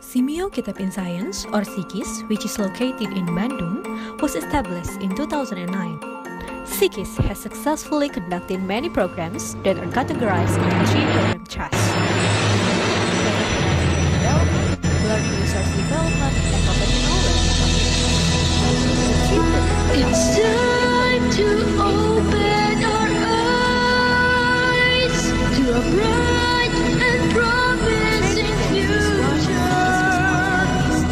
SEAMEO Qitep in Science, or SEAQIS, which is located in Bandung, was established in 2009. SEAQIS has successfully conducted many programs that are categorized into 3 program tracks: learning resource development, and professional learning. It's time to open our eyes to a bright and promising future.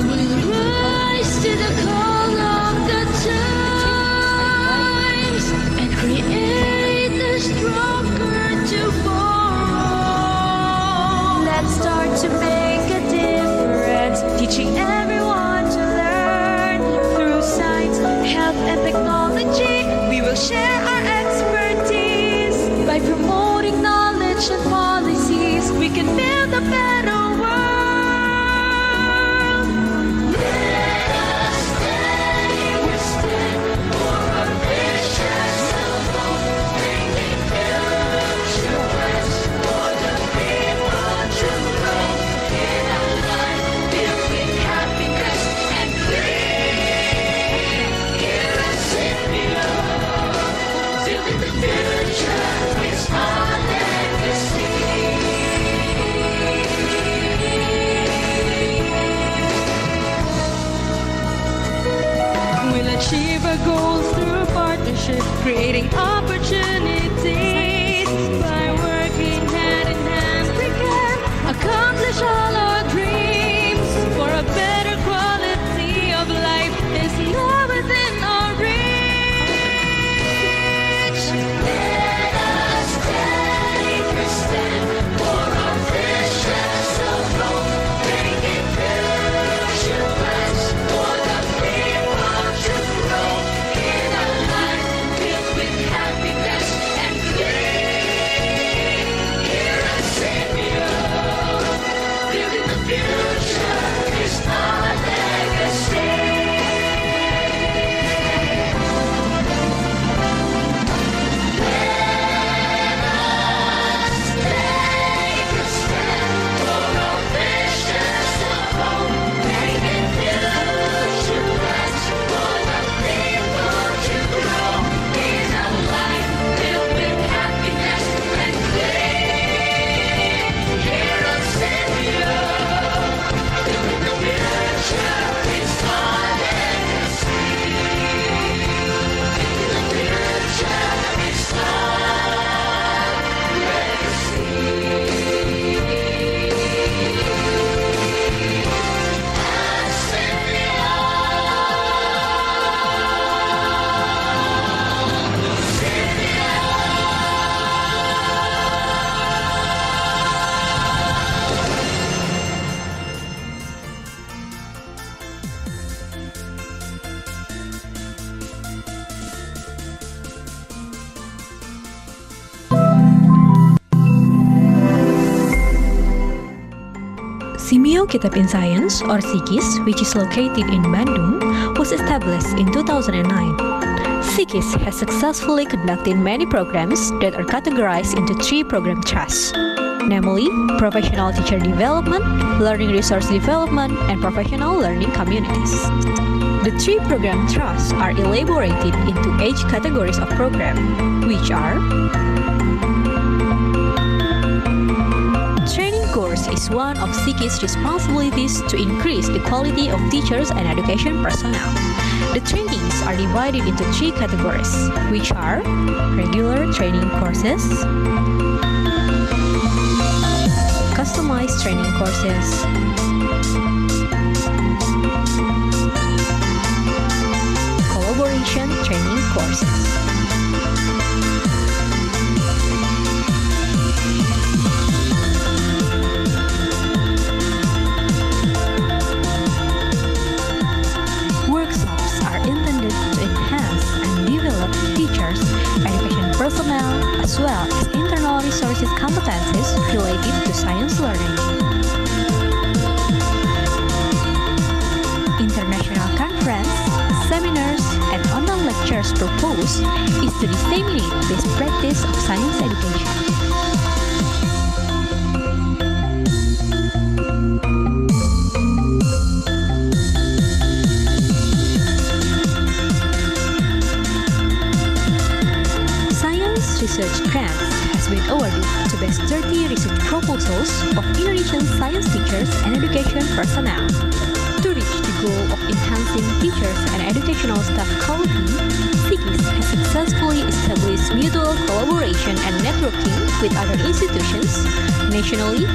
We'll rise to the call of the times and create a stronger tomorrow. Let's start to make a difference, teaching everyone to learn through science, health, and technology. We will share our expertise by promoting knowledge and policies. We can build a better world. Let us take a step for our vision alone, bringing future west for the people to grow in a life filled with happiness and freedom. Here at SEAMEO, building the future is our legacy. We'll achieve our goals through partnership, creating opportunities. By working hand in hand, we can accomplish all our dreams. For a better quality of life is now within our reach. Let us take a step for our vision alone, bringing future west for the people to grow in a life filled with happiness and freedom. Here at SEAMEO, building the future is our legacy. SEAMEO Qitep in Science, or SEAQIS, which is located in Bandung, was established in 2009. SEAQIS has successfully conducted many programs that are categorized into 3 program tracks, namely professional teacher development, learning resource development, and professional learning communities. The 3 program trusts are elaborated into age categories of program, which are: training course is one of SEAQIS' responsibilities to increase the quality of teachers and education personnel. The trainings are divided into 3 categories, which are regular training courses, customized training courses, collaboration training courses. Workshops are intended to enhance and develop teachers, education personnel, as well as internal resources competencies related to science learning. International conference, seminars, and online lecture teachers propose is to disseminate best practice of science education. Research grants has been awarded to best 30 research proposals of Indonesian science teachers and education personnel. To reach the goal of enhancing teachers and educational staff quality, SEAQIS has successfully established mutual collaboration and networking with other institutions nationally